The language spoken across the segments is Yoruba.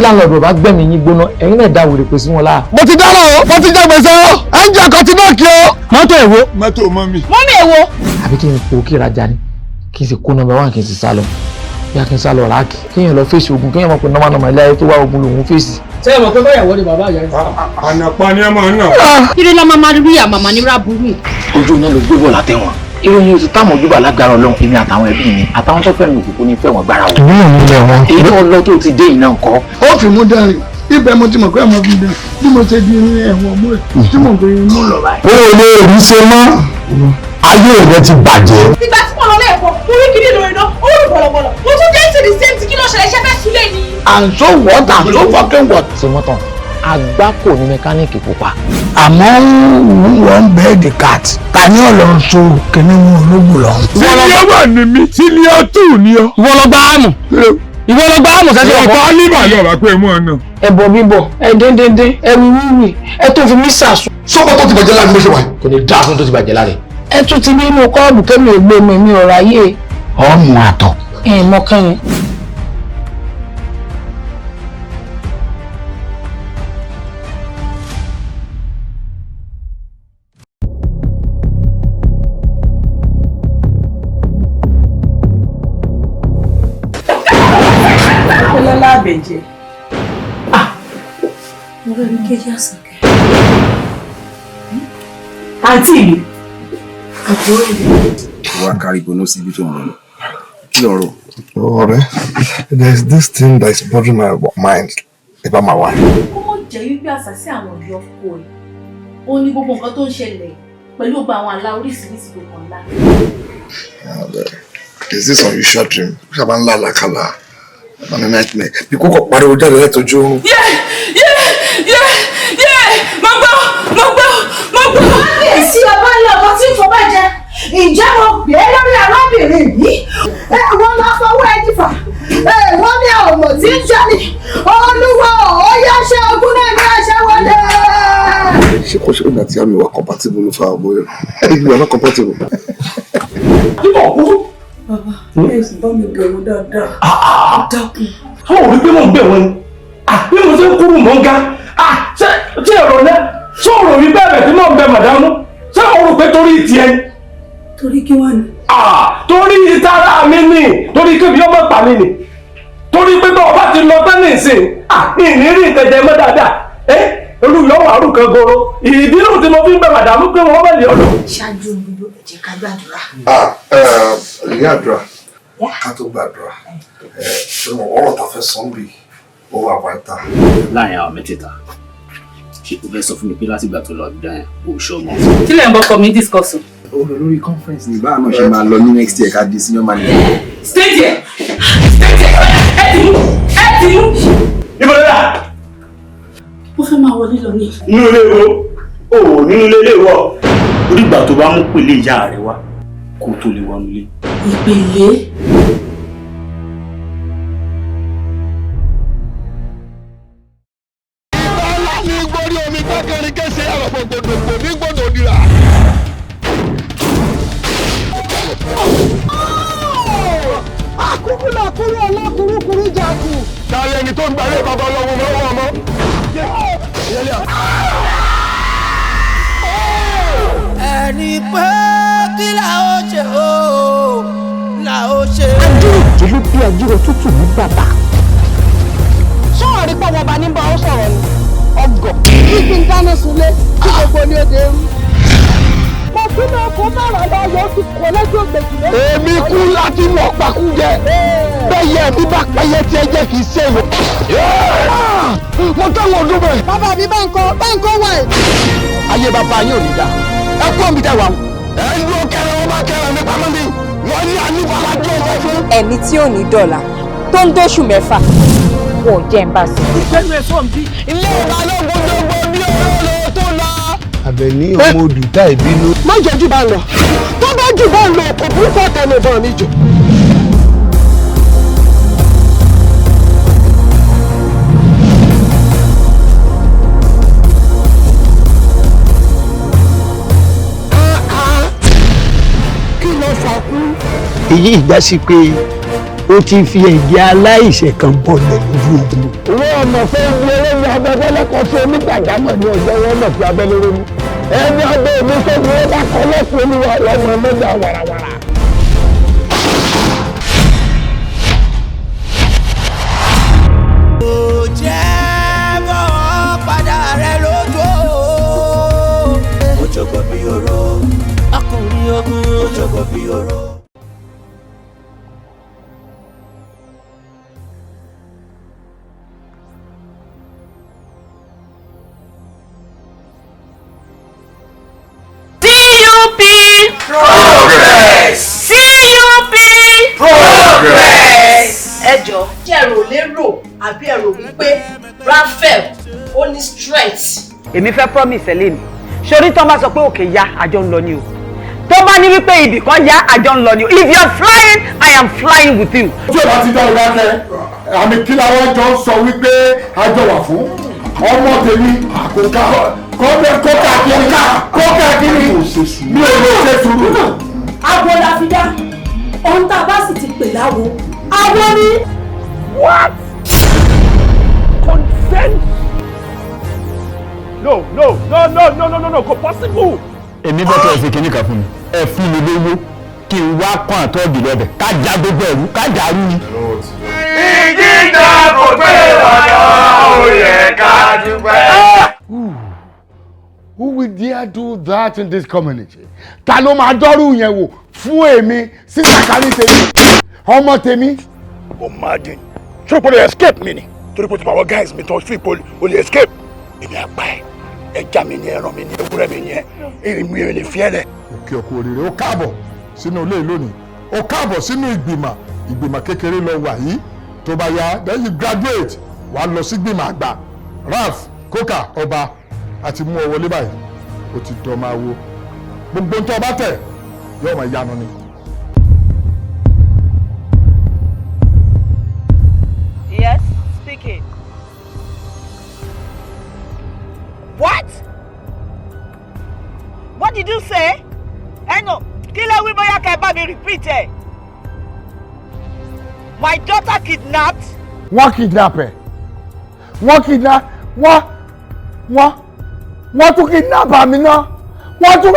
tí láńlọ́ọ̀dù bá gbẹ̀mí yín gbóná ẹ̀yin náà dá wèrè pé sí wọn láà. mo ti dáná o mo ti jẹ gbèsè o ẹnjẹ kan ti náà kí o. mọ́tò èwo. mọ́tò mọ́mì. mọ́mì èwo. àbí kí n po kí rajà ni kí n sì kó nọ́mbà 1 kí n sì sá lọ bí a kí n sá lọ ráàkì kéèyàn lọ fèsì ogun kéèyàn mọ̀ pé nọ́mà ilé ayé tó wá ogun lòun fèsì. ṣé ẹ mọ̀ pé báyàwó ni bàbá ìyá rẹ̀. ànàpá ni ẹ máa ń nà. kiri la máa rí àmàmà ní rábùrù. ojú iná ló gbé bọ̀ látẹ̀wọ̀n ìròyìn oṣù táwọn ojúbà lágbára Ọlọ́run èmi àtàwọn ẹbí mi àtàwọn tó fẹ́ràn òkùnkùn ní fẹ́ wọn gbára wọn. ìbílẹ̀ mi lẹ̀ wọ́n. èyí tó lọ tó ti dé iná ńkọ́. ó fi mú dẹ́rìn ibẹ̀ mo ti mọ̀ pé ọmọ fi dẹ́rìn bí mo ṣe di irin ẹ̀wọ̀n mú ẹ̀ tí mo gbé irin mú lọ báyìí. o ò lè rí ṣe mọ́ ayé rẹ ti bàjẹ́. nígbà tí mo lọ lẹ́ẹ̀kọ́ mo rí kiri lórí iná ó rí bọ̀lọ̀bọ̀lọ̀ mo tún dé sí the same tí kí ló ṣẹlẹ̀ ṣẹ́ fẹ́ sílẹ̀ ni. and so what and so fucking what. ṣe mọ́tàn àgbákò ní mẹkáníìkì pupa. àmọ́ wọ́n bẹ́ẹ̀ di cat ta ni ọ̀lọ́ so kìnní mu ológun lọ. sílíọ̀ wà ní mi sílíọ̀ tù ní ọ. ìwọ lọ gbá àmù sẹ́sẹ̀ ọkọ. ọ̀pá níbà lọ wá pé mú ọ náà. ẹbọ bíbọ ẹdẹndẹndẹ ẹwì wíwì ẹ tó fi mí sàsùn. sọ́kọ́ tó ti bàjẹ́ láti bó ṣe wà. kò ní dáa fún tó ti bàjẹ́ láre. ẹ tún ti bí inú kọ́ọ̀bù kẹ́mi ò gbé mi ò ráyè. ọ̀mù àtọ̀. ẹ mọ kẹ́yìn. Bẹ̀jẹ̀. Mo rẹ̀ ní kéjì àsàkẹ́. Àǹtí mi. Àbúrò mi. Wá kárí gbóná sí ibi tó ń lọ. Kí lọ rò? ọ̀rẹ́ there is this thing that is bothering my mind about my wife. Kó mọ̀ jẹ́ wípé àṣàsí àwọn ọ̀dọ́ ọkọ ẹ̀. Ó ní gbogbo nǹkan tó ń ṣẹlẹ̀ pẹ̀lú gbogbo àwọn àlá oríṣiríṣi gbogbo ńlá. Is this unusual dream? Ṣé máa ń lálàkàlà? I'm a nightmare. Bí kókò pariwo jáde lẹ́tọ̀ọ́jú oorun. Mo gbọ́. Kábíyèsí ọba ilé ọba tí ń fọba jẹ. Ǹjẹ́ mo gbé lórí arábìnrin yìí? Wọ́n máa fọwọ́ ẹ jìfà. Wọ́n ní ọmọ tí ń jẹ́ni. Olúwa ó yá ṣe ogún náà ní àṣẹ wọlé. Ṣé kò ṣe ìgbà tí àmì wa compatible ló fa ọmọ rẹ̀? You are not compatible. Bàbá, ẹ sì bá mi bẹ̀rù dáadáa. Dákun. Àwọn òbí pé mò ń bẹ̀ wọ́n ni. Bí mo ṣe ń kúrú mọ́ ń ga. Ṣé ẹ̀rọ náà? Ṣé ọ̀rọ̀ mi bẹ̀rẹ̀ tí mò ń bẹ màdánù? Ṣé o rò pé torí tiẹ̀ ni? Torí kí wá ni? Torí ìtara mi ni. Torí kébì ọmọ pa mi ni. Torí pé bá ọba ti lọ tán ní ìsìn. Ìnírí ìtẹ̀jẹ̀ mọ́ dáadáa. Olùyọ̀ wà rú kan goro. Ìdílù tí mo fi ń bẹ màdánù pé wọ́n bẹ̀ lé ọ̀dọ̀. Ṣáájú gbogbo ẹ jẹ́ ká gbàdúrà. Ìyá àdúrà ká tó gbàdúrà ṣé mo ọ̀rọ̀ tá a fẹ́ sọ ń bì ó wà pátá. Láàrin àwọn mẹ́tẹ̀ẹ̀ta ṣé o fẹ́ sọ fún mi pé láti ìgbà tó lọ Àbújá yẹn o ṣọ́ mọ́. Kí lẹ̀ ń bọ́kọ mi discuss? Olórí conference ní báà náà ṣe máa lọ ní next year ká di senior manager. Stay there! Ẹ ti mú! Ibo ló dà? Mo fẹ́ máa wọlé lọ ní. Nínú ilé wo? O nínú ilé wọ̀. Orí ìgbà tó bá mú pèlè ìyá rẹ̀ wá kó tó lè wọnú ilé. Ìpèlè. Akúrúlàkúrú ọlọ́kùrúkúrú jàkù. Táyé ẹni tó ń gba ilé bàbá ọlọ́run lọ́wọ́ ọmọ. Ẹni pé kí la ó ṣe o, la ó ṣe. Àjùrò bí àjùrò tútù ní bàbá. Sọ̀rọ̀ rí pọ̀wọ́ ọba ní bá ó sọ̀rọ̀ ni. Ọgọ̀. Kíkí ń dáná sunlé kí gbogbo ní òde rú. Mo kí ló kó mọ̀ràn lọ yóò ti kọ́ lẹ́jọ́ gbèsè lé. Èmi kú láti lọ pakú jẹ. Bẹ́yẹ mi bá pẹ́yẹ tí ẹ jẹ́ kì í ṣe èèyàn. Mo táwọn ọdún bẹ̀. Bàbá mi bá ń kọ́ wà ẹ̀. Ayé bàbá yín ò ní dá. Ẹ kú òmí dá wa. Ẹ ń lo kẹrẹ wọn bá kẹrẹ mi pamọ́ mi. Wọ́n ní àníbàlá jọ ọ̀fẹ́ fún. Ẹ̀mí tí ò ní dọ̀là tó ń dóṣù mẹ́fà wò jẹ́ ń bá sí. Ìgbẹ́nu ẹ̀ sọ̀n bí. Ilé ìbálòpọ̀ gbogbo bí ọ̀rọ̀ tó lọ. Àbẹ̀ní ọmọ òdùtá ìbínú. Má jẹ́ jù bá lọ. Tó bá jù bá lọ, kò burúkú ọ̀tẹ̀lẹ̀ bọ̀ mi jù. Èyí ìgbà sí pé ó ti fi ẹ̀jẹ̀ aláìṣẹ̀ kan bọ̀lẹ̀ lójú ogun. owó ọmọ fẹ́ ń gbé lórí abẹ́fẹ́lẹ́ kan fún onígbàjámọ̀ ní ọjọ́ wọn mọ̀ sí abẹ́lẹ́ lórí ẹni abẹ́ mi tó ní ó bá kọ́ lọ́sùn olúwa lọ́mọ mẹ́ta wàràwàrà. ó jẹ́ bọ́ padà rẹ lójú. ó jọ̀gbọ́n bí oró ọkùnrin ogun ó jọ̀gbọ́n bí oró. Progress! CUP! Progress! Ẹ jọ̀ọ́, ṣé ẹ rò lérò àbí ẹ rò wípé Raphael ó ní strength? Èmi fẹ́ promise lé mi. Ṣorí tán bá sọ pé òkè ya àjọ ń lọ ni o. Tó bá ní wípé ibì kan ya àjọ ń lọ ni o. If you are flying, I am flying with you. Tí o bá ti dá ọ̀gá kẹ́, àmì kí làwọn jọ sọ wípé àjọ wà fún ọmọ tèmi àkókò kókà kiri mi ò lè ṣe sùúrù. Abo la fi dá, ohun tá a bá sì ti pè láwo, abo ni. What? Consent? No, kò possible. Èmi bọ́ tẹ̀ fi kíní kan fún mi. Ẹ fún mi lówó kí n wá kán àtọ́ọ̀dì lọ́bẹ̀ ká já gbogbo ẹ̀rú ká dàrú ni. Ìjìjà kò gbé ọ̀dọ́ òye ká dúpẹ́. Who will dare do that in this community? Ta ló máa dọ́rù yẹn wò fún èmi sí sàkání tèmi ọmọ tèmi. O máa dín ṣé o lè escape mi ni torí pé o ti pa àwọn guys mi tó fi ipò o lè escape. Èmi àgbà ẹ̀ ẹja mi ni ẹran mi ni ewúrẹ́ mi ni ẹ èmi ò lè fi ẹ lẹ̀. Òkè ọkọ òrèrè ó káàbọ̀ sínú ilé lónìí ó káàbọ̀ sínú ìgbìmọ̀ kékeré lọ wà yìí tó bá yá then you graduate wàá lọ sí ìgbìmọ̀ àgbà. Ralph Coker ọba àti mú ọ wọlé báyìí ó ti dọ̀ máa wo gbogbo ń tọ́ ọba tẹ̀ yóò máa yanu ni. Yes, speaking. What? What did you say? No, kí ló wí bóyá kẹ́ bá mi repeat ẹ̀. My daughter kidnapped. Wọ́n kidnap ẹ̀. Wọ́n tún kidnap àmì náà. Wọ́n tún.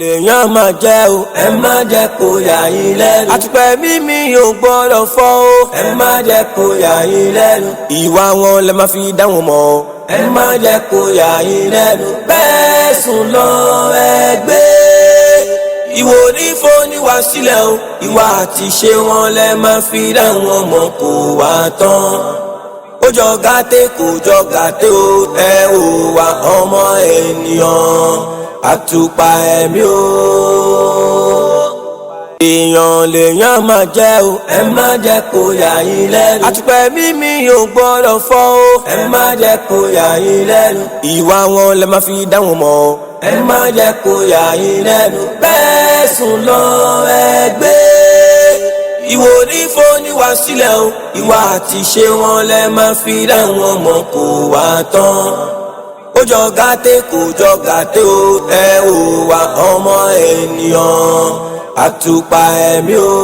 Lèèyàn máa jẹ́ o, ẹ má jẹ́ kó yà yín lẹ́nu. Àtùpẹ̀ mímí ò gbọ́dọ̀ fọ́ o, ẹ má jẹ́ kó yà yín lẹ́nu. Ìwà wọn lẹ máa fi dá wọn mọ̀ o, ẹ má jẹ́ kó yà yín lẹ́nu. Bẹ́ẹ̀ sùn lọ ẹgbẹ́. Ìwọ onífó níwà sílẹ̀ o, ìwà àti ṣe wọn lẹ máa fi dá wọn mọ̀ kó wá tán. Ó jọ gàtẹ́ kò jọ gàtẹ́ o, ẹ ò wá ọmọ ènìyàn. Àtùpà ẹ̀mí o. Èèyàn lèèyàn máa jẹ́ o, ẹ má jẹ́ kó yà yín lẹ́nu. Àtùpà ẹ̀mí mi ò gbọ́dọ̀ fọ́ o, ẹ má jẹ́ kó yà yín lẹ́nu. Ìwà wọn lẹ máa fi dá wọn mọ̀ o, ẹ má jẹ́ kó yà yín lẹ́nu. Bẹ́ẹ̀ sùn lọ ẹgbẹ́. Ìwọ onífó níwà sílẹ̀ o, ìwà àti ṣe wọn lẹ máa fi dá wọn mọ̀ kó wá tán. Ó jọ gàtẹ́ kò jọ gàtẹ́ o, ẹ ò wá ọmọ ènìyàn. Àtùpà ẹ̀mí o.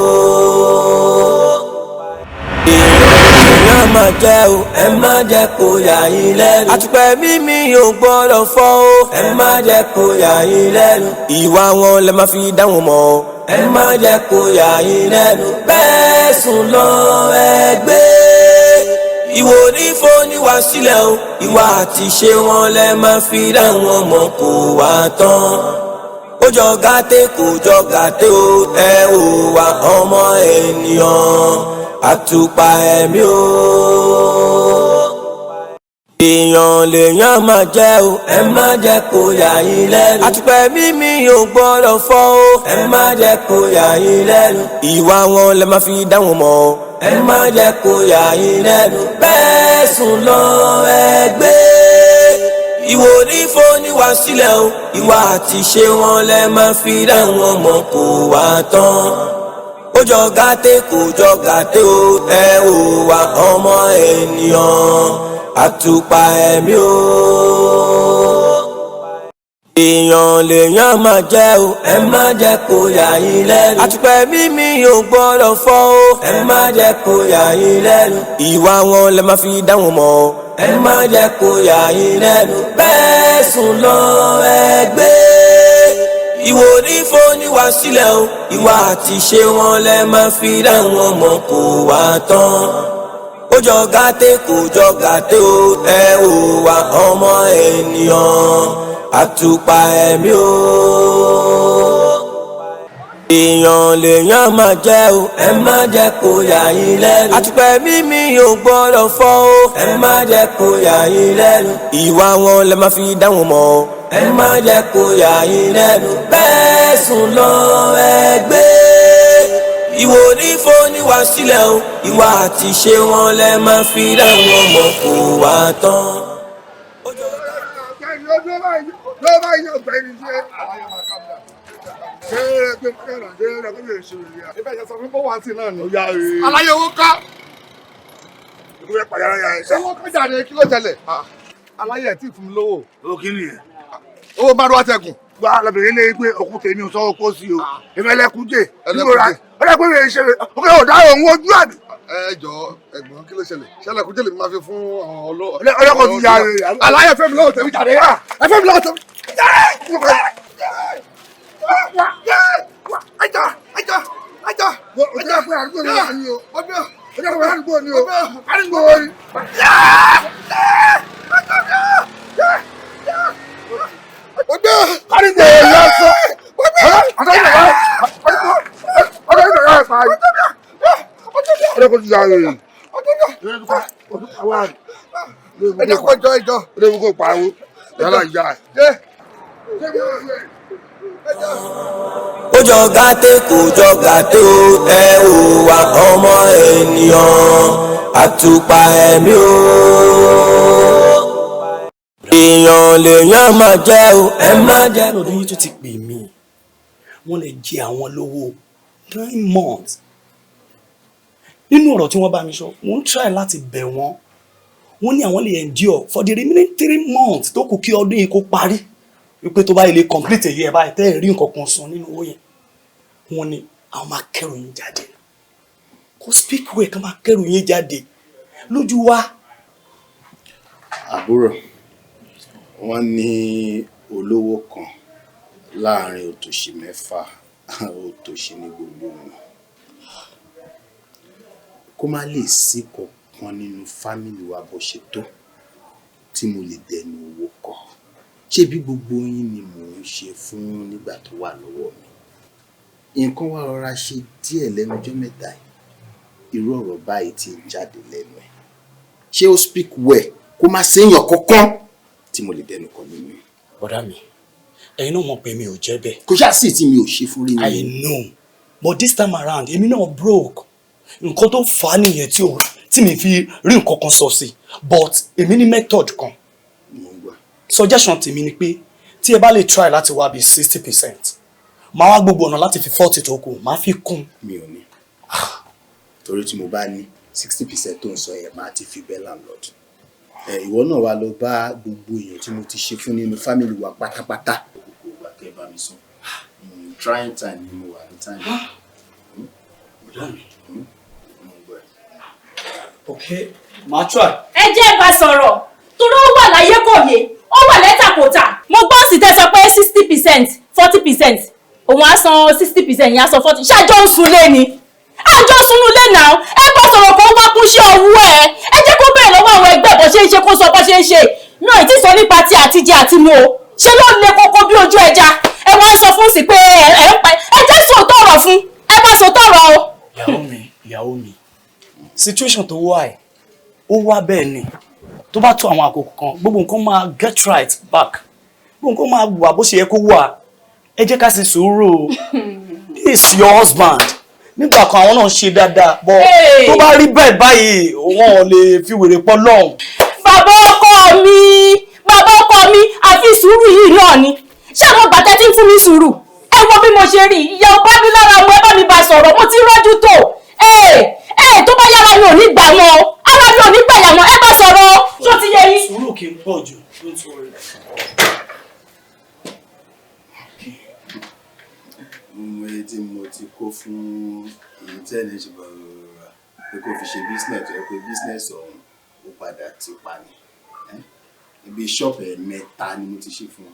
Èèyàn máa jẹ́ o, ẹ má jẹ́ kó yà yín lẹ́nu. Àtùpà ẹ̀mí mi ò gbọ́dọ̀ fọ́ o, ẹ má jẹ́ kó yà yín lẹ́nu. Ìwà wọn lẹ máa fi dá wọn mọ̀ o, ẹ má jẹ́ kó yà yín lẹ́nu. Bẹ́ẹ̀ sùn lọ ẹgbẹ́. Ìwọ onífó níwà sílẹ̀ o, ìwà àti ṣe wọn lẹ máa fi dá wọn mọ̀ kó wá tán. Ó jọ gàtẹ́ kò jọ gàtẹ́ o, ẹ ò wá ọmọ ènìyàn. Àtùpà ẹ̀mí o. Èèyàn lèèyàn máa jẹ́ o, ẹ má jẹ́ kó yà yín lẹ́nu. Àtùpà ẹ̀mí mi ò gbọ́dọ̀ fọ́ o, ẹ má jẹ́ kó yà yín lẹ́nu. Ìwà wọn lẹ máa fi dá wọn mọ̀ o, ẹ má jẹ́ kó yà yín lẹ́nu. Bẹ́ẹ̀ sùn lọ ẹgbẹ́. Ìwọ onífó níwà sílẹ̀ o, ìwà àti ṣe wọn lẹ máa fi dá wọn mọ̀ kó wá tán. Ó jọ gàtẹ́ kò jọ gàtẹ́ o, ẹ ò wá ọmọ ènìyàn. Àtùpà ẹ̀mí o. èèyàn lèèyàn máa jẹ́ o ẹ má jẹ́ kó yà yín lẹ́nu àtùpẹ̀ mímí ò gbọ́dọ̀ fọ́ o ẹ má jẹ́ kó yà yín lẹ́nu ìwà wọn lẹ máa fi dá wọn mọ̀ o ẹ má jẹ́ kó yà yín lẹ́nu bẹ́ẹ̀ sùn lọ ẹgbẹ́ ìwò onífó níwà sílẹ̀ o ìwà àti ṣe wọn lẹ máa fi dá wọn mọ̀ kó wá tán ó jọ gàtẹ́ kò jọ gàtẹ́ o ẹ ò wá ọmọ ènìyàn àtùpà ẹ̀mí o èèyàn lèèyàn máa jẹ́ o ẹ má jẹ́ kó yà yín lẹ́nu àtùpà ẹ̀mí mi ò gbọ́dọ̀ fọ́ o ẹ má jẹ́ kó yà yín lẹ́nu ìwà wọn lẹ máa fi dá wọn mọ̀ o ẹ má jẹ́ kó yà yín lẹ́nu bẹ́ẹ̀ sùn lọ ẹgbẹ́ ìwò onífó níwà sílẹ̀ o ìwà àti ṣe wọn lẹ máa fi dá wọn mọ̀ kó wá tán. lọ́wọ́ yìí ọ̀gbẹ́ni ṣe ṣe pé fẹ́ràn ṣe rẹ̀ kó lè ṣe rẹ̀. ibẹ̀ yẹn sọ fún bó wà sí náà ni. aláyé owó ká. ìlú ẹ̀ pàyàrá yà ẹ̀ sá. owó kọjá ni kí ló tẹ̀lé. aláyé ẹ̀ tí fún mi lówó. owó kí ni yẹn. owó bá dúró àtẹ̀gùn. wà á lọ́bìnrin lé pé òkú tèmi ò sọ́wọ́ kó sí o. èmi ẹlẹ́kùnjẹ. ẹlẹ́kùnjẹ ṣe òkè ọ̀dà òun ojú àbí. ẹ jọ ẹ̀gbọ́n kí ló ṣẹlẹ̀ ṣẹlẹ̀ kújẹ lè máa fi fún àwọn ọlọ́kọ̀ ti yára aláyẹ fẹ́ mi lọ́wọ́ tẹ̀mí jáde ẹ fẹ́ mi lọ́wọ́ tẹ̀mí ọjọ́ pé àdúgbò ni wà ní o ọjọ́ pé àdúgbò ni o àdúgbò wo ni. ọjọ́ àdúgbò yà sọ ọjọ́ ìgbà yà fà yìí. Ọdẹ kò ti da rẹ̀. Ẹ̀dá kò jọ ìjọ. Ọdẹ kò pariwo. Yàrá ìyá ẹ̀. ó jọ gàtẹ́ kò jọ gàtẹ́ o ẹ ò wá ọmọ ènìyàn àtùpà ẹ̀mí o èèyàn lèèyàn máa jẹ́ o ẹ má jẹ́. lọ́dún yìí tó ti pè mí wọ́n lè jẹ àwọn lówó 9 months. nínú ọ̀rọ̀ tí wọ́n bá mi sọ wọ́n ń try láti bẹ̀ wọ́n ní àwọn lè endure for the remaining 3 months tó kù kí ọdún yìí kó parí wípé tó bá ilé complete èyí ẹ̀ báyìí tẹ́ ẹ̀ rí nǹkan kan san nínú owó yẹn wọ́n ní àwọn máa kẹ́rù yín jáde kó speak way kan máa kẹ́rù yín jáde lójú wa. àbúrò wọn ní olówó kan láàrin òtòṣì 6 òtòṣì ní gbogbo wọn kó má lè sí kankan nínú fámìlì wa bó ṣe tó tí mo lè dẹnu owó kọ ṣé bí gbogbo yín ni mò ń ṣe fún nígbà tó wà lọ́wọ́ mi nǹkan wá rọra ṣe díẹ̀ lẹ́nu ọjọ́ mẹ́ta irú ọ̀rọ̀ báyìí ti ń jáde lẹ́nu ẹ̀ ṣé ó speak well kó má séèyàn kankan tí mo lè dẹnu kọ nínú ẹ̀. bọ́dà mi ẹ̀yin náà mọ̀ pé mi ò jẹ́ bẹ́ẹ̀. kò ṣáà sí tí mi ò ṣe fún rí mi. I know but this time around èmi náà broke nǹkan tó fà á nìyẹn tí mi fi rí nǹkan kan sọ sí but èmi ní method kan suggestion tèmi ni pé tí ẹ bá lè try láti wá bí 60% máa wá gbogbo ọ̀nà láti fi 40 tó kù máa fi kún. mi ò ní torí tí mo bá ní 60% tó ń sọ yẹn máa ti fi bẹ́ẹ̀ landlord ìwọ náà wá lọ bá gbogbo èèyàn tí mo ti ṣe fún nínú family wa pátápátá gbogbo àkẹ́ bá mi sọ trying time ni mo wà ní time. Okay, máa try. ẹ jẹ́ bá sọ̀rọ̀ torí ó wà láyé kò yé ó wà lẹ́tà kò tà. mo gbọ́ sí tẹ́ sọ pé 60% 40% òun á san 60% yẹn á san 40 ṣáàjọ́ ń sunlé ni àjọ sunulé náà ẹ bá sọ̀rọ̀ kó wá kún ṣe ọwọ́ ẹ jẹ́ kó bẹ̀rẹ̀ lọ́wọ́ àwọn ẹgbẹ́ bó ṣe ń ṣe kó sọ bó ṣe ń ṣe náà ìtì sọ nípa ti àtijẹ àti mu o ṣé ló le koko bí ojú ẹja ẹ wá ń sọ fún sí pé ẹ ń pa ẹ jẹ́ sòótọ́ ọ̀rọ̀ fún ẹ bá sòótọ́ ọ̀rọ̀ o. ìyàwó mi situation tó wà ẹ̀ ó wá bẹ́ẹ̀ ni tó bá tó àwọn àkókò kan gbogbo nǹkan máa get right back gbogbo nǹkan máa wà bó ṣe yẹ kó wà ẹ jẹ́ ká sì sùúrù this is your husband nígbà kan àwọn náà ṣe dáadáa bọ́ tó bá rí bẹ́ẹ̀ báyìí wọn ò lè fi wèrè pọ̀ lọ́hùn. bàbá ọkọ mi àfi sùúrù yìí náà ni ṣé àwọn bàtẹ́ tí ń fún mi sùúrù ẹ wo bí mo ṣe rí ìyá ọba mi lára wọn ẹ bá mi bá sọ̀rọ̀ mo ti rọ́jú tó tó bá yára mi ò ní gbà wọn ara mi ò ní gbà yà wọn ẹ bá sọ̀rọ̀ tó ti yẹ yín. sùúrù kì í pọ̀ jù don't worry. ti kó fún èyí tẹ́lẹ̀ ṣe bọ̀ pé kó fi ṣe business ẹ pé business ọ̀hún ó padà ti pa ni ibi ṣọ́ọ̀bù mẹ́ta ni mo ti ṣe fún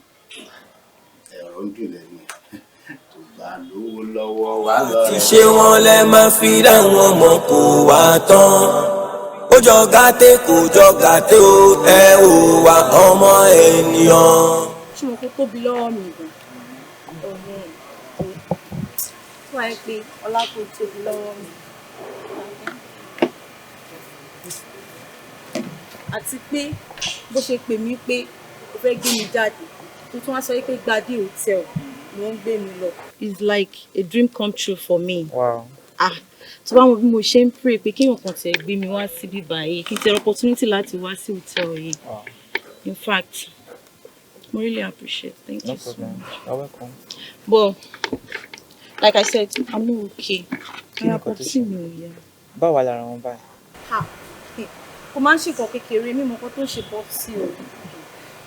ẹ̀rọ ń dùn lẹ́nu tó bá lówó lọ́wọ́ wá lọ rẹ̀. ṣé wọn lẹ máa fi dáwọn ọmọ kó wá tán ó jọ gàtẹ́ kò jọ gàtẹ́ o ẹ ò wá ọmọ ènìyàn. ṣé mo kó tóbi lọ́wọ́ mi gan ọ̀hún tó wáyé pé ọlá kò tóbi lọ́wọ́ mi. àti pé bó ṣe pè mí pé ó fẹ́ gbé mi jáde tó tún wá sọ pé Gbadé hotel ló ń gbé mi lọ. It's like a dream come true for me. Wow. Tó bá wọn bí mo ṣe ń pray pé kéèyàn kan tẹ̀ gbé mi wá síbí báyìí kí n tẹ opportunity láti wá sí hotel yìí. In fact, I really appreciate. Thank you so much. You're welcome. But like I said, I'm not okay. I have seen you here. Báwo lára wọn báyìí? Kò máa ń ṣe nǹkan kékeré mímọ kan tó ń ṣe bọ́ sí o.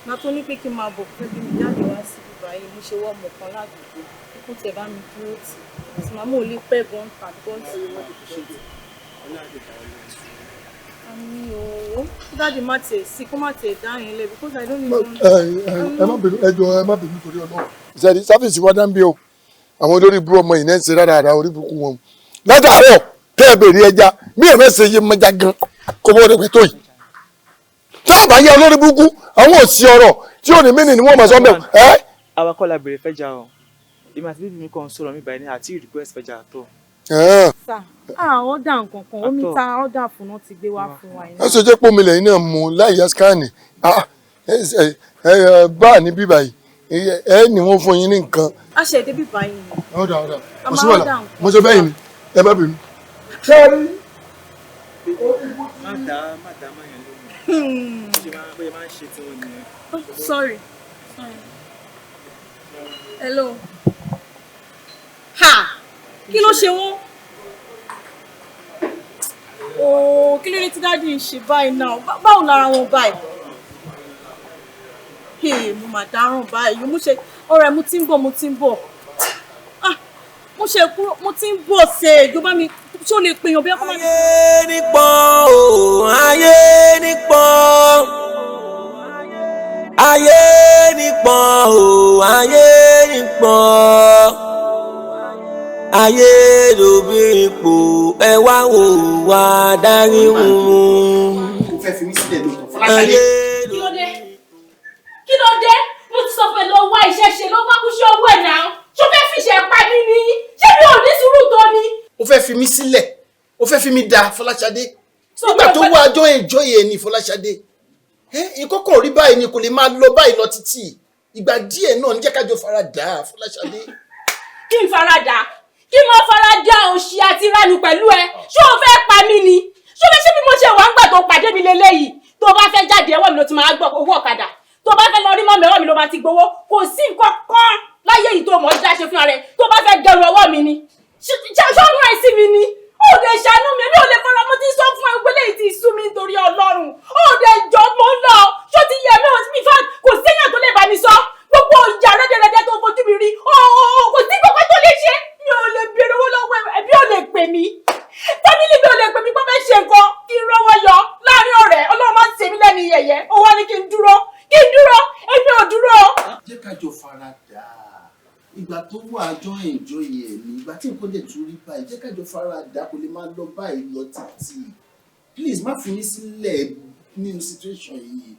Má tó ní pé kí n máa bọ̀ fẹ́ bí mi jáde wá síbí báyìí mo ṣe wọ́ ọmọ kan lágbègbè kó tẹ̀ bá mi dúró tì. Àti màmá ò lè pẹ́ gan tàbí gan sí ìwọ́n ìdíje. Àmì òwò kí dáàdì má tiẹ̀ sí kó má tiẹ̀ dá yín lẹ̀ because I don't even. Ẹ má bínú ẹ má bínú torí Ọlọ́run. Ìṣẹ̀lẹ̀ sáfìsì wá dá ń bí o àwọn olórí burú ọmọ yìí náà ń ṣe dáadáa orí burúkú wọn. Látàárọ̀ tẹ́ ẹ bèrè ẹja bí ẹ mẹ́sẹ̀ yé mẹ́ja gan kó bọ́ ọdẹ pẹ̀tọ́ yìí. Tá a bá yẹ olórí burúkú àwọn òsì ọ̀rọ̀ tí ò ní mí ni wọ́n máa sọ mẹ́ ẹ́. Àwa kọ́ la bèrè fẹ́jà o èmi àti bíbí mi kàn sọ̀rọ̀ mi báyìí ní àti request fẹ́jà àtọ̀. Sà ọ̀dà nǹkan kan omi ta ọ̀dà fún náà ti gbé wá fún wa yìí. Ẹ ṣe jẹ́ pọ́nmi lẹ́yìn náà mú láì yá skáàni bá a ní bíbá yìí ẹ ní wọ́n fún yín ní nǹkan. A ṣe èdè bíbá yìí ni. Ọ̀dà kò sí wàhálà mo ṣe bẹ́yìn ni ẹ má bínú. Má dá má yẹn lóhùn. Bóyá máa ń ṣe tí wọ́n nìyẹn. Sorry. Hello. Ha! Kí ló ṣe wọ́n? Oh, kí ló ní tí dáàdì ń ṣe báyìí náà? Báwo lára wọn báyìí? Mo mà dáràn báyìí. Ọ̀rẹ́ mo ti ń bọ̀. Mo ṣe kúrò, mo ti ń bọ̀ ṣe ìjọba mi ṣó lè pèèyàn bí ọkọ máa. Ayé nípọn o, ayé nípọn. Ayé nípọn o, ayé nípọn. Ayé lóbi ipò ẹ wá wò wá dárí wùn. Kò fẹ́ fi mí sílẹ̀ lóòótọ́ Fọláṣadé. Kí ló dé? Mo ti sọ pé lọ wá iṣẹ́ ṣe ló wá kú sí owó ẹ̀ náà. Ṣó fẹ́ fi ṣe pa mí ni? Ṣé mi ò ní sùúrù tó ni? Ó fẹ́ fi mí sílẹ̀, ó fẹ́ fi mí da Fọláṣadé. Nígbà tó wá àjọ enjoy ẹ̀ ní Fọláṣadé. Ìkọ́kọ̀ rí báyìí ni kò lè máa lọ báyìí lọ títí. Ìgbà díẹ̀ náà ní jẹ́ kájọ fara dà Fọláṣadé. Kí n fara dà? Kí mo fara dà òṣì àti ìranù pẹ̀lú ẹ? Ṣé o fẹ́ pa mí ni? Ṣé o fẹ́ ṣe bí mo ṣe wà ń gbà tó pàdé mi lélẹ́yìí? Tó bá fẹ́ jáde ẹwọ́ mi ló ti máa gbọ́ owó ọ̀kadà. Tó bá fẹ́ lọ rí mọ́mí ẹwọ́ mi ló máa ti gbowó. Kò sí nǹkan kan láyé yìí tó mọ̀ ọ́ dáṣe fún ara rẹ̀. Tó bá fẹ́ gẹrun ọwọ́ mi ni. Ṣọ́nù ẹ̀ sí mi ni. Ó lè ṣàánú mi, mi ò lè fara mo ti sọ fún ẹgbẹ́ lẹ́yìn tí sú mi nítorí Ọlọ́run. Ó lè jọ mo ń lọ. Ṣó ti yẹ mi ò sí mi fà kò séyàn tó lè bá mi sọ. Gbogbo ìjà rẹ́dẹ̀rẹ́dẹ́ tó fojú mi rí. Kò sí gbogbo tó lè ṣe. Mi ò lè béèrè owó lọ́wọ́ ẹbí ò lè pè mí. Fámílì mi ò lè pè mí pé fẹ́ ṣe nǹkan kí n rọ́wọ́ yọ láàrin ọ̀rẹ́. Ọlọ́run máa ń ṣe mí lẹ́nu yẹ̀yẹ́. Ó wá ní kí n dúró. Èmi ò dúró. Jẹ́ kájọ fara dà. Ìgbà tó wà àjọ enjoy ẹ̀ ní ìgbà tí nǹkan dẹ̀ tún rí báyìí jẹ́ kájọ fara dà kó lè máa lọ báyìí lọ títí. Please má fi mí sílẹ̀ nínú situation yìí.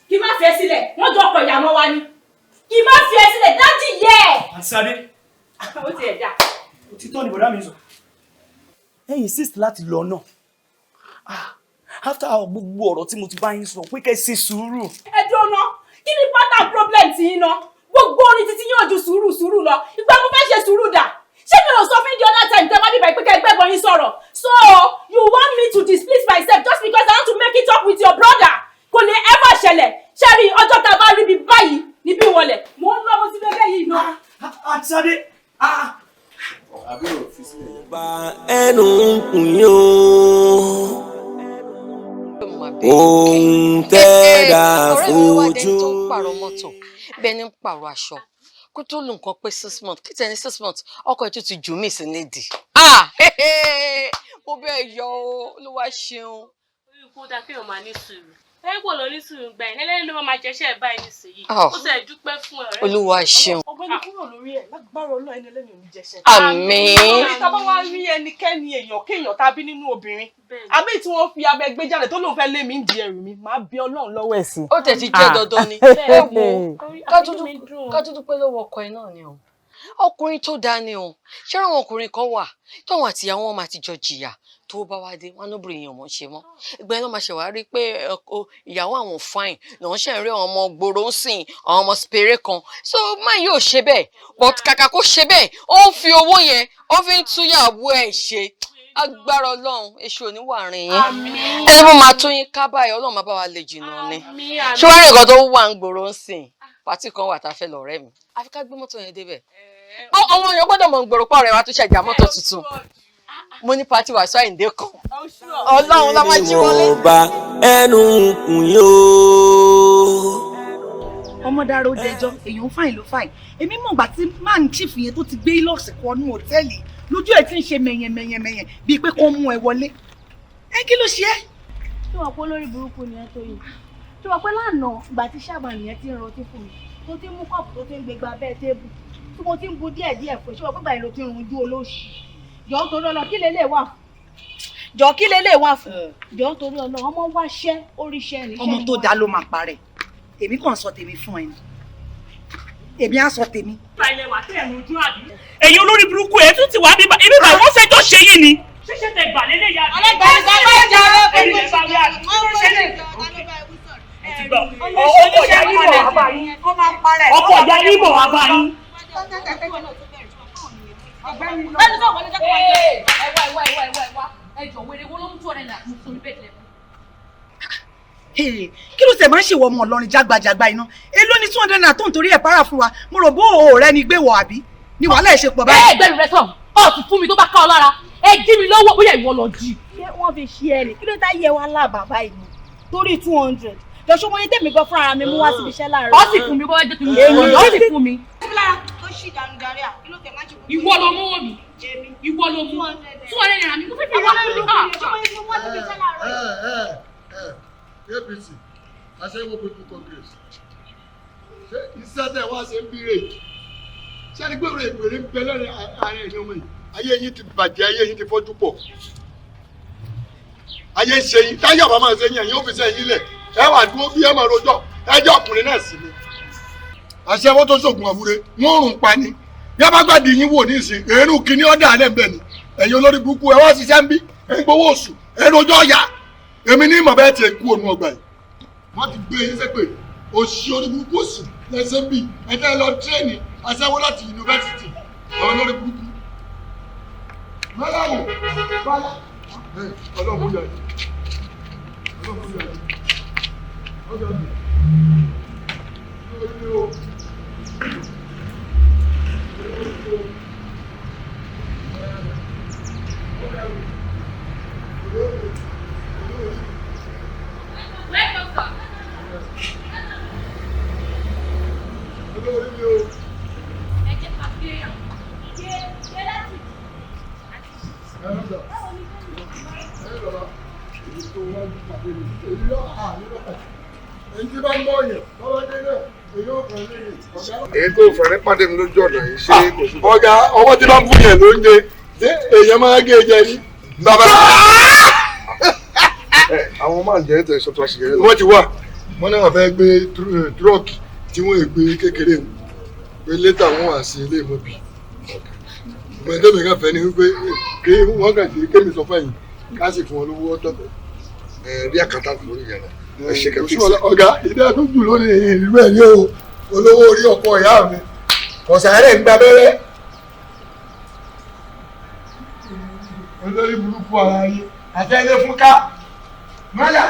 Kí má fi ẹ́ sílẹ̀, wọ́n jọ ọkọ̀ ìyàmọ́ wa ni. Kí má fi ẹ́ sílẹ̀, dájú yẹ. Àṣàdé. Ó ti ẹ̀ dá. Òtítọ́ ni bọ̀dá mi sọ. Ẹ insist láti lọ náà. After gbogbo ọ̀rọ̀ tí mo ti bá yín sọ pé kẹ́ ṣe sùúrù. Ẹ dúró ná, kí ni pattern problem ti yín ná? Gbogbo orin títí yóò ju sùúrù lọ. Ìgbà mo fẹ́ ṣe sùúrù dà. Ṣé mi ò sọ fún the other time tẹ́ bá bíbá ìpínkẹ́ ẹgbẹ́ yín sọ̀rọ̀? So you want me to displease myself just because I want to make it up with your brother? Kò lè ever ṣẹlẹ̀. Ṣẹ́rí ọjọ́ tá a bá rí bí báyìí níbí wọlé. Mo ń lọ mo ti bẹ́ẹ̀ yìí ná. Àṣàdé. Àbúrò fi sílẹ̀. Ẹnu ń kùn yín o. Ohun tẹ́ẹ̀dá fojú. ọ̀rẹ́ mi wá dẹni tó ń pààrọ̀ mọ́tò bẹ́ẹ̀ ni ń pààrọ̀ aṣọ kó tó lù nǹkan pé 6 months kí tẹ̀ ní 6 months ọkọ ẹ̀ tó ti jù mí sí nídìí. Mo bẹ́ẹ̀ yọ ọ́ ló wá ṣeun. Kó dáa kéèyàn máa ní sùúrù. Pọ̀ lọ ní sùúrù gbà yẹn lẹ́lẹ́ni ló máa jẹ́ṣẹ́ ẹ̀ báyìí nísìnyí. Ó sì dúpẹ́ fún ọ̀rẹ́. Olúwa ṣeun. Ọgbẹ́ni kúrò lórí ẹ̀ lágbára Ọlọ́run ẹni ẹlẹ́ni ò ní jẹ́ṣẹ́. Àmín. Tá bá wá rí ẹnikẹ́ni èèyàn kéèyàn tàbí nínú obìnrin. Àmì tí wọ́n fi abẹ gbé jáde tó lóun fẹ́ lé mi ń di ẹrù mi máa bí Ọlọ́run lọ́wọ́ ẹ̀ sí. Ó tẹ̀ ti jẹ́ dandan ni. Ẹ wo ká tó dúpẹ́ lọ́wọ́ ọkọ ẹ̀ náà ni o. Ọkùnrin tó dáa ni o. Ṣé àwọn ọkùnrin kan wà tóun àti ìyàwó wọn máa ti jọ jìyà tó bá wá dé wọn lóbìnrin èèyàn mọ̀ ṣe mọ́. Ìgbà yẹn ló máa ṣe wá rí pé ìyàwó àwọn fine lòun ṣe ń rí àwọn ọmọ gbòòrò ń sìn àwọn ọmọ spere kan so máa yóò ṣe bẹ́ẹ̀ but kàkà kó ṣe bẹ́ẹ̀ ó ń fi owó yẹn ó fi ń túyàwó ẹ̀ ṣe agbára Ọlọ́run èṣù oníwàárín yín ẹni bó máa tún yín ká báyìí Ọlọ́run máa bá wa lè jìnnà ni ṣé wàá rí nǹkan tó wà ń gbòòrò ń sìn pàtí kan wà tá a fẹ́ lọ rẹ́ mi àfi ká gbé mọ́tò yẹn débẹ̀ àwọn èèyàn gbọ́dọ̀ mọ̀ ń gbòòrò pọ̀ rẹ̀ wá tún ṣẹ̀jà mọ́tò tuntun mo ní pàtí Wasiu Ayinde kan Ọlọ́run la máa jí wọlé. ọba ẹnu kùn yóò. ọmọ dára ó dẹjọ́ èèyàn fáìn ló fáìn èmi mọ̀ gbà tí man chief yẹn tó ti gbé lọ́ọ̀sì kan ní hòtẹ́ẹ̀lì lójú ẹ̀ tí ń ṣe mẹ̀yẹ̀mẹ̀yẹ̀mẹ̀yẹ̀ bíi pé kó mú ẹ wọlé ẹ kí ló ṣe é. tí wọn pé lórí burúkú ni ẹ tó yìí tí wọn pé lánàá ìgbà tí sábà nìyẹn ti ń rọtí fún mi tó ti ń mú kọ́ọ̀pù tó ti ń gbégbá abẹ́ tébù tí mo ti ń bu díẹ̀díẹ̀ fún ṣé wọn pé báyìí ló ti ń runjú olóṣì jọ ń torí Ọlọ́run kí lélẹ̀ wà fún jọ kí lélẹ̀ wà fún jọ ń torí Ọlọ́run ọmọ wáṣẹ́ oríṣẹ́ níṣẹ́ ọmọ tó dáa ló máa parẹ́ èmi kàn sọ tèmi fún ẹ ni èmi á sọ tèmi. èyí olórí burúkú ẹ tún ti wá bíbá ibi bá wọn fẹjọ́ ṣe yìí ni. ṣíṣe tẹ gbà lélẹ̀ yá. ọlọ́gbà ìgbà ìjà èyí lè bá mi àti ọkọ̀ ìyá yín bọ̀ wá bá yín. ọkọ̀ ìyá yín bọ̀ wá bá yín. Kí ló ṣe máa ń ṣèwọ ọmọ Ìlọrin jágbajàgba iná èló ní 200 naira tó ń torí ẹ̀ para fún wa mo rò bó ọ̀rẹ́ ni gbé wọ àbí ni wàhálà ẹ̀ ṣe pọ̀ báyìí. ẹgbẹ́rún rẹ sọ̀rọ̀ ọ̀ ti fún mi tó bá ká ọ lára ẹ jí mi lọ́wọ́ bóyá ìwọ lọ jí. ṣé wọ́n fi ṣe ẹ ní kí ló dá yẹ wá láàbà báyìí ni torí 200 lọ́sọ́ mọ́ ní tèmi gan fúnra mi mú wá síbi iṣẹ́ láàárọ̀. ọ sì fún mi bọ́wọ́ jẹ́ kí n mú ọ sì fún mi. ìwọ ló mú wò mí ìwọ ló mú 200 naira mi kó fífi wá fún mi. APC aṣẹ́wó people congress ṣé iṣẹ́ tẹ̀ wá ṣe ń bírè ṣé ní gbèrò ìpèrè ń bẹ lẹ́rìn ààrẹ ẹ̀yìn ọmọ yìí ayé yín ti bàjẹ́ ayé yín ti fọ́jú pọ̀ ayé ṣe yín táyà bá máa ṣe yín ẹ̀yìn òfìsẹ́ yín lẹ̀ ẹ wà dúró bí ẹ máa rojọ́ ẹjọ́ ọkùnrin náà sí ni aṣẹ́wó tó ṣògùn àwúre wọ́n rùn pa ni bí a bá gbàdí yín wò ní ìsìn èrú kíní ọ̀dà alẹ́ ń bẹ̀ ni ẹ̀yin olórí burúkú ẹ wá ṣiṣẹ́ ń bí ẹ ń gbowó oṣù ẹ rojọ́ ọ̀yà èmi ní ìmọ̀ bẹ́ẹ̀ tiẹ̀ kú ònú ọgbà yìí wọ́n ti gbé yín sẹ́pẹ̀ òṣì oníburúkú òsì lẹ́sẹ̀ ń bì ẹ̀dá lọ tírẹ́ẹ̀nì aṣẹ́wó láti yunifásitì àwọn olórí burúkú. mọ́láwù bálá ọlọ́run yà yìí ọlọ́run yà yìí ọjọ́ mi lórí o. èyí tó fẹ̀rẹ̀ pàdé mi lójú ọ̀nà yìí ṣe kò sí. ọ̀gá ọwọ́ tí bá ń fún yẹn ló ń jẹ ṣé èèyàn máa gé e jẹ ní. bàbá àwọn máa ń jẹ́ tẹ̀ ṣọ́tún àṣìṣe. wọ́n ti wà wọ́n náà fẹ́ gbé tírọ́ọ̀kì tí wọ́n gbé kékeré mu pé létà wọ́n wà sí ilé ìmọ̀bí. ìgbọ̀n mi kàn fẹ́ ni wípé kí wọ́n kàn sí kémi sọ fẹ́yìn ká sì fún ọ lówó ọ̀tọ̀ọ̀tọ̀ rí àkàtà lórí yẹn náà. ẹ ṣe kẹfì sí. ọ̀gá ìdá tó jù lónìí ìlú ẹ̀ ní o olówó orí ọkọ ìyá mi ọ̀sàrẹ̀ ń gba abẹ́rẹ́ olórí burúkú ara yìí àtẹ́lẹ́ fún ká mọ́là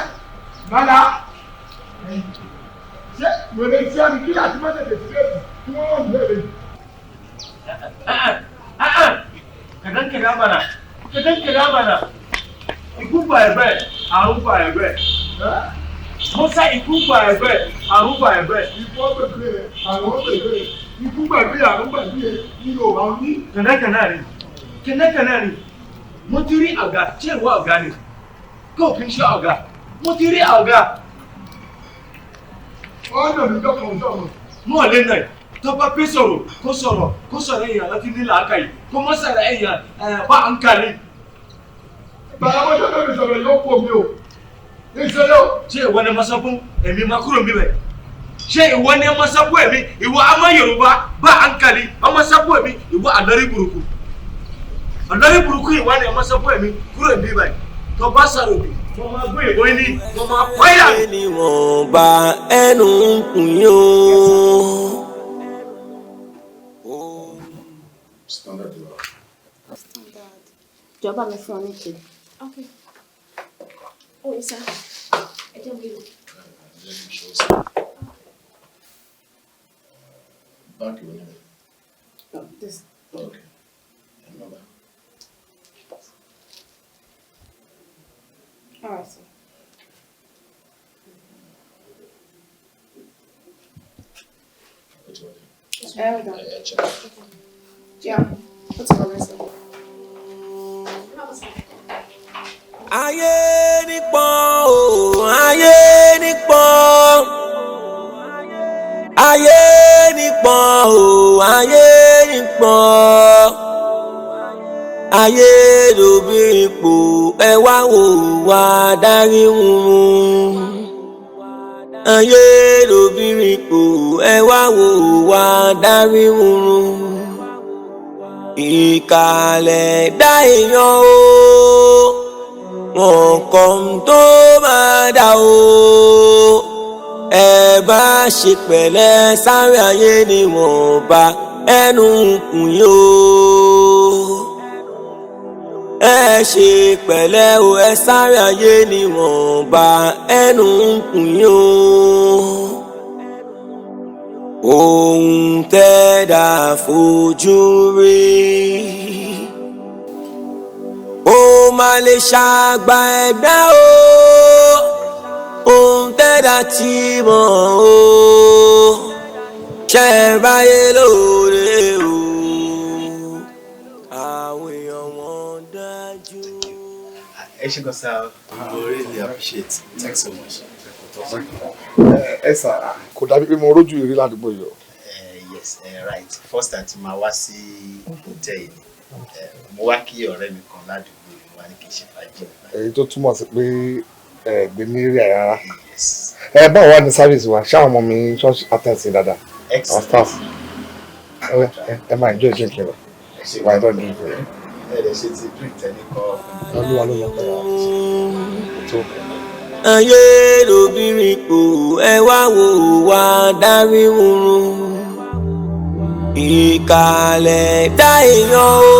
ṣé wèrè tí a ní kí àti má tètè sí èsì tí wọ́n wọ́n nílé rẹ̀. Kẹ̀kẹ́ kẹ̀kẹ́ bànà ikú pa ẹ̀bẹ̀ àrùn pa ẹ̀bẹ̀. Musa ikú pa ẹ̀bẹ̀ àrùn pa ẹ̀bẹ̀. Ikú ọ̀bẹ̀bẹ̀ àrùn ọ̀bẹ̀bẹ̀. ikú gbàgbé àrùn gbàgbé ní Yorùbá ní. Kẹ̀nẹ́kẹ̀nẹ́ ni mo ti rí àga ṣé ìwọ àga ni kó kí n ṣe àga mo ti rí àga. ọ̀nà mi dọ́kọ̀ ọ̀dọ́mọ̀. Mo lè nà ẹ̀ tó bá pé sọ̀rọ̀ èèyàn láti ní làákà yìí kó mọ́ sọ̀rọ̀ èèyàn bá ń kalẹ̀. Bàbá mo ṣe fẹ́ mi sọ̀rọ̀ yóò pọ̀ mi o. Ìṣẹ̀lẹ̀ o. Ṣé ìwọ ni máa sọ fún èmi máa kúrò níbẹ̀? Ṣé ìwọ ni máa sọ fún èmi ìwọ àmọ́ Yorùbá bá ń kalẹ̀ ọmọ sọ fún èmi ìwọ àdárí burúkú? Àdárí burúkú ìwọ ni ọmọ sọ fún èmi kúrò níbẹ̀ tó bá sọ̀rọ̀ mi. Mo máa gbé ìwé ní mo máa pààyà. Ẹni wọ́n bá ẹnu ń kùn yó. Standard. Ìjọba mi fún ọ ní kiri. Okay. Oh, yes, sir. I don't will. Let me show you. Bank your name. Oh, this. Okay. And number. All right, sir. Which one? Check. Yeah. What's the color, sir? Ayé nípọn o, ayé nípọn. Ayé nípọn o, ayé nípọn. Ayé lóbìnrin pò ẹ wá wò wá dárí wùrùn. Ayé lóbìnrin pò ẹ wá wò wá dárí wùrùn. Ìkàlẹ̀ dá èèyàn o. Wọn kàn tó máa dà o. Ẹ bá ṣe pẹ̀lẹ́ sáré ayé ni wọ́n bá ẹnu kùn yó. Ẹ ṣe pẹ̀lẹ́ o ẹ sáré ayé ni wọ́n bá ẹnu kùn yó. Ohun tẹ́dà fojú rí ó máa lè ṣàgbà ẹ̀dá o. Ohun tẹ́dà tí mọ̀ o ṣe báyé lóore o. Àwọn èèyàn wọn dájú. Ẹ ṣé gan sir. I really appreciate it. Thanks so much. Ẹ sà kò dàbí pé mo rójú ìrí ládùúgbò yìí o. Yes, right. First time tí máa wá sí hotel yìí. Mo wá kí ọ̀rẹ́ mi kan ládùúgbò yìí wá ní kí n ṣe fàájì. Èyí tó túmọ̀ sí pé gbé ní rí àyà rárá. Báwo wá ní sáfíìsì wa ṣáà ọmọ mi ṣọ́ọ̀ṣì àtẹ̀sí dáadáa. Our staff. Ẹ máa enjoy drink yẹn lọ. Why don't drink for you? Ẹ lè ṣe ti drink tẹ́lẹ̀ kọ́. Olúwa ló lọ pẹ̀lú àwọn Ayé lóbìnrin kò ẹ wá wò wá dárí wùrùn. Ìkàlẹ̀ dá èèyàn o.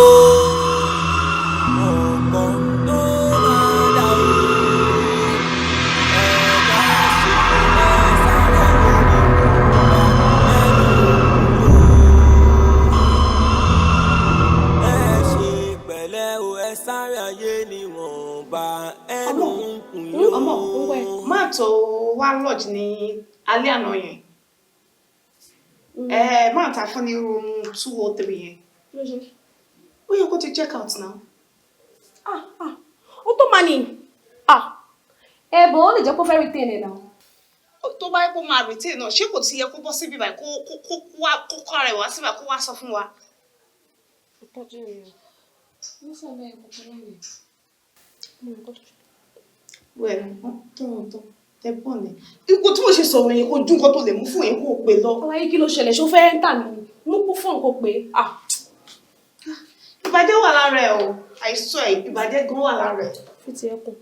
Má tó wá lodge ní alẹ́ àná yẹn. Má ta fún ní room 203 yẹn. Ó yẹ kó ti check out now. Ó tó máa ní. Bọ̀ ó lè jẹ́ kó fẹ́ retain ẹ̀ náà. Tó bá yẹ kó máa retain náà, ṣé kò ti yẹ kó bọ́ síbí báyìí kó kọ́ rẹ̀ wá síbà kó wá sọ fún wa. Ìtọ́jú rẹ̀ ó sọ̀rọ̀ ẹ̀ kọ̀ọ̀kan lẹ́yìn. Tó ẹ̀gbọ́n ni. Ipò tí mo ṣe sọ̀rọ̀ yẹn kó ju nǹkan tó lè mú fún yẹn kó o pè lọ. Ọláyé kí ló ṣẹlẹ̀ ṣó fẹ́ ń tà mí? Mú kú fún nǹkan pé. Ìbàjẹ́ wà lára ẹ̀ o. Àìsọ ẹ̀ ìbàjẹ́ gan wà lára ẹ̀. Fi ti ẹkùn.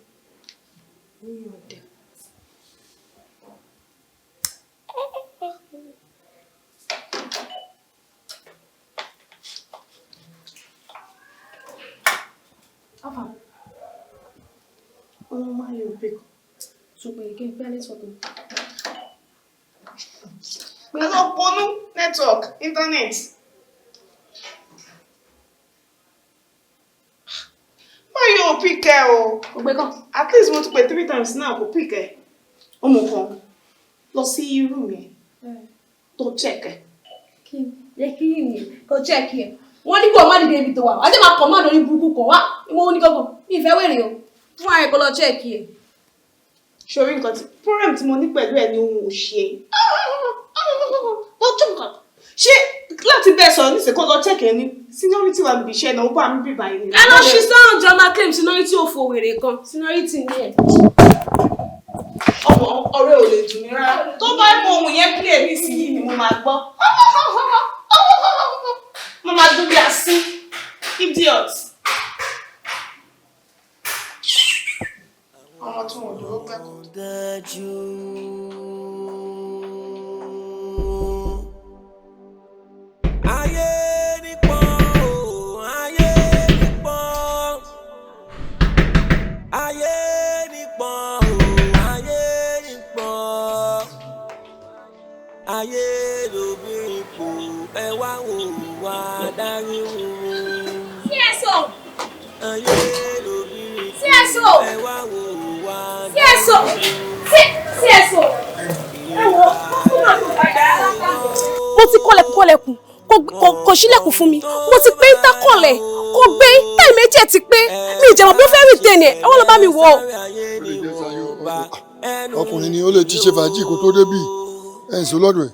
Ọmọ máa yọ pé kọ́. Ṣùgbọ́n kí n fẹ́ ní sọ́tọ̀. Hello, Bonu network, internet. Why you pick ẹ o? At least mo ti pè 3 times now kò pick ẹ. Ọmọ kan lọ sí room yẹn tó check ẹ. yẹ kí ni kò check ẹ wọ́n ní kó o má dìde ibi tó wà wá jẹ́ máa kọ̀ máa lórí burúkú kan wá ìwọ ní gọ́gọ́ mi ìfẹ́ wèrè o fún ààrẹ kó lọ check ẹ. Ṣorí nǹkan tí problem tí mo ní pẹ̀lú ẹ̀ ni òun ò ṣe. Lọ́jọ́ nǹkan ṣé láti bẹ́ẹ̀ sọ̀rọ̀ níṣẹ́ kó lọ check ẹ ní seniority wà níbi iṣẹ́ náà ó bá mi bí báyìí. ẹ lọ ṣí sáwọn jọba claim seniority òfò wèrè kan seniority ní ẹ. Ọmọ ọ̀rẹ́ ò lè dùn mí rárá tó bá mọ ohun yẹn play ní ìsinyìí ni mo máa gbọ́. Mo máa dún bí asín idiot. Ọmọ tí wọn dúró kẹ́kọ̀ọ́. Ayé nípọn o, ayé nípọn. Ayé nípọn o, ayé nípọn. Ayé lóbìnrin kò ẹ wá wò wá dárí wò. CSO. Ayé lóbìnrin CSO. kò ẹ wá wò wá CSO. CSO. Ẹ wo kókó náà tó bá dára lápá. Mo ti kọ́lẹ̀kùn kò sílẹ̀kùn fún mi mo ti pé ìtàkọ̀lẹ̀ kò gbé táì méjì ẹ̀ ti pé mi ìjẹ̀mọ̀ bí ó fẹ́ rí tẹ̀lé ẹ̀ wọ́n lọ bá mi wọ̀ ọ́. ọkùnrin ni ó lè ti ṣe fàájì kó tó débì ẹ̀ ń sọ lọ́dọ̀ ẹ̀.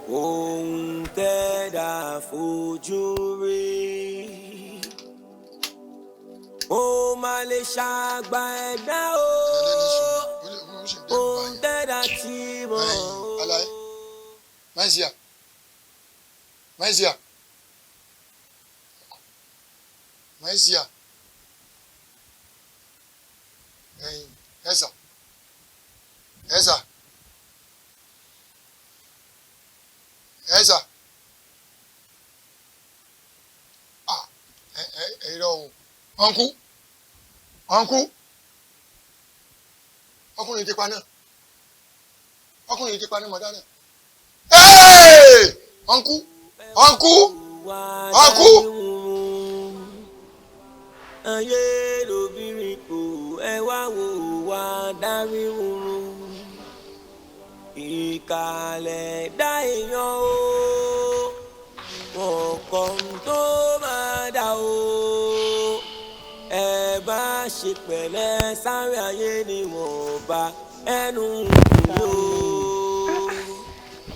ohun tẹ́dà fojú rí ó máa lè ṣàgbà ẹ̀dá o ohun tẹ́dà tí mọ̀ o. Alaye Maizia Maizia Maizia Esa Esa Esa ah irọ́ o ọ̀nkú ọkùnrin ti pa náà mọ̀dá náà ọ̀nkú. Ayé lóbìnrin kò ẹ wá wò wá dárí wò ìkàlẹ̀ dá èèyàn o wọn kàn tó máa dà o ẹ bá ṣe pẹ̀lẹ́ sáré ayé ni wọ́n bá ẹnu kúrò.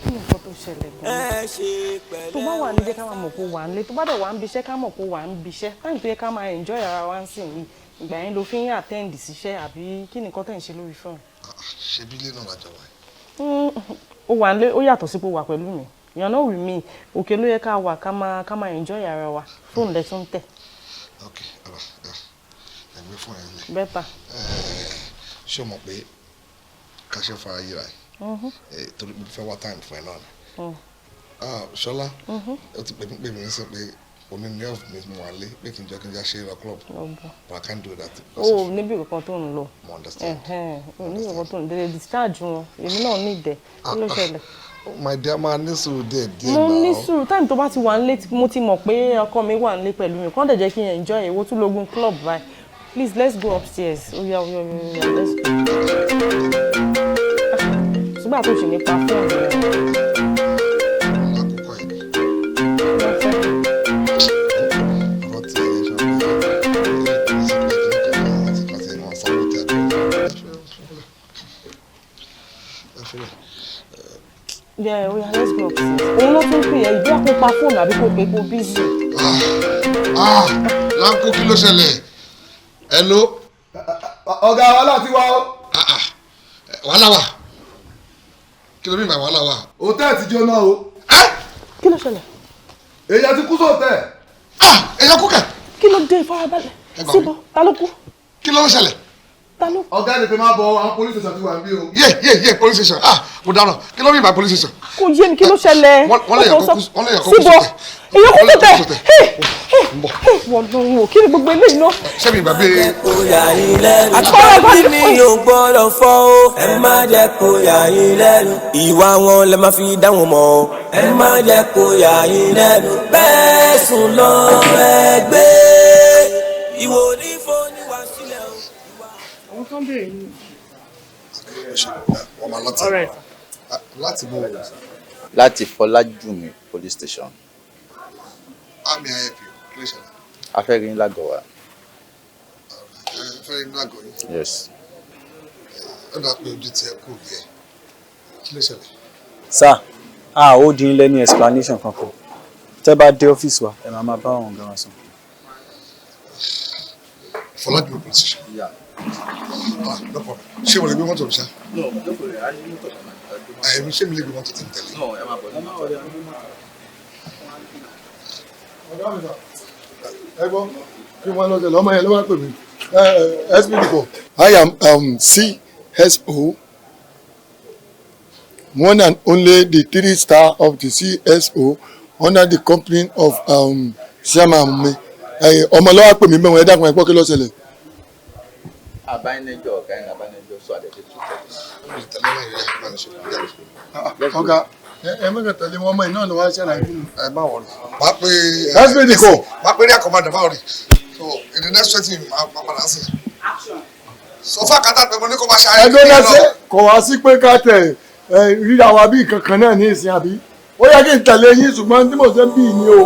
Kí ni nǹkan tó ṣẹlẹ̀ gan-an? Tó bá wà nílé ká máa mọ̀ kó wà nílé tó bá dẹ̀ wà ń biṣẹ́ ká mọ̀ kó wà ń biṣẹ́ táyì tó yẹ ká máa enjoy ara wa ń sìn yìí ìgbà yẹn ló fi ń attend síṣẹ́ àbí kí ni nǹkan tẹ̀ ń ṣe lórí fóònù. ṣebí ilé náà lájọ wáyé. Ó wà nílé ó yàtọ̀ sí pé ó wà pẹ̀lú mi you're not with me òkè ló yẹ ká wà ká máa enjoy ara wa fóònù lẹ tún tẹ̀. ok ẹgbẹ́ fún ẹ lẹ. bẹ́tà. ṣé o mọ̀ pé ká ṣe fara yíra ẹ̀ torí mo fẹ́ wá time fún ẹ náà ni. Ṣọlá ó ti pè mí sí pé oní ní ọ̀f mi wà lé pé kí n já ṣe ìrọ̀ club but I can't do that. o níbi kankan tó ń lọ. mo understand. níbi kankan tó ń délé discharge wọn èmi náà ní ìdẹ kí ló ṣẹlẹ̀. my dear máa ní sùúrù díẹ̀ mo ní sùúrù táìmù tó bá ti wà nílé mo ti mọ̀ pé ọkọ mi wà nílé pẹ̀lú mi kàn dẹ̀ jẹ́ kí n enjoy èwo tún lógún club báyìí please let's go upstairs oya let's go. ṣùgbọ́n àtúnṣe nípa fóònù rẹ̀. Yeah, oh yeah, let's go upstairs. Òun ló tún pè é ìdí àpò pa fóònù àbí kò pé kó bízì. Láńkó kí ló ṣẹlẹ̀? Hello. Ọ̀gá wàhálà ti wá o. Wàhálà wà. Kí ló bí ìgbà wàhálà wà? Hòtẹ́ẹ̀lì ti jóná o. Kí ló ṣẹlẹ̀? Èèyàn ti kú sóòtẹ́ẹ̀. Èèyàn kú kẹ̀. Kí ló dé ìfarabalẹ̀? Síbọ̀, ta ló kú? Kí ló ń ṣẹlẹ̀? Ọ̀gá ẹni pé máa bọ̀ àwọn police station ti wà níbí o. Yé police station mo dáná kí ló bí ìgbà police station? Kò yé mi kí ló ṣẹlẹ̀. Wọ́n lè yàn kó kú síbọ̀ èèyàn kú sóòtẹ́. Wọ́n lóyún o kí ni gbogbo eléyìí náà. Ṣé mi gbàgbé. àtúntò mi ò gbọ́dọ̀ fọ́ o ẹ má jẹ́ kó yà yín lẹ́nu ìwà wọn lẹ máa fi dá wọn mọ̀ o ẹ má jẹ́ kó yà yín lẹ́nu bẹ́ẹ̀ sùn lọ ẹgbẹ́ ìwò ní fóònù wá sílẹ̀ o tó ń béèrè ni. Wọ́n máa lọ́tì. Láti bọ̀ wọ̀. Láti Fọlájùmí police station. How may I help you? Kí ló ṣẹlẹ̀? A fẹ́ rí yín lágọ̀ọ́ wa. Fẹ́ rí yín lágọ̀ọ́ yín? Yes. Ó dà pé ojú ti ẹ kú bí ẹ. Kí ló ṣẹlẹ̀? Sir, ó dín lẹ́nu explanation kankan. Tẹ́ bá dé ọ́fíìsì wa, ẹ máa bá àwọn ọ̀gá wa sọ. Fọlájùmí police station? Yeah. No problem. Ṣé mo lè gbé mọ́tò mi ṣá? No, no problem. A ní mọ́tò kan. Ẹ̀mí ṣé mi lè gbé mọ́tò tí ń tẹ̀lé? No, ẹ máa bọ̀ ní mọ́tò. Ẹ̀gbọ́n, kí wọ́n lọ tẹ̀lé ọmọ yẹn ló wá pè mí. SPD4. I am CSO, one and only the 3-star of the CSO under the company of Chairman mi. Ọmọ ló wá pè mí bẹ́ẹ̀ wọ́n ẹ dákun ẹ gbọ́ kí ló ṣẹlẹ̀. Abánijọ́ ọ̀gá yẹn abánijọ́ sọ àdẹ̀tẹ̀ tó Ọ̀gá ẹ mẹ́rin tẹ̀lé wọn ọmọ iná ni wọ́n ṣẹlẹ̀ fún mi. Ẹ má wọlé. Wàá pe SPD4. Wàá pe rí àkọ́mọdé báwo rí. So in the next 20 minutes máa padà sí. So far kátà pé mo ní kó máa ṣe ayé. Ẹgbẹ́ náà ṣe kò wá sí pé ká tẹ̀ ríra wa bí kankan náà ní ìsìn àbí. Ó yẹ kí n tẹ̀lé yín ṣùgbọ́n tí mo ṣe ń bí ni o.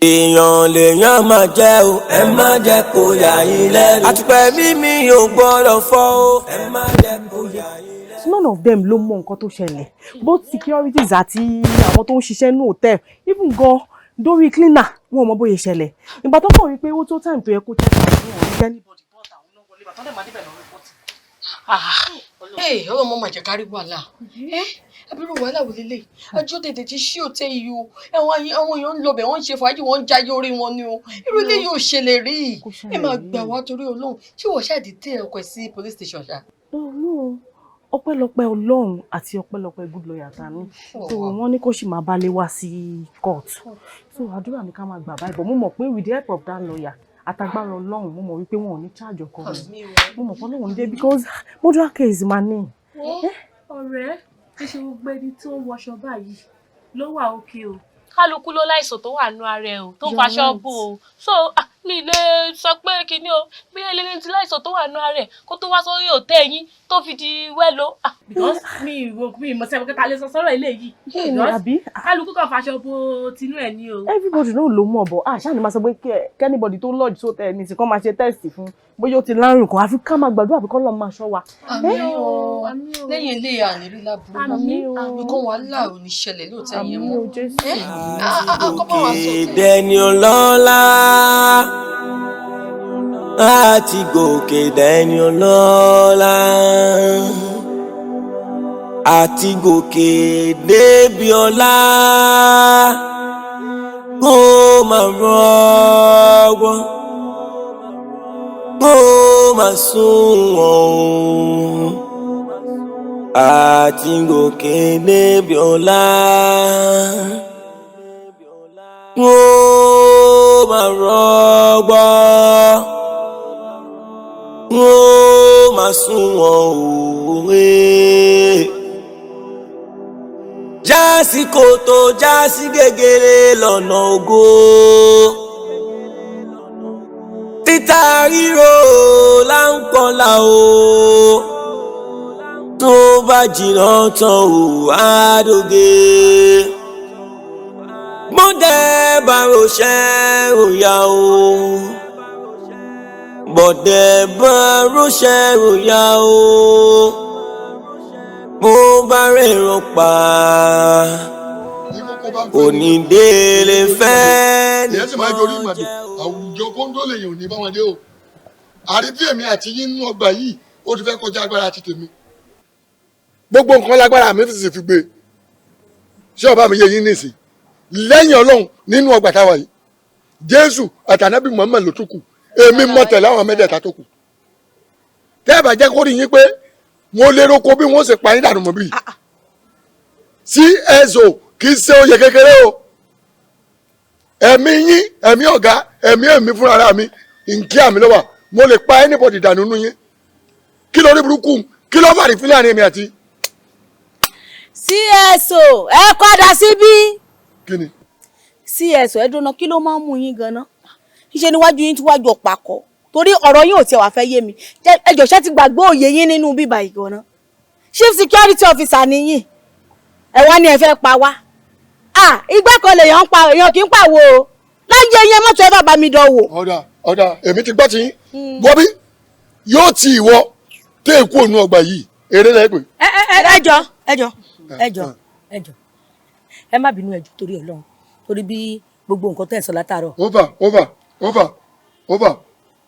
Èèyàn lèèyàn máa jẹ́ o, ẹ má jẹ́ kó yà yín lẹ́nu. Àtùpẹ̀ mímí ò gbọ́dọ̀ fọ́ o, ẹ má jẹ́ kó yà yín lẹ́nu. None of them ló mọ nǹkan tó ṣẹlẹ̀, both securities àti àwọn tó ń ṣiṣẹ́ ní hotel, even gan dórí cleaner wọn ò mọ bóyá ṣẹlẹ̀. Ìgbà tó kàn rí pé ó tó time tó yẹ kó check out fún wọn ní anybody but àwọn náà wọlé bàtọ́ dẹ̀ máa débẹ̀ lọ report. Ọlọ́mọ máa jẹ́ kárí wàhálà. Abirú wàhálà wò lélẹ̀. Ajọ́ tètè ti ṣí òtẹ́ yìí o. Àwọn èèyàn ń lọ bẹ̀ wọ́n ń ṣe fàájì wọ́n ń jayé orí wọn ni o. Irú ilé yóò ṣẹlẹ̀ rí. Ẹ máa gbà wá torí Ọlọ́run. Ṣé wọ́n ṣáà dìtẹ̀ ọkọ̀ sí police station ṣá? Ọpẹ́lọpẹ́ Ọlọ́run àti ọpẹ́lọpẹ́ good lawyer ta ní. So wọ́n ní kó sì máa bá lé wá sí court. So àdúrà ni ká máa gbà báyìí but mo mọ̀ pé with the help of that lawyer àtàgbára Ọlọ́run mo mọ̀ wípé wọn ò ní charge ọkọ mi. Mo mọ̀ pé Ọlọ́run ní dé because murder case máa ní. Ọ̀rẹ́ ṣe ṣe gbogbo ẹni tó ń wọṣọ báyìí ló wà òkè o. Kálukú ló láìsàn tó wà nú ara ẹ o tó ń faṣọ bò o. So mi lè sọ pé kíní o bí ẹlẹ́ni ti láìsàn tó wà nú ara ẹ kó tó wá sórí òtẹ́ yín tó fi di wẹ́lo. Because mi mọ̀ sẹ́wọ́n kẹta lè sọ sọ́rọ̀ eléyìí. Àbí kálukú kan faṣọ bò tinú ẹ̀ ní o. Everybody náà ló mọ̀ bọ̀ ṣáà ni máa sọ pé kẹ́nìbọ̀dì tó lọ́ọ̀dì tó tẹ̀ ní ìsìnkán máa ṣe tẹ́sì fún bóyá ó ti lárùn kan àfi ká máa gbàdúrà àbíkọ́ lọ́ọ́ máa ṣọ́ wa. Àmín o. Lẹ́yìn ilé ànírí láburú nǹkan wàhálà ò ní ṣẹlẹ̀ lóòótọ́ yẹn mọ́. Gòkè dẹni ọlọ́lá àti gòkè dẹni ọlọ́lá àti gòkè débi ọlá kó máa rọgbọ́n kó máa sunwọ̀n àti gòkè débi ọlá kó máa rọgbọ́n kó máa sunwọ̀n òwe. Jásí kòtò jásí gègèrè lọ́nà ògo. Títa ríro là ń pọ́nlá o. Tó bá jìnnà tán ò àdóge. Bọ́dẹ̀ bá roṣẹ́ òyà o. Bọ́dẹ̀ bá roṣẹ́ òyà o. Bó bá rẹ̀ràn pa onídélé fẹ́ ní ọjọ́ ìmọ̀dé àwùjọ kóńdó lèyìn ò ní bá wọn dé o. Àrífí èmi àti yín nínú ọgbà yìí ó ti fẹ́ kọjá agbára ti tèmi. Gbogbo nǹkan lágbára mi ti sì fi gbé. Ṣé ọba mi yé yín nìsín? Lẹ́yìn Ọlọ́run nínú ọgbà táwa yìí Jésù àtànábì Muhammad ló tún kù. Èmi mọ̀ tẹ̀lé àwọn mẹ́tẹ̀ẹ̀ta tó kù. Tẹ́ ẹ bá jẹ́ kó rí yín pé mo lérò kó bí wọ́n ṣe pa yín dànù mọ́ bí. CSO kì í ṣe oyè kékeré o. Ẹ̀mí yín ẹ̀mí ọ̀gá ẹ̀mí fúnra mi nkí àmì lọ́wọ́ mo lè pa anybody dànù nínú yín. Kí ló rí burúkú kí ló fàrí fílẹ̀ àárín mi àti. CSO ẹ padà síbí. Kí ni. CSO ẹ dúró kí ló máa ń mú yín ganan. Ṣíṣe níwájú yín tí wájú ọ̀pá kọ torí ọ̀rọ̀ yín ò tiẹ̀ wá fẹ́ yé mi ẹ jọ̀ọ́ ṣé ti gbàgbé òye yín nínú bíbá ìgbọ̀nà chief security officer nìyí ẹ wá ní ẹ fẹ́ pa wá ìgbà kan lèèyàn ń pa èèyàn kì í pàwọ́ o láyé yẹn mọ́tò ẹ bàbá mi dán wò. ọ̀dà èmi ti gbọ́ ti yín bọ́bí yóò ti ìwọ tẹ́ èkó ònú ọgbà yìí eré lẹ́gbẹ̀ẹ́. ẹjọ́ ẹ má bínú ẹjọ́ torí Ọlọ́run torí bí gbogbo nǹkan tẹ́ ẹ sọ látàárọ̀. over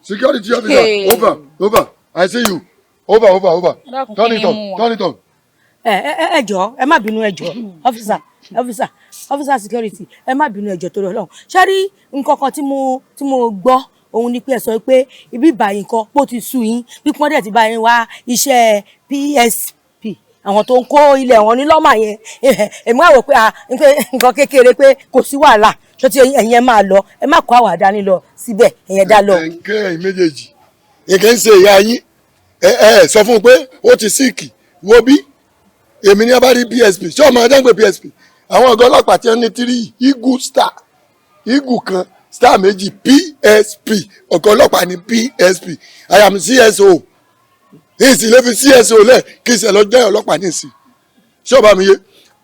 security officer over I see you over turn it on. ẹjọ́ ẹ má bínú ẹjọ́ officer security ẹ má bínú ẹjọ́ torí Ọlọ́run ṣé rí nǹkan kan tí mo gbọ́ òun ni pé ẹ sọ pé ibi ìbàyìn kan pò ti sú yín bí pọ́n dẹ̀ ti bá yín wá iṣẹ́ PSP àwọn tó ń kó ilẹ̀ wọn ní lọ́mà yẹn èmi wá wò pé nǹkan kékeré pé kò sí wàhálà tó ti ẹ̀yin ẹ máa lọ ẹ má kó àwà dání lọ síbẹ̀ ẹ̀yin dá lọ. ẹ̀ǹkẹ́ ẹ̀yin méjèèjì nǹkan ń ṣe ìyá yín sọ fún un pé ó ti síìkì wo bí èmi ní abá rí PSP ṣé ọmọ ẹ̀dá ń pè PSP àwọn ọ̀gá ọlọ́pàá tí wọ́n ní 3 eagle star eagle kan star méjì PSP ọ̀gá ọlọ́pàá ní PSP I am CSO ìsìn lè fi CSO lẹ̀ kí ìṣẹ̀ lọ jẹ́ ọlọ́pàá ní ìsìn ṣé ọba mi yé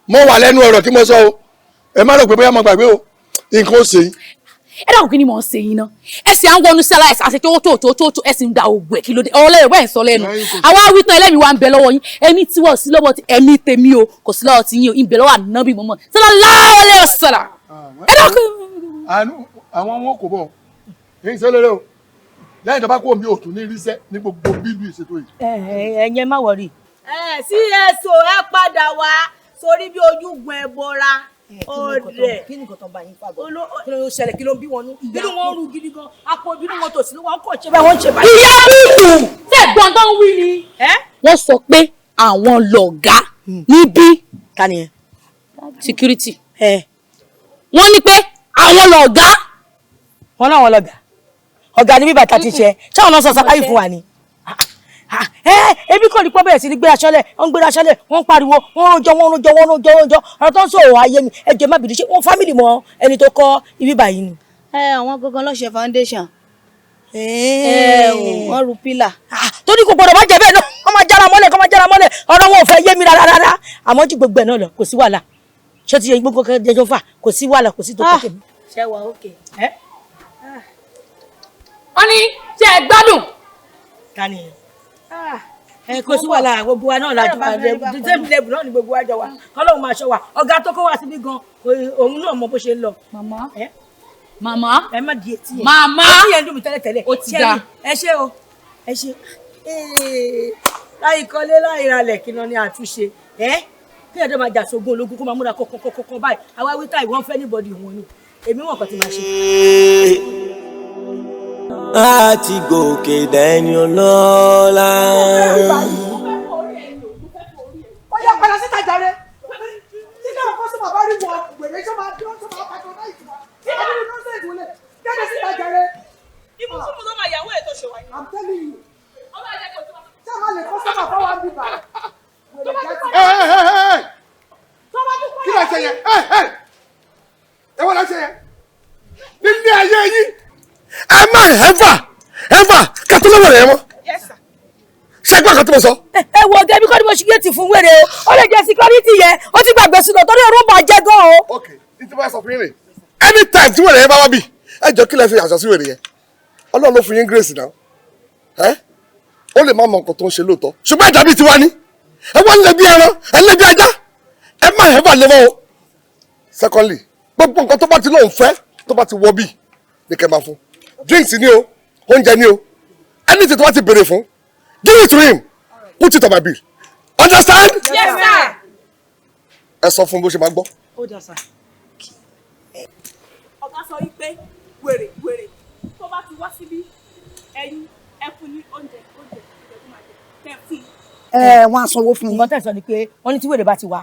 mo wà lẹ́nu ọ̀rọ̀ kí mo sọ o ẹ má rò pé bóyá mo gbàgbé o nǹkan ó ṣe yín. ẹ dáhùn kí ni mò ń ṣe yín ná ẹ sì à ń wọnú sí aláìsàn àti tó ẹ sì ń da ògbẹ kí ló dé ọ̀rọ̀ lẹ́yìn bẹ́ẹ̀ ń sọ lẹ́nu àwa wítan ẹlẹ́mìí wa ń bẹ lọ́wọ́ yín ẹ̀mí tí wọ́n sí lọ́wọ́ ti ẹ̀mí tèmi o kò sí lọ́wọ́ ti yín o ń bẹ lọ́wọ́ ànábì mọ́mọ́ sallallahu alaihi wasallam. ẹ dáhùn. àwọn wọn kò bọ̀ èyí ṣe lérè o lẹ́yìn tó bá kó omi òtún ní irísẹ́ ní gbogbo bílù ìṣètò yìí. ẹ̀yin má wọrí. CSO ẹ padà wá sórí bí ojúgun ẹ bọra ọdẹ. kí ni nǹkan tó ń bá yín fàgbọ́ kí ló ń ṣẹlẹ̀ kí ló ń bí wọn nú. ìbínú wọn rú gidi gan apò ìbínú wọn tòsí wọn kò ṣe báyìí wọn ṣe báyìí. ìyá bíkù tẹ gbọ̀ngàn wí ni. wọ́n sọ pé àwọn lọ̀gá níbí ta ni ẹ. security. wọ́n ní pé àwọn lọ̀gá. wọ́n náà wọ́n lọ̀gá ọ̀gá ni bí bàtà ti ṣe ṣáwọn náà sọ sáláyì fún wa ni. ebi kò ní pọ́ bẹ̀rẹ̀ sí ní gbéra ṣọlẹ̀ wọ́n ń gbéra ṣọlẹ̀ wọ́n ń pariwo wọ́n rojọ́ ọ̀rọ̀ tó ń sọ̀rọ̀ ayé mi ẹ̀jẹ̀ má bìrì ṣe wọ́n fámìlì mọ́ ẹni tó kọ́ ibi báyìí ni. àwọn gangan ló ṣe foundation. wọ́n ru pílà. tó ní kò gbọdọ̀ má jẹ bẹ́ẹ̀ náà wọ́n máa jára mọ́lẹ̀ ọ̀rọ̀ wọn ò fẹ́ yé mi rárá àmọ́ tí gbogbo ẹ̀ náà lọ kò sí wàhálà ṣé ti yẹ gbogbo kẹjọ fà kò sí wàhálà kò sí tó kọ́ tèmi. ṣé wà ókè. wọ́n ní ṣe é gbádùn. Tani kò sí wàhálà gbogbo wa náà lájú same level náà ni gbogbo wa jọ wa kọ́lọ́hún máa ṣọ́ wa ọ̀gá tó kó wa síbí gan òun náà mọ bó ṣe ń lọ. màmá ẹ má di etí yẹn màmá etí yẹn dùn mí tẹ́lẹ̀tẹ́lẹ̀ ó ti dá ẹ ṣé o ẹ ṣé láì kọ́lé láì ralẹ̀ kí náà ní àtúnṣe kí ẹ̀dọ́ máa jà sógun ológun kó máa múra kọ̀kọ̀kọ̀kọ̀ báyìí àwa wíta ìwọ́n fẹ́ níbọ̀dì wọn ni èmi wọn kàn ti máa ṣe. láti gòkè dẹ́ni ọlọ́lá. ó yẹ padà síta jàre nígbà wọn kọ́ sí bàbá rí wọ gbèrè tó máa dún tó máa pàtó náà ìtura nígbà nínú nọ́ọ̀sẹ̀sì wọlé jáde síta jàre. ibùsùn fún tó máa yàwó ẹ̀ tó ṣe wáyé. I'm telling you. ọba ẹ̀jẹ̀ kò tó máa. tí a máa lè kọ́ sọ́kà fáwọn àbíbà. kí ló ṣe yẹn ẹ wọ́n lọ ṣe yẹn nílé ayé yín ẹ má ẹ̀fà kátó lọ́wọ́ rẹ̀ mọ́ ṣẹ́gbọ́n kan tó mọ̀ sọ. ẹ wo ọgá ibi kọ́ ni mo ṣe géètì fún wèrè o ó lè jẹ́ security yẹn ó ti gbàgbé sínú torí òórùn bá jẹ́ gan o. ok ní tí wọ́n sọ fún yín rè anytime tí wèrè yẹn bá wá bì ẹ jọ kí lẹ fi àṣà sí wèrè yẹn ọlọ́run ló fún yín grace náà ó lè má mọ nǹkan tó ń ṣe lóòótọ́ ṣùgbọ́n ìjà bíi tiwa ni ẹ wọ́n lè bí ẹran ẹ lè bí ajá ẹ má ẹ̀fà lè mọ́ o. secondly gbogbo nǹkan tó bá ti lóun fẹ́ tó bá ti wọ bíi ní kẹ́ máa fún drinks ni o oúnjẹ ni o anything tó bá ti béèrè fún give it to him put it on my bill understand. yes sir. ẹ sọ fún bó ṣe máa gbọ́. ó dà sá. ọ̀gá sọ wípé wèrè tó bá ti wá síbí ẹ̀yin ẹ fún ní oúnjẹ tó máa jẹ tẹ fún. wọ́n á sanwó fún mi. nǹkan tẹ̀sán ni pé wọ́n ní tí wèrè bá ti wá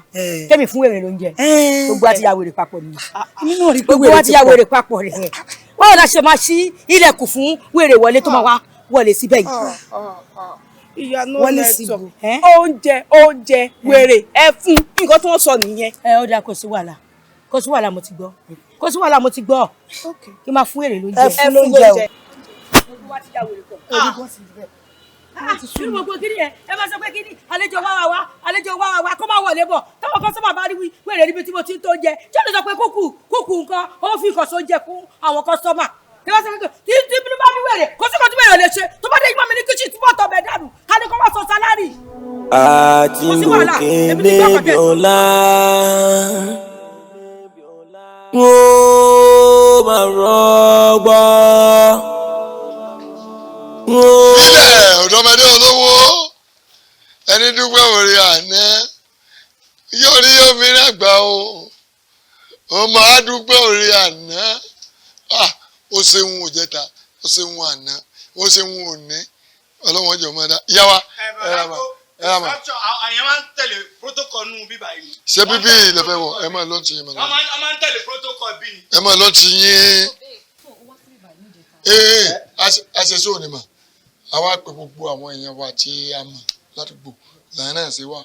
kẹ́mi fún wèrè lóúnjẹ gbogbo àti ya wèrè papọ̀ nìyí gbogbo àti ya wèrè papọ̀ rẹ̀ báwo la ṣe máa ṣí ilẹ̀kùn fún wèrè wọlé tó máa wá wọlé síbẹ̀ yìí. ìyanu wọlé mẹ́tọ̀ síbò oúnjẹ wèrè ẹ fún nǹkan tí wọ́n sọ nìyẹn. ó dáa kò sí wàhálà mo ti gbọ́ kí n máa fún wèrè lóúnjẹ. ẹ fún lóúnjẹ o gbogbo wa ti ya wèrè pọ̀. èmi kò sì bẹ́ẹ̀. nínú gbogbo kiri yẹn ẹ máa sọ pé kí ni àlejò wá kó máa wọlé bọ̀ táwọn kọ́sọ́mà bá rí wèrè níbi tí mo ti ń tó jẹ ṣé ló sọ pé kúkú nǹkan ó fi ìkọ̀sọ́ jẹ fún àwọn kọ́sọ́mà kí wọ́n sọ pé tí bí bá mi wèrè kó sí kan tí wèrè lè ṣe tó bá dé ìgbà mi ní kíchìn tí wọ́n tọ̀ bẹ̀ dànù ká ní kó wá sọ sálárì. àti gòkè débi ọ̀la ó máa rọgbọ. ilẹ̀ ọ̀dọ́mọdé olówó ẹni dúpẹ́ òrì àná yóò rí omi àgbà o ọmọ adúpẹ́ òrì àná ó ṣeun òjẹta ó ṣeun àná ó ṣeun òní ọlọ́wọ́n jẹ́ ọmọdé yá wa ẹ mà. àyàn máa ń tẹ̀lé protocol nù bíbá yìí. ṣé bíbí ilẹ̀ fẹ́ wọ̀ ẹ máa lọ́ọ́ ti yín mọ́. wọ́n máa ń tẹ̀lé protocol bí. ẹ máa lọ́ọ́ ti yín. àṣẹṣe òní mà àwa pè gbogbo àwọn èèyàn wa tí a mọ̀ ládùúgbò làyẹn náà ṣe wà.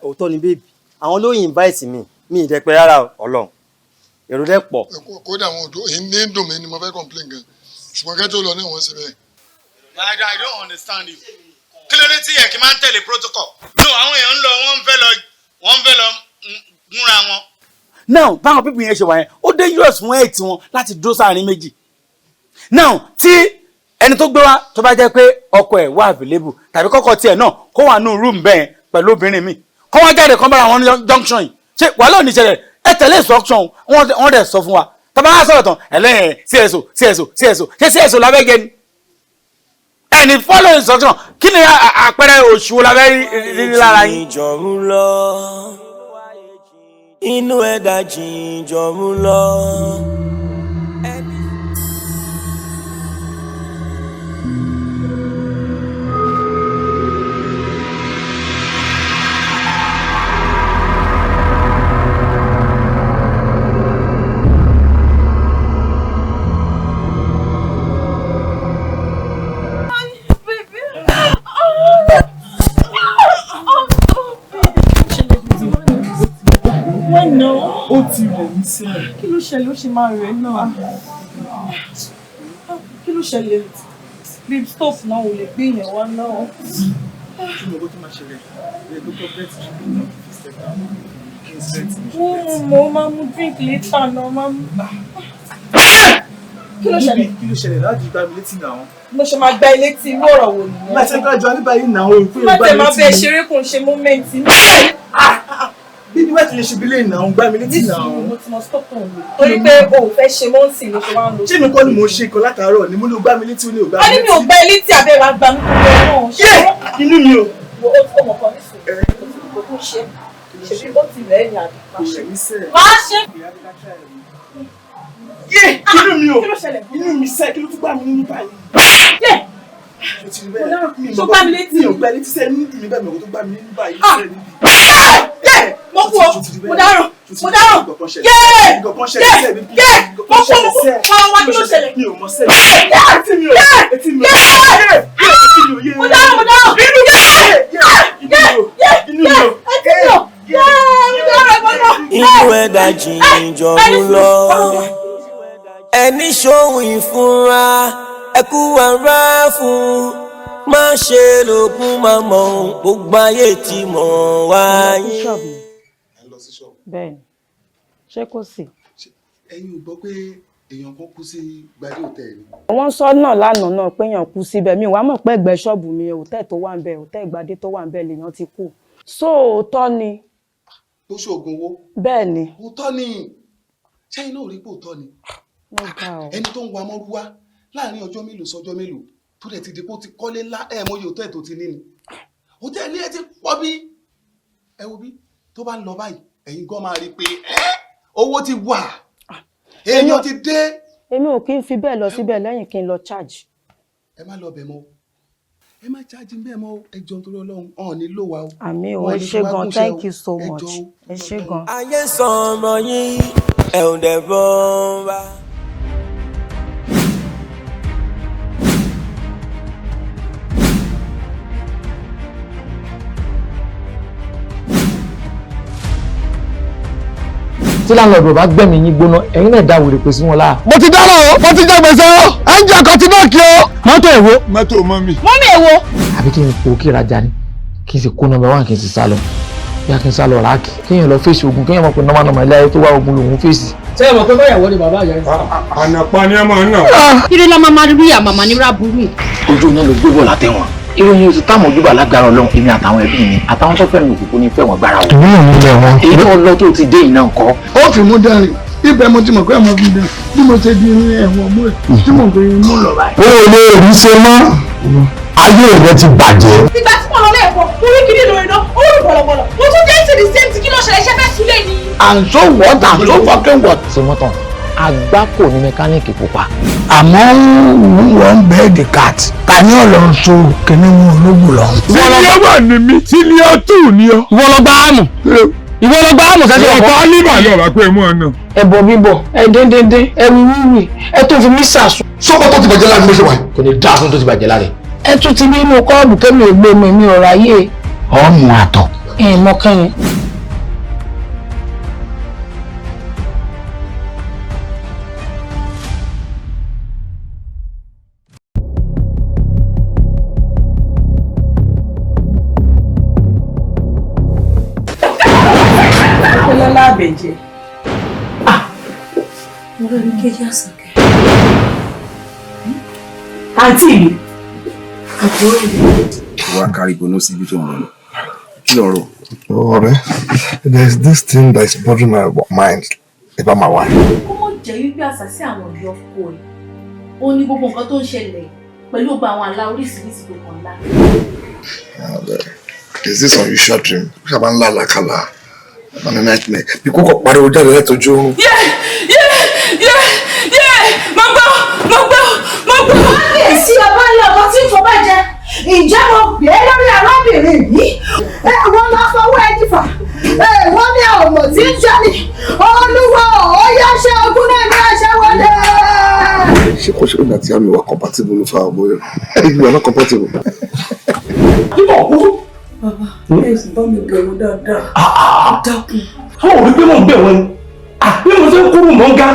òótọ́ ni bébì àwọn ló invite mi ìdẹ́pẹ́ rárá ọlọ́run èrò dẹ́ pọ̀. kódà àwọn odò èyí ní dùn mí ni mo fẹ́ complain gan ṣùgbọ́n kẹ́tọ́ lọ ní wọ́n ṣe bẹ́ẹ̀. I don't understand you. Kí ló dé tí yẹ kí máa ń tẹ̀lé protocol? No, àwọn èèyàn ń lọ wọ́n ń fẹ́ lọ múra wọn. Now báwọn pípìn yẹn ṣe wà yẹn ó dangerous fún ẹ̀ tí wọn láti dúró sáàrin méjì. Now tí ẹni tó gbé wá tó bá jẹ́ pé ọkọ ẹ̀ wà available tàbí kọ́kọ́ tiẹ̀ náà kó wà nínú room bẹ́ẹ̀ pẹ̀lú obìnrin mi kó wá jáde kán bára wọn junction yìí ṣé wàhálà ò ní ṣẹlẹ̀ ẹ tẹ̀lé instruction wọ́n dẹ̀ sọ fún wa tàbá wá sọ̀rọ̀ tán ẹlẹ́yìn CSO ṣé lábẹ́gẹ́ ni ẹni follow instruction kí ni àpẹẹrẹ òṣùwò lábẹ́ rí lára yín. jìnjọ̀rún lọ inú ẹ̀dá jìnjọ̀rún lọ. Ó ti rẹ̀ mí sílẹ̀. Kí ló ṣẹlẹ̀ ó ṣe máa rẹ̀ náà? Kí ló ṣẹlẹ̀? Babe stop náà ò lè gbé yẹn wá náà. Kí ni owó tó máa ṣẹlẹ̀? Ẹ dókítà bẹ́ẹ̀tì ṣe ní step Mo máa mú drink later náà máa mú. Kí ló ṣẹlẹ̀? Kí ló ṣẹlẹ̀ láti gba mi létí náà? Mo ṣe máa gba ilé tí irú ọ̀rọ̀ wò nìyẹn. Máa ṣe ń kájọ alíbá yìí náà o. Má tẹ̀ máa bẹ ṣeré kò ń ṣe mọ́mẹ́ǹtì náà. Bí ni wẹ́ẹ̀ ti lè ṣe bílẹ̀ náà gbá mi létí náà. Mo ti mọ stop on mi. Torí pé o ò fẹ́ ṣe mọ́ǹtì ló ṣe wá ń lò. Ṣé mi kọ́ ni mo ṣe kan látàárọ̀ ni mo ní o gbá mi létí o ní o gbá mi létí? A ní mi ò gbá ilé tí abẹ́ wa gbá mi kúrò náà. Yé inú mi o. Wo ó tó mọ̀ kan nísìnyí. Kò tó ṣe. Ṣèbí ó ti rẹ̀ ẹ̀yìn àbí. Kò rẹ̀ mí sẹ́ẹ̀. Máa ṣe. Yé inú mi o. Inú mi sẹ́ẹ̀ kí ló tún gbá mi nínú báyìí. Yé. Ṣó gbá mi létí? Mi ò gbá létí sẹ́ẹ̀ ní ìdùnnú bẹ́ẹ̀ mi ò tó gbá mi nínú báyìí. Mo kú o, mo dáràn, mo dáràn, yéé, yéé, mo kú wá kí ló ṣẹlẹ̀? Mi ò mọ sẹ́ẹ̀. Etí mi ò, etí mi ò, yéé, mo dáràn, mo dáràn, yéé, inú mi ò, etí mi ò, yéé, mo dáràn, mo dáràn. Inú ẹ̀dá jìnjọ̀rún lọ ẹni ṣòwò ìfúnra ẹkú ara fún má ṣe lókun máa mọ gbogbo ayé tí mọ̀ wáyé. Bẹ́ẹ̀ni, ṣé kò sí? Ẹ̀yin ò gbọ́ pé èèyàn kan kú sí Gbadé hòtẹ́ẹ̀lì. Wọ́n sọ náà lánàá náà pé èèyàn kú síbẹ̀ mi wàá mọ̀ pé ẹgbẹ́ ṣọ́ọ̀bù mi hòtẹ́ẹ̀ tó wà ń bẹ̀ hòtẹ́ẹ̀ Gbadé tó wà ń bẹ̀ lèèyàn ti kú. Sóòótọ́ ni. Tó ṣoògùn owó. Bẹ́ẹ̀ni. Òótọ́ ni ṣẹ́yìn náà rí pé òótọ́ ni. Ẹni tó ń wa mọ́rúwá láàrin ọjọ́ mélòó sọjọ́ mélòó tó dẹ̀ ti di pé ó ti kọ́lé ńlá mọ́yì hòtẹ́ẹ̀ tó ti ní ni. Hòtẹ́ẹ̀lì ẹ ti pọ̀ bí. Ẹ wo bí tó bá ń lọ báyìí ẹ̀yin gan máa rí i pé owó ti wà èèyàn ti dé. Èmi ò kí ń fi bẹ́ẹ̀ lọ síbẹ̀ lẹ́yìn kí n lọ charge. Ẹ má lọ bẹ̀ mọ́ ẹ má charge bẹ́ẹ̀ mọ́ ẹ jọ̀ọ́ nítorí Ọlọ́run ọ̀hún ní lò wá o. Àmì ò ẹ ṣé gan thank you so much ẹ ṣé gan. Ayé sọ̀rọ̀ yín ẹ̀ ò dẹ̀ bọ́ wá. tí láńlọ́ọ̀dù bá gbẹ̀mí yín gbóná ẹ̀yin náà dá wèrè pé sí wọn láà. mo ti dáná o mo ti jẹ gbèsè o ẹ ń jẹ kọtí náà kí o. mọ́tò èwo. mọ́tò mọ́mì. mọ́mì èwo. àbí kí n kó kí rajà ni kí n sì kó nọ́mbà 1 kí n sì sá lọ bí a kí n sá lọ ráàkì kéèyàn lọ fèsì ogun kéèyàn mọ̀ pé nọ́mà ilé ayé tó wá ogun lòun fèsì. ṣé ẹ mọ̀ pé báyàwó ni bàbá àyà rẹ̀. ànàpá ni ẹ máa ń nà. kiri la máa rí àmàmà ní rábùrù. ojú iná ló gbébọ̀ látẹ̀wọ̀n ìròyìn oṣù táwọn ojúbà lágbára Ọlọ́run èmi àtàwọn ẹbí mi àtàwọn tó fẹ́ràn òkùnkùn ní fẹ́ wọn gbára wọn. ìbí òní ilé wọn. èyí tó lọ tó ti dé iná nǹkan. ó fi mú dẹ́rìn ibẹ̀ mo ti mọ̀ pé ọmọ bíbí bí mo ṣe di irin ẹ̀wọ̀n mú ẹ̀ tí mo gbé mú lọ báyìí. o ò lè rí ṣe mọ́ ayé rẹ ti bàjẹ́. ìgbà tí mo lọ lẹ́ẹ̀kọ́ mo rí kiri lórí náà ó rí bọ̀lọ̀bọ̀lọ̀ mo tún jẹ́ ìṣèlú sẹ́ǹtì kí ló ṣẹlẹ̀ iṣẹ́ fẹ́ sílẹ̀ ni. and so what and so fucking what. ṣe mọ́tàn agbáko ní mẹkáníìkì pupa. àmọ́ wọ́n bẹ́ẹ̀ di cat ta ni ọ̀lọ́ so kìnní mu ológun lọ. sílíọ̀ wà ní mi sílíọ̀ tù ní ọ. ìwọ lọ gbá àmù ìwọ lọ gbá àmù sẹ́sẹ́ ọ̀pọ̀. ọ̀pọ̀ nígbà yóò wá pé mú ọ náà. ẹbọ bíbọ ẹ déndéndé ẹ wíwí ẹ tó fi mí sàsùn. sọ́kọ́ tó ti bàjẹ́ láti bó ṣe wà. kò ní dáa fún tó ti bàjẹ́ láre. ẹ tún ti bí inú kọ́ọ̀bù kẹ́mi ò gbé mi ọ̀rọ̀ ayé. ọ̀mù àtọ̀. ẹ mọ kẹ́yìn. Ọlọ́lá àbẹ̀jẹ́. mo rẹ́ ní kéjì àsàkẹ́. àǹtí mi. àbúrò mi. wá kárí gbóná sí ibi tó ń lọ kí lọ rò. ọ̀rẹ́ there is this thing that is bothering my mind about my wife. kó mọ̀ jẹ́ wípé àṣàṣì àwọn ọ̀dọ́ ọkọ ẹ̀ ó ní gbogbo nǹkan tó ń ṣẹlẹ̀ pẹ̀lú gbogbo àwọn àlá oríṣiríṣi tó kàn lá. is this unusual dream ṣáà ń lálàkàlà man a nightmare bí kókò pariwo jáde látọjú oorun. kábíyèsí ọba ilé ọkọ tí ń fọba jẹ ǹjẹ́ mo gbé lórí arábìnrin yìí wọ́n máa fọwọ́ ẹni fà wọ́n ní ọmọ tí ń jẹ́ ni olúwa ọ̀ọ́yá ṣe ogún náà ní àṣẹ wọlé. ṣé kò ṣe ìgbà tí àmì wa compatible ló fa ọmọ yẹn you are not compatible. bàbá ẹ sì bá mi bẹ̀rù dáadáa dákun. àwọn òbí pé mò ń bẹ̀ wọ́n ni bí mo ṣe ń kúrú mọ́ ń ga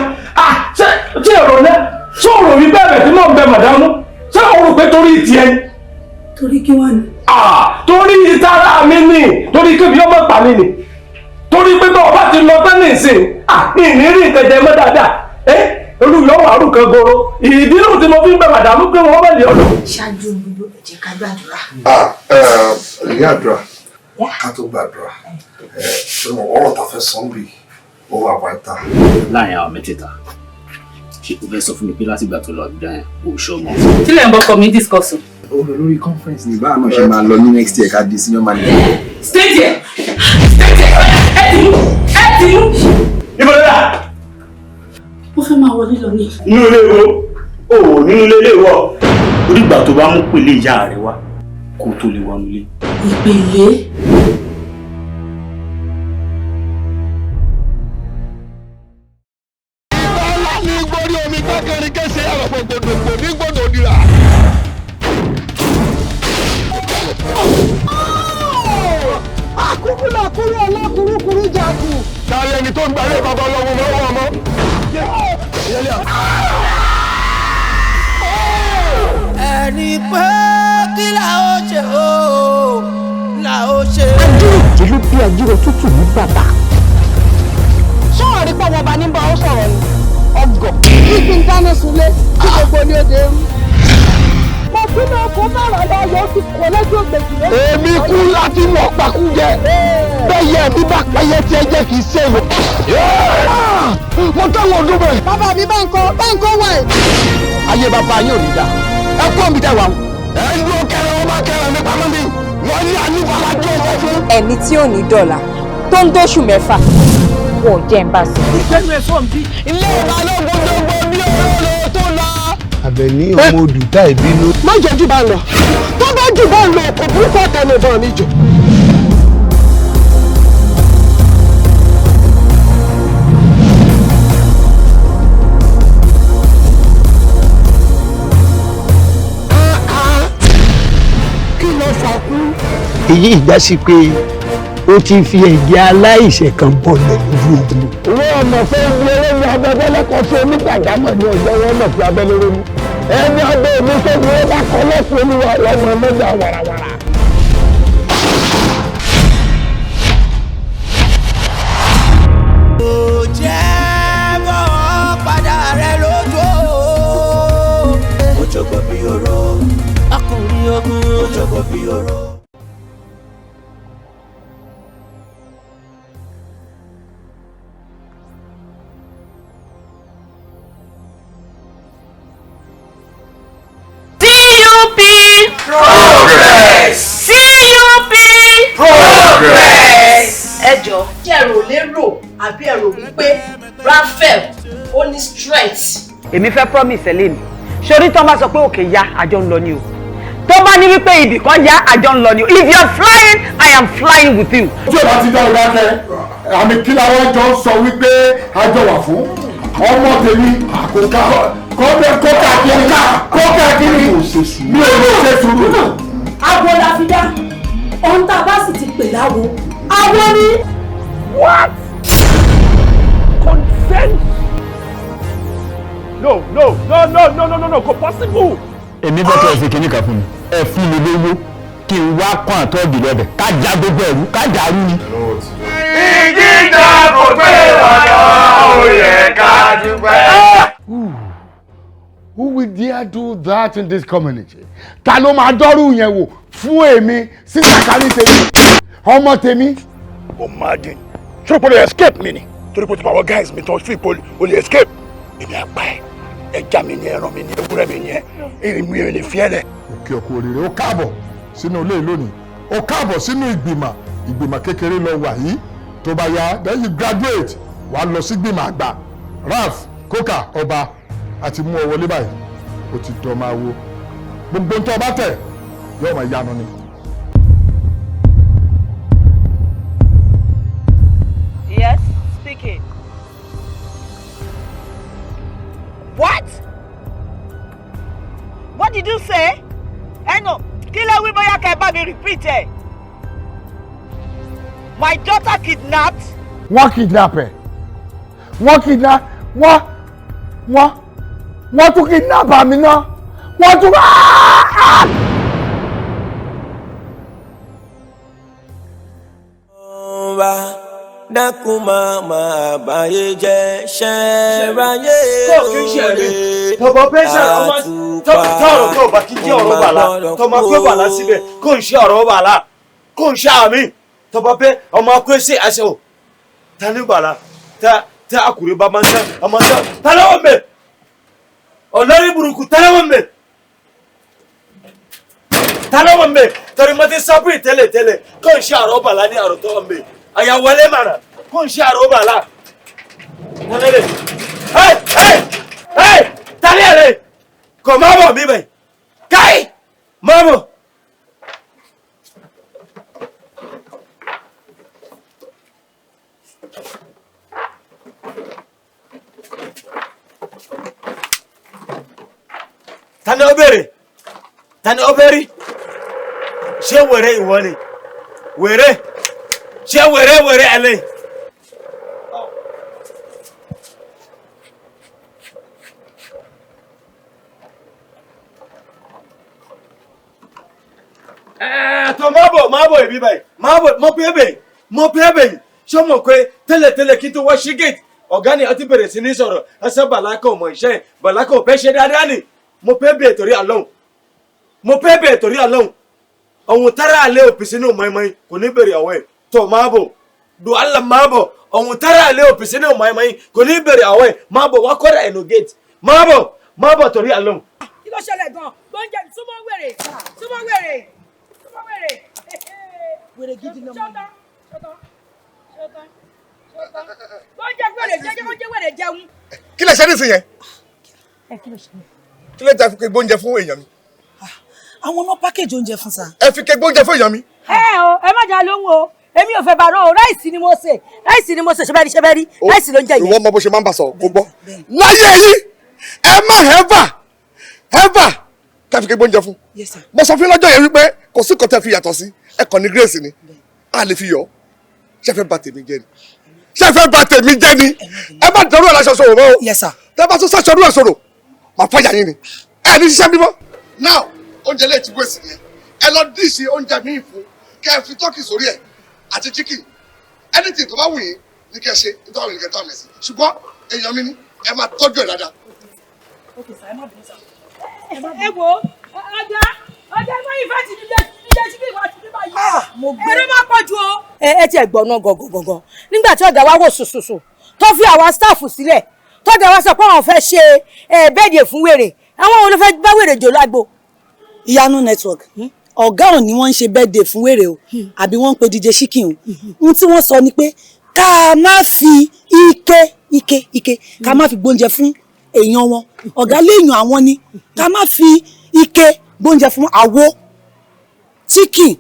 ṣé ọ̀rọ̀ náà ṣé ọ̀rọ̀ mi bẹ̀rẹ̀ tí mò ń bẹ màdámù ṣé o rò pé torí tiẹ̀ ni. torí kí wàá ní. torí ìtara mi ni torí kébi ọmọ pa mi ni torí pé tó o bá ti lọ tán nìsín ìnírí ìtẹ̀jẹ̀ mọ́ dáadáa olùyọ̀ wàrú kan goro ìdílù tí mo fi ń bẹ màdámù pé wọ́n bẹ̀ lé ọ̀dọ̀. ṣáájú gbogbo ẹ jẹ́ ká gbàdúrà. ìyá àdúrà ká tó gbàdúrà ṣé mo ọ̀rọ̀ tá a fẹ́ sọ ń bì ó wà pátá. láàrin àwọn mẹ́tẹ̀ẹ̀ta ṣé o fẹ́ sọ fún mi pé látìgbà tó lọ àbújá yẹn o ò ṣọmọ. kí lẹ̀ ń bọ́ kọ́ mi discuss. olórí conference ní báà náà ṣe máa lọ ní next year ká di senior manager. stay there ẹ ti mú ẹ ti mú. ibo ló dà. mo fẹ́ máa wọlé lọ ní. inú ilé wo o ò nínú ilé ilé wọ onígbà tó bá mú pèlè ìyá rẹ wá kó tó lè wà nílé. ìpèlè. kúrò ọlọ́kùnrúkùrú jàkù. Tàrí ẹni tó ń gbalé bàbá ọlọ́wọ́ lọ́wọ́ ọmọ. Ẹni pé kí la ó ṣe o, la ó ṣe. Àjírò ló bí àjírò tútù ní bàbá. Sọ̀rọ̀ rí pọ̀ wọba níbọ̀ ó sọ̀rọ̀ ni. Ọgọ̀. Kíkí ń dáná sunlé kí gbogbo ní òde rú. Mo kí ló kó bàrà lọ yọ sí kò lójú ògbèjì lé. Èmi kú láti mọ̀ pàkú jẹ. Bẹ́yẹ bí bá pẹ́yẹ tí ẹ jẹ́ kì í ṣe ìwé. Mo táwọn ọdún bẹ̀. Bàbá mi bá ń kọ́ wà ẹ̀. Ayé bàbá yín ò ní dá. Ẹ kú òmìnira tẹ wà. Ẹ ń lo kẹrẹ ọmọ kẹrẹ mi pamọ́ mi. Wọ́n ní àníwàlá jọ ọkọ fún. Ẹni tí ò ní dọ̀là tó ń dóṣù mẹ́fà wò jẹ́ ń bá sí. Ìgbẹ́nu ẹ̀ sọ̀m bí. Ilé ìbálòpọ̀ gbogbo bí ọ̀rọ̀ tó lọ. Àbẹ̀ní ọmọ òdùtá ìbínú. Má jẹ́ jù bá ń lọ. Tó bá jù bá ń lọ kò burúkú ọ̀tẹ̀ lè bọ̀ mí jù. Èyí ìjà sí pé ó ti fi ẹ̀jẹ̀ aláìṣẹ̀ kan bọ̀lẹ̀ lójú ogun. Wọ́n ọmọ pé ibi eré ní abẹ́bẹ́lẹ́ kan ṣe onígbàjámọ̀ ní ọjọ́ wọn náà fi abẹ́lẹ́ ronú ẹni abẹ́ mi tó ní ó bá kọ́ lọ́sùn olúwa lọ́mọ mẹ́ta wàràwàrà. ó jẹ́ bọ́ padà rẹ lójú ó jọ̀gbọ́n bí oró ọkùnrin ogun ó jọ̀gbọ́n bí oró. Progress! CUP! Progress! Ẹ jọ̀ọ́, kí ẹ rò lérò àbí ẹ rò wípé Raphael ó ní strength. Èmi fẹ́ promise lé mi. Ṣorí tó bá sọ pé òkè ya àjọ ń lọ ni o. Tó bá ní wípé ibì kan ya àjọ ń lọ ni o. If you are flying, I am flying with you. Tí o bá ti dá o dákẹ́, àmì kí làwọn jọ ń sọ wípé àjọ wà fún ọmọ tèmi àkókò kókà kiri mi ò lè ṣe sùúrù. Abo la fi dá ohun tá a bá sì ti pè láwo awo ni. What? Consent? No, kò possible. Èmi fẹ́ kẹ́ ẹ fi kíní kan fún mi. Ẹ fún mi lówó kí n wá kọ́ àtọ́ọ̀dì lọ́bẹ̀ ká já gbogbo ẹ̀rú ká dàrú ni. Ìjíjà kò gbé ọ̀nà òye ká dúpẹ́. Who will dare do that in this community? Ta ló máa dọ́rù yẹn wò fún èmi sí sàkání tèmi ọmọ tèmi. O madin ṣé o lè escape mi ni torí pé o ti pa àwọn guys mi tán fi o lè escape èmi àgbà ẹ ẹja mi ni ẹran mi ni ewúrẹ́ mi ni ẹ èmi ò lè fi ẹ lẹ. òkè ọkọ òrèrè ó káàbọ̀ sínú ilé lónìí ó káàbọ̀ sínú ìgbìmọ̀ kékeré lọ wà yìí tó bá yá then you graduate wàá lọ sí ìgbìmọ̀ àgbà Ralph Coker ọba àti mú ọ wọlé báyìí ó ti dọ̀ máa wo gbogbo ń tọ́ ọba tẹ̀ yóò máa yanu ni. Yes, speaking. What? What did you say? No, kí lẹ wí bóyá kẹ́ bá mi repeat ẹ̀. My daughter kidnapped. Wọ́n kidnap ẹ̀. Wọ́n tún kidnap àmì náà. Wọ́n tún. Dákun máa báyé jẹ́ ṣẹ́ráyé òde tọ́rọ̀ tó bá kí jẹ́ ọ̀rọ̀ bàlá tó máa pé bàlá síbẹ̀ kó ń ṣe ọ̀rọ̀ bàlá kó ń ṣe àmì tó bá pé ọmọ akó ṣe àṣẹ ò ta ní bàlá tá àkùrẹ́ bá máa ń tẹ́ ọmọ tẹ́ tálẹ́wọ̀n mẹ́ ọ̀lọ́rí burúkú tálẹ́wọ̀n mẹ́ torí mo ti sọ́pìrì tẹ́lẹ̀ kó ń ṣe ọ̀rọ̀ bàlá ní àrò tó wọ́n mẹ́ àyàwọlé màrà kó ń ṣe àrò bàlá tálẹ́lẹ̀ tálẹ́lẹ̀ kò má bọ̀ bíbẹ̀ káì má bọ̀. Tani ó bẹ̀rẹ̀ ṣé wèrè ìwọ ni wèrè ṣé wèrè ẹlẹ́. tó má bọ̀ ìbí báyìí mo pé bẹ́ẹ̀ ṣé mo pé tẹ́lẹ̀ kí n tó wá ṣí gate ọ̀gá ni a ti bẹ̀rẹ̀ sí ní sọ̀rọ̀ ẹsẹ̀ bàlákà ọmọ iṣẹ́ bàlákà ò fẹ́ ṣe dáadáa ni mo pé bẹ́ẹ̀ torí àlọ́hùn ọ̀hún tára àlẹ́ òpìsí ní ọmọ-ẹ̀mọ́ kò ní bèrè àwọ̀ ẹ̀ tó má bọ̀ do Allah má bọ̀ ọ̀hún tára àlẹ́ òpìsí ní ọmọ-ẹ̀mọ́ kò ní bèrè àwọ̀ ẹ̀ má bọ̀ wá kọ́ra ẹ̀nu gate má bọ̀ torí àlọ́hùn. kí ló ṣẹlẹ̀ gan-an gbọ́njẹ súnmọ́ wèrè wèrè gidi lọ́mọ yìí. gbọ́njẹ wèrè jẹun. kí lè ṣe nísìnyẹn kí lè ta fi ké gbóúnjẹ fún èèyàn mi. àwọn náà pákéjì oúnjẹ fún sa. ẹ fi ké gbóúnjẹ fún èèyàn mi. ẹ má jà lóhùn o èmi ò fẹ́ bàrọ̀ o ráìsì ni mo ṣe ṣẹbẹ́rí ráìsì ló ń jẹ yẹn. ìwọ ọmọ bó ṣe máa ń bà sọ kó gbọ́ láyé yìí ẹ má hẹ́fà ká fi ké gbóúnjẹ fún. mo sọ fún lọ́jọ́ yẹn wípé kò sí kọ́tẹ́ fi yàtọ̀ sí ẹ kàn ní grace ni a lè fi yọ ṣe fẹ́ bà tèmi jẹ́ ni ṣé fẹ́ bà tèmi jẹ́ ni ẹ má dẹrú aláṣọ sọ̀rọ̀ mọ́ o. Yes sir. tẹ́ bá tún sáṣọ ọdún ẹ̀ sọ̀rọ̀ màá fàyà yín ni ẹ ní ṣiṣẹ́ bímọ. now oúnjẹ lè ti wéṣì yẹn ẹ lọ díìsì oúnjẹ míì fún kẹ́ ẹ fi tọ́kì sórí ẹ̀ àti chicken anything tó bá wù yín ní kẹ́ ẹ ṣe nítorí àwọn ènìyàn tó àmì sí ṣùgbọ́n èèyàn mi ni ẹ máa tọ́jú ẹ̀ dáadáa. ẹ wo ọjà ẹgbẹ́ ìfẹ́ ti dídé sí bí ìwà ti bí báyìí. eré máa pọ̀ ju o. ẹ ti ẹ̀gbọ́n náà gọ̀gọ̀gọ̀gọ̀ nígbà tí ọ̀gá wa wò sùsùsù tó fi àwa staff sílẹ̀ tó ọ̀gá wa sọ pé àwọn fẹ́ ṣe bẹ́ẹ̀dì fún wèrè àwọn wo ló fẹ́ bá wèrè jò lágbo. Ìyanu network ọ̀gá ò ní wọ́n ń ṣe birthday fún wèrè o àbí wọ́n ń pe DJ Chicken o ohun tí wọ́n sọ ni pé ká má fi ike ká má fi gbóúnjẹ fún èèyàn wọn ọ̀gá léèyàn àwọn ni ká má fi ike gbóúnjẹ fún àwo chicken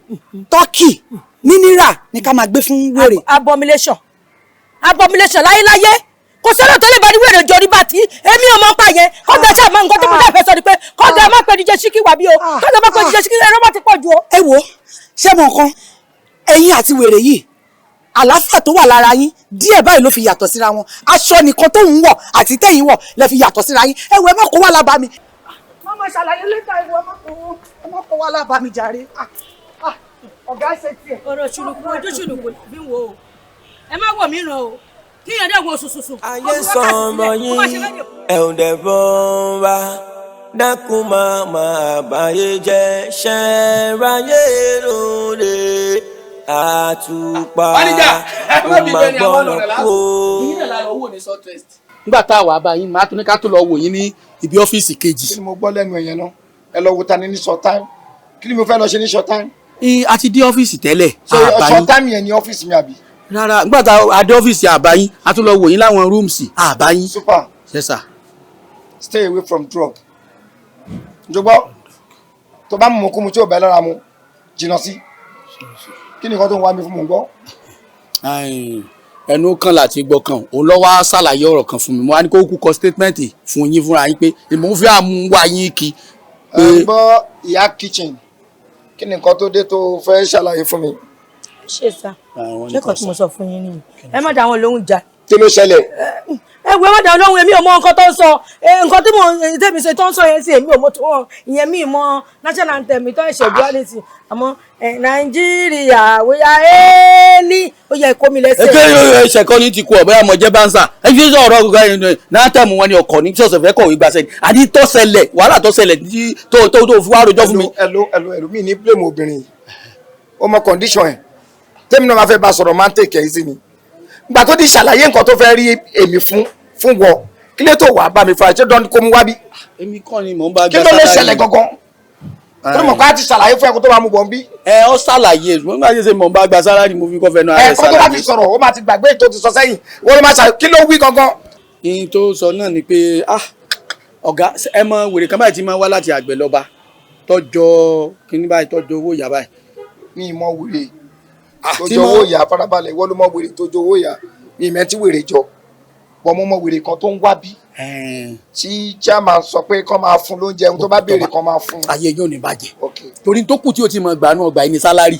turkey mineral ni ká máa gbé fún wèrè. abomination láyéláyé kò sọ́dọ̀ tó lè bá ní wèrè jọrí bá tí èmi ò mọ̀ pa yẹn kọ́ńtà ṣáà máa ń gbọ́ tó mú dàfẹ́ sọ ni pé kọ́ńtà má pẹ́ DJ Chicken wà bí o kọ́ńtà má pẹ́ DJ Chicken ẹ̀rọ bá ti pọ̀ ju o. ẹ wo ṣé mo nǹkan ẹ̀yin àti wèrè yìí àlàáfíà tó wà lára yín díẹ̀ báyìí ló fi yàtọ̀ síra wọn aṣọ nìkan tó ń wọ̀ àti tẹ̀yìn wọ̀ lẹ fi yàtọ̀ síra yín ẹ wo ẹ má kó wá lábàá mi. Mama ṣàlàyé lẹ́tà ìwọ ẹ má kó wá lábàá mi jàre. Ọ̀gá ṣe tiẹ̀. ọ̀rọ̀ ṣùlùkù ojú ṣùlùkù fi ń wo o ẹ má wò mí ràn o kí yẹn dẹ̀ wo sùsùsù. ayé sọmọ yín ẹ ò dẹ̀ bọ́n wá dákun máa báyé jẹ́ ṣẹ́ráyé lóde àtùpà ọmọgbọ́n kó. nígbà tá a wà bá yín máa tún ní ká tó lọ wò yín ní ibi ọ́fíìsì kejì. kí ni mo gbọ́ lẹ́nu ẹ̀yẹn náà ẹ lọ wo ta ni ní short time kí ni mo fẹ́ lọ ṣe ní short time. a ti dé ọ́fíìsì tẹ́lẹ̀. ṣé short time yẹn ní ọ́fíìsì mi àbí. rárá nígbà tá a dé ọ́fíìsì àbáyín a tún lọ wò yín láwọn rúùmùsì àbáyín. super. yes sir. stay away from drug. jọ̀gbọ́ tó bá mú kú mu tí ò bẹ́ lára mu jìnnà sí kí ni nǹkan tó ń wá mi fún mò ń gbọ́. ẹnu kan láti gbọ́ kan òun lọ wá ṣàlàyé ọ̀rọ̀ kan fún mi mo wá ní kó kú kọ statement fún yín fúnra yín pé ìmọ̀ ń fi àmú wá yín kí. ẹ gbọ́ ìyá kitchen kí ni nǹkan tó dé tó fẹ́ ṣàlàyé fún mi. ṣe sá ṣé kò tí mo sọ fún yín nìyí ẹ má dá wọn lóhùn jà. kí ló ṣẹlẹ̀. ẹ wo ẹ má dá wọn lóhùn èmi ò mọ nǹkan tó ń sọ nǹkan tí mo tẹ̀mí ṣe tó ń sọ yẹn sí èmi ò mọ tó wọn ìyẹn mi mọ national anthem tó ń ṣe duality àmọ́ nàìjíríà wíyá éèlì ó yẹ kó mi lẹ́sẹ̀. ẹgbẹ́ ìṣẹ̀kọ́ ní ti kú ọ̀bẹ́ àmọ̀jẹ́ bánsà ẹ fi sọ̀rọ̀ gbogbo náà tẹ̀mú wọn ni ọkọ̀ ní sọ̀sẹ̀ fẹ́ kọ̀wé gbàṣẹ́ ni àdí tó ṣẹlẹ̀ wàhálà tó ṣẹlẹ̀ tó fi wá rojọ́ fún mi. ẹlò mi ní blame obìnrin ó mọ condition ẹ̀ tẹ́mi náà máa fẹ́ bá sọ̀rọ̀ máa ń tèkẹ́ ẹ́ sí mi gbà tó ti ṣàlàyé nǹkan tó fẹ́ rí èmi fún wọ kí ló tó wà bá mi fa ṣé dán kó mu wá bí. èmi kọ́ ni mò ń bá gbé sálárì. kí ló lè ṣẹlẹ̀ gangan tó mọ̀ ká ti ṣàlàyé fún ẹ̀kọ́ tó bá mú bọ̀ ń bí. ó ṣàlàyé mo ń bá ṣe mò ń bá gba sálárì mo fi kọ́ fẹ́ náà. ẹ̀kọ́ tó bá ti sọ̀rọ̀ ó máa ti gbàgbé ètò ti sọ sẹ́yìn wọ́n ló máa ṣàlàyé kí ló wí gangan. ihun tó sọ náà ni pé ọ̀gá ẹ mọ wèrè kan báyìí ti máa wá láti àgbẹ̀ lọ́ba tọ́jọ́ kíní báyìí tọ́jọ́ owó ìyá báyìí. mi mọ wèrè tọ́jọ́ owó ìyá farabalẹ̀ wọ́n ló mọ wèrè tọ́jọ́ owó ìyá mi mẹ́tí wèrè jọ bọ́ mo mọ wèrè kan tó ń wá bí tí chairman sọ pé kán máa fún lóúnjẹ ohun tó bá béèrè kán máa fún. ayé yóò ní bàjẹ́ torí tó kù tí o ti mọ gbà náà gbà ní sálárì.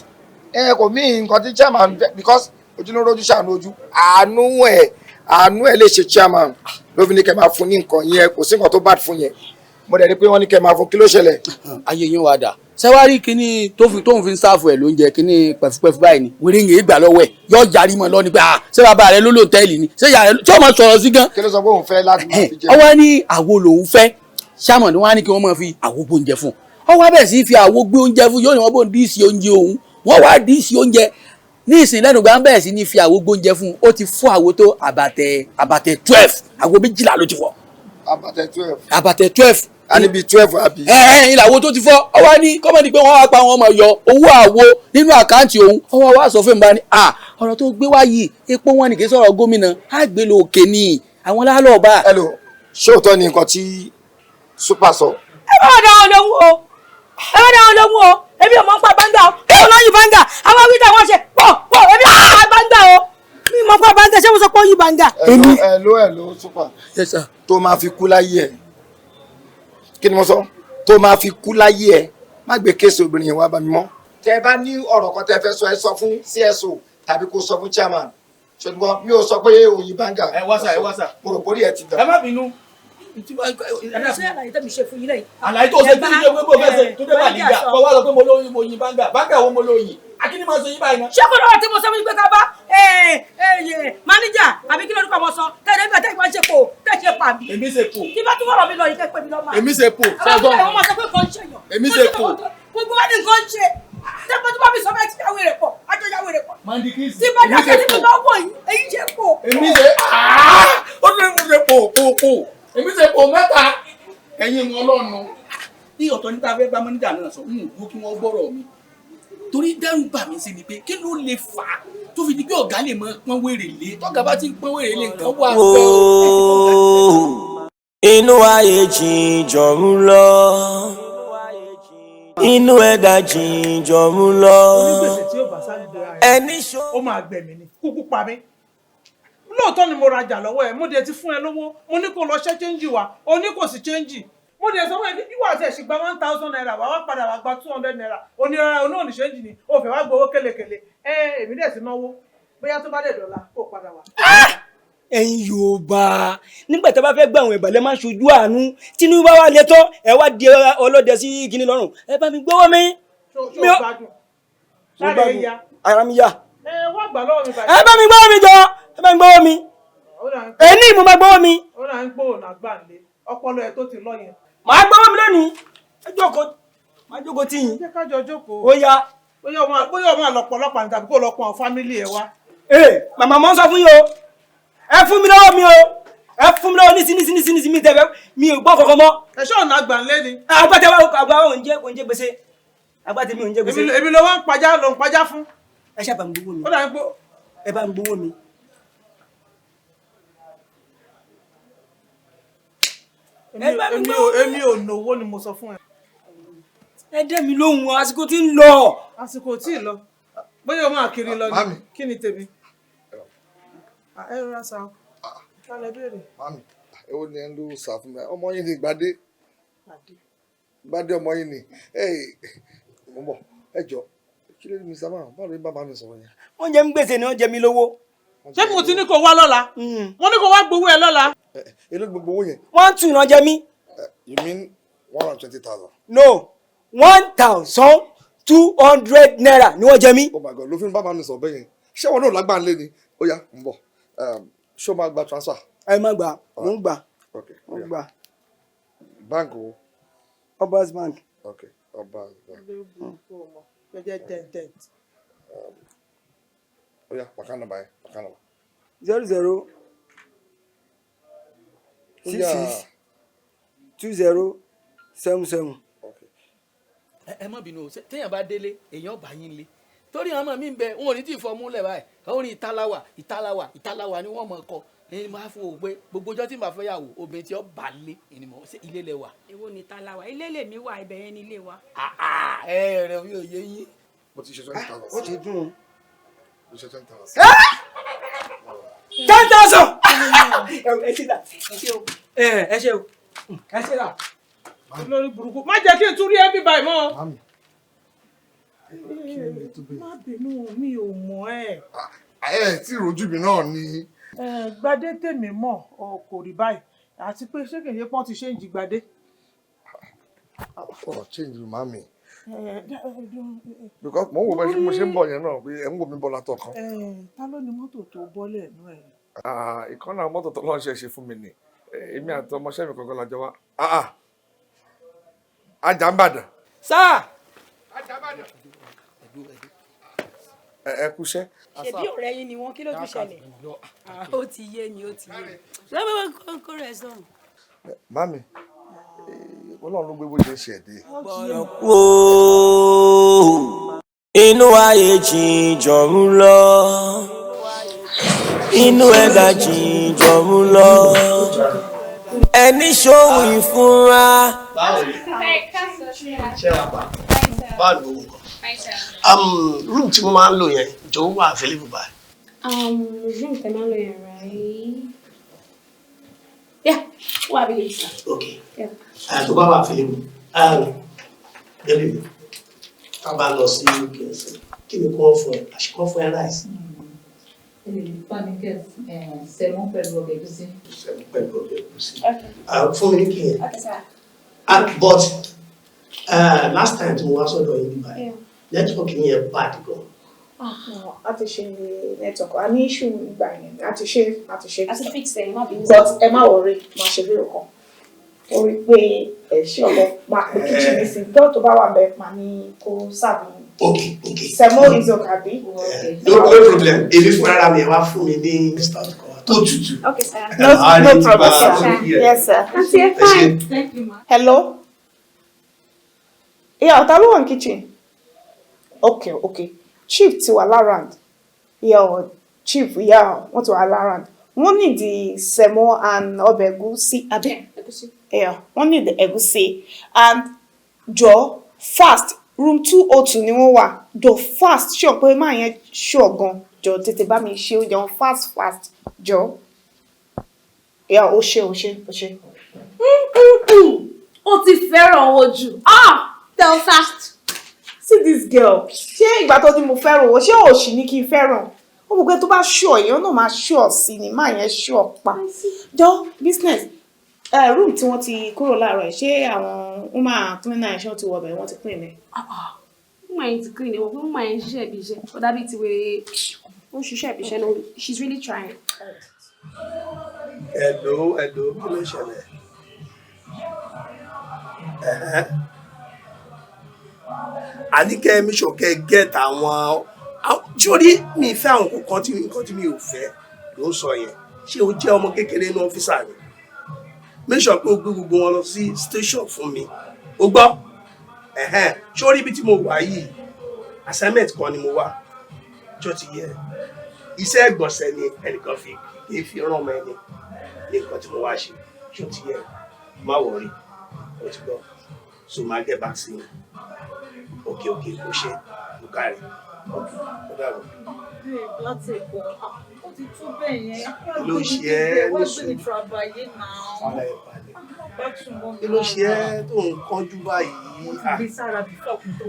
kò mí nǹkan tí chairman because ojúlówó ojú ṣàánú ojú àánú ẹ̀ lè ṣe chairman ló fi ní kẹ́ máa fún ní nǹkan yẹn kò sí nǹkan tó bad fún yẹn mo dẹ̀ rí pé wọ́n ní kẹ́ máa fún kí ló ṣẹlẹ̀. ayé yín wá dà sẹ́wárí kínní tóun fi ń sáàfù ẹ̀ lóúnjẹ kínní pẹ̀fupẹ̀fu báyìí ni wèrè ń gbà lọ́wọ́ ẹ̀ yọ jarí mọ́ lọ ni pé ṣé bàbá rẹ ló lóòtẹ́ẹ̀lì ni ṣé ìyá rẹ tí wọ́n máa sọ̀rọ̀ sí gan. kí ló sọ pé òun fẹ́ láti máa fi jẹ. ọwọ́ ní àwo lòun fẹ́ sámọ̀ ni wọ́n á ní kí wọ́n máa fi àwo gbóúnjẹ fún ọwọ́ abẹ́ sí fi àwo gbé oúnjẹ fún yóò ní wọ́n bó ń díìsì oúnjẹ òun wọ́n wá díìsì oúnjẹ ní ìsìn lẹ́nu gbà ń bẹ̀rẹ̀ sí ní fi àwo gbóúnjẹ fún ó ti fún àwo tó àbàtẹ̀ 12 àwo 12 ló ti fọ́. àbàtẹ̀ 12 a níbi 12 àbí. ìlàwó tó ti fọ́ ọwọ́ ní kọ́mọ̀dé pé wọ́n wá pa wọn mọ̀ yọ owó àwo nínú àkáǹtì òun ọwọ́ wa sọ fún mi bá ní ọ̀rọ̀ tó gbé wá yìí epo wọn nìkan sọ̀rọ̀ gómìnà á gbé lọ òkè ní àwọn lálọ́ọ̀bá. hello ṣé òótọ́ ni nǹkan tí super sọ. ẹ bá wà dáhùn lóhùn o èmi ò mọ̀ ń pa báńgà o kí wọ́n lọ́yìn báńgà àwọn wíjà wọn ṣe pọ̀ èmi ò mọ̀ ń pa báńgà o mi mọ̀ ń pa báńgà ṣé mo sọ pé ó yí báńgà. hello super tó máa fi kú láyé ẹ̀ kí ni mo sọ tó máa fi kú láyé ẹ má gbé kéèsì obìnrin yẹn wá bá mi mọ́. tẹ bá ní ọ̀rọ̀ kan tẹ fẹ́ sọ ẹ sọ fún CSO tàbí kó sọ fún chairman ṣùgbọ́n mi ò sọ pé òyìn báńgà. ẹ wá sà. mo rò pórí ẹ ti dà. ẹ má bínú. ṣé àlàyé tẹ́mi ṣe fún yín lẹ́yìn. àlàyé tó ṣe tí ìjọba gbogbo fẹsẹ̀ tó dé bá nígbà kó wá lọ pé mo lóyin mo yin báńgà wo mo lóyin akíní máa sọ yín báyìí náà. ṣé kò lọ́wọ́ tí mo sọ fún yín pé ká bá máníjà àbí kí lórúkọ mo sọ tẹ̀lé nígbà tẹ́lẹ̀ máa ṣe pò tẹ̀sẹ̀ pa mi. èmi ṣe pò. kí bá tún wọ̀rọ̀ mi lọ yìí kẹ́pẹ́ mi lọ́mọ. èmi ṣe pò. àwọn ọmọ sọ pé kò ń ṣe yàn. èmi ṣe pò. gbogbo wa ní nǹkan ń ṣe tẹ́pẹ́ tó bá mi sọ bẹ́ẹ̀ tí yàwó rẹ̀ pọ̀ àjọ yàwó rẹ̀ pọ̀. mandikisi. tí bá dákẹ́ tí mo bá wọ̀ yìí èyí ṣe pò. èmi ṣe ó ní mo ṣe pò èmi ṣe pò mẹ́ta ẹ̀yin ọlọ́run ní ọ̀tọ̀ níta fẹ́ bá mọ́níjà náà sọ mú kí wọ́n gbọ́rọ̀ mi torí dẹ́rù bà mí sí ni pé kí ló lè fà á tó fi di pé ọ̀gá lè mọ pọ́n wèrè lé tọ́gà bá ti ń pọ́n wèrè lé nǹkan wà pẹ́ inú ayé jìnjọ̀rún lọ inú ẹ̀dá jìnjọ̀rún lọ ẹni ṣó. ó máa gbẹ̀mí ni kúkú pa mí lóòótọ́ ni mo rajà lọ́wọ́ ẹ̀ mo dẹ̀ ti fún ẹ lówó mo ní kó lọ ṣẹ́ chẹ́ńjì wa o ní kò sí chẹ́ńjì mo dẹ̀ sọ fún ẹ kí wíwà àti ẹ̀sìn gba 1,000 naira wà wá padà wà gba 200 naira onírara oní òní chẹ́ńjì ni o fẹ́ wá gbowó kélekèle èmi dẹ̀ ti náwó bóyá tó bá dẹ̀ dọ̀la kó padà wá. ẹ̀yin Yorùbá nígbà tí a bá fẹ́ gbọ́ àwọn ìbàlẹ̀ máa ń ṣojú àánú Tinubu bá wà létọ́ ẹ wá di ọlọ́dẹ sí kíní lọ́rùn ẹ bá mi gbọ́wọ́ mi. ṣó gbádùn sáré ya. ara mi yá. wá gbà lọ́wọ́ mi báyìí. ẹ bá mi gbọ́wọ́ mi jọ ẹ bá mi gbọ́wọ́ mi. ẹni mo máa gbọ́wọ́ mi. ó náà ń gbóhùn àgbà lé ọpọlọ ẹ tó ti lọ yẹn. màá gbọ́wọ́ mi lónìí ẹ jókòó máa jókòó tí yín. jẹ́ ká jọ jókòó. ó yá. bóyá ọmọ àlọ́pọ̀lọpọ̀ àti tàbí kó lọ pọ̀ fámílì ẹ wá. màmá mọ́ sọ fún yín o ẹ fún mi lọ́wọ́ mi o ẹ fún mi lọ́wọ́ nísìnyí mi tẹ̀fẹ́ mi ò gbọ́ kankan mọ́. ẹ ṣọ́ ọ̀nà àgbà ńlẹ́ ni. àgbàtẹ́wọ́ àgbà òǹjẹ́ gbèsè àgbàtẹ́mi òǹjẹ́ gbèsè. èmi ló wá ń pajá fún. ẹ ṣáà bá ń gbowó mi. ó dà ń gbó. ẹ bá ń gbowó mi. èmi ò nówó ni mo sọ fún ẹ. ẹ dẹ́ mi lóhùn àsìkò tí ń lọ. àsìkò tí ì lọ bóyá o máa kiri lọ ni kí ni tèmi. ẹ rọra sa ọ kálẹ̀ béèrè. mami èwo ni ẹ ń lò sá fún mi ọmọ yín ni gbadé ọmọ yín ni mo bọ ẹ jọ kí ló ní mr man báwo ni bàbá mi sọ̀rọ̀ yẹn. wọ́n jẹ ń gbèsè ni wọ́n jẹ mi lówó. ṣé mo ti ní kó wá lọ́la mo ní kó wá gbowó ẹ lọ́la. èló gbogbo owó yẹn. wọ́n tún iná jẹ mí. you mean 120,000. no 1,200 naira ni wọ́n jẹ mí. oh my god ló fi ń bá mi sọ bẹ́ẹ̀ yẹn ṣé wọn náà lágbàá lé ni ó yá ń bọ̀ ṣé o máa gba transfer. ẹ má gbà mo ń gbà mo ń gbà. bank wo. Obas bank. okay Obas bank. ó yá pàkánà báyìí pàkánà. 00 66 20 77. ẹ má bínú o téèyàn bá délé èèyàn bá yín lé torí àwọn ọmọ mi ń bẹ wọn ò ní tí ì fọmú lẹ báyìí àwọn ní ìtaláwà ni wọn mọ kọ ẹni máa fún o pé gbogbo ọjọ́ tí n bá fẹ́ yàwó obìnrin tí ó bá lé ìnìmọ̀ ṣe ilé lẹ wà. èwo ni ìtaláwà ilé lèmi wà ibẹ̀ yẹn ni ilé wa. ẹ rẹ mi ò yé yín. mo ti ṣe 20,000. ó ti dùn. mo ṣe 10,000. 10,000. ẹ ṣe dà ẹ ṣe o ẹ ṣe dà. lórí burúkú má jẹ́ kí n tún rí ẹbí báyìí mọ́. má bínú mi ò mọ̀ ẹ́. ẹ tí ìrojú mi náà ni. Gbadé tèmi mọ̀ kò rí báyìí àti pé ṣé kìí ṣe pọ́n ti ṣe ń jí Gbadé. ọ̀rọ̀ change mami. because mo ń wo bẹ́ẹ̀ tí mo ṣe ń bọ̀ yẹn náà pé ẹ̀ ń wò mí bọ́ látọ̀ kan. ta ló ní mọ́tò tó bọ́lẹ̀ ẹ̀nú ẹ̀. ìkànnà mọ́tò tó lọ́n ṣe fún mi ni èmi àti ọmọọṣẹ́ mi kankan lájọ wá. Ajámbàdàn. sáà. Ajámbàdàn. ẹ kúṣẹ́. ṣebí ọ̀rẹ́ yín ni wọ́n kí ló tún ṣẹlẹ̀. ó ti yé mi lọ́wọ́ kó rẹ̀ sọ̀rọ̀. mami Ọlọ́run ló gbé bó ṣe ń ṣe ẹ̀dẹ́. inú ayé jìnjọ̀rún lọ inú ẹ̀dá jìnjọ̀rún lọ ẹni ṣòwò ìfúnra. báwo ló ń kọ room tí mo máa ń lò yẹn jọ wà available báyìí. Room tí mo máa ń lò yẹn right. Yeah, wà available sir. Okay. Tó bá wà available bẹ́ẹ̀ ni tá a bá lọ sí kí ni kò fún ẹ àṣìkò fún ẹ rice Sẹ̀mọ́ pẹ̀lú ọbẹ̀ ẹ̀gúsí. Sẹ̀mọ́ pẹ̀lú ọbẹ̀ ẹ̀gúsí. Fún mi ní kí yẹn. But last time tí mo wá sọ́dọ̀ yín nígbà yẹn, network yẹn bad gan. A ti ṣe network, a ní issue nígbà yẹn, a ti ṣe. A ti fix ẹ̀, má bínú. But ẹ má worry, máa ṣe fíìrò kan. Ó rí pé ẹ̀ṣẹ́ ọ̀lọ́ máa pè kíchìn mi sí, tó tó bá wà bẹ́ẹ̀ máa ní kó sáàbì. Okay. Sẹ̀mọ́ is okay. No problem. Èmi fún ara mi ẹ wá fún mi ní start call tó tutù. Okay, sir. No problem, sir. Yes, sir. Auntie, fine. Thank you, ma. Hello? Yeah, ọ̀tá ló wà ní kitchen. Okay. Chief ti wà lárand. Yeah, Chief, wọ́n ti wà lárand. Wọ́n need the sẹ̀mọ́ and ọbẹ̀ ẹ̀gúsí. Ẹ̀gúsí. Yeah, wọ́n need the ẹ̀gúsí. And jọ fast room 202 ni wọ́n wà. Jọ fast ṣọ pé máa yẹn ṣọ gan. Jọ tètè bá mi ṣe oúnjẹ fast jọ. Yeah, ó ṣe. Ó ti fẹ́ràn owó jù. Tell fast. See this girl. Ṣé ìgbà tó ti mo fẹ́ràn owó ṣé òṣì ní kí n fẹ́ràn? Ó mọ̀ pé tó bá ṣọ́ èèyàn náà máa ṣọ́ sí ni máa yẹn ṣọ́ pa. Jọ business room tí wọ́n ti kúrò láàárọ̀ ẹ̀ ṣé àwọn woman cleaner ẹ̀ṣọ́ ti wọ̀ bẹ̀ wọ́n ti clean ẹ̀. Woman yẹn ti clean ẹ̀ wọ́n pé woman yẹn ṣiṣẹ́ ibi iṣẹ́. Ó dàbí ti wèrè ó ṣiṣẹ́ ibi iṣẹ́ náà. She's really trying. Hello, kí ló ṣẹlẹ̀? Àníkẹ́ mi ṣọ̀kẹ́ get àwọn jórí mi fẹ́ àwọn nǹkan tí mi ò fẹ́ ló sọ yẹn. Ṣé o jẹ́ ọmọ kékeré ní ọ́fíìsà ni? Make sure pé o gbé gbogbo wọn lọ sí station fún mi. O gbọ́? Sórí ibi tí mo wà yìí, assignment kan ni mo wá. Jọ́ ti yẹ. Iṣẹ́ ìgbọ̀nsẹ̀ ni ẹnìkan fi rán ọmọ ẹni ní nǹkan tí mo wá ṣe. Jọ́ ti yẹ. Má wọrí. O ti gbọ́. So máa get back sí mi. Okay, o ṣe. O kárí. Okay, o dàbọ̀. Láti ẹ̀kọ́, ó ti tún bẹ́ẹ̀ yẹn. Kí ló ṣe ẹ́ ní sùn? Kí ló ṣe ẹ́ tó ń kánjú báyìí?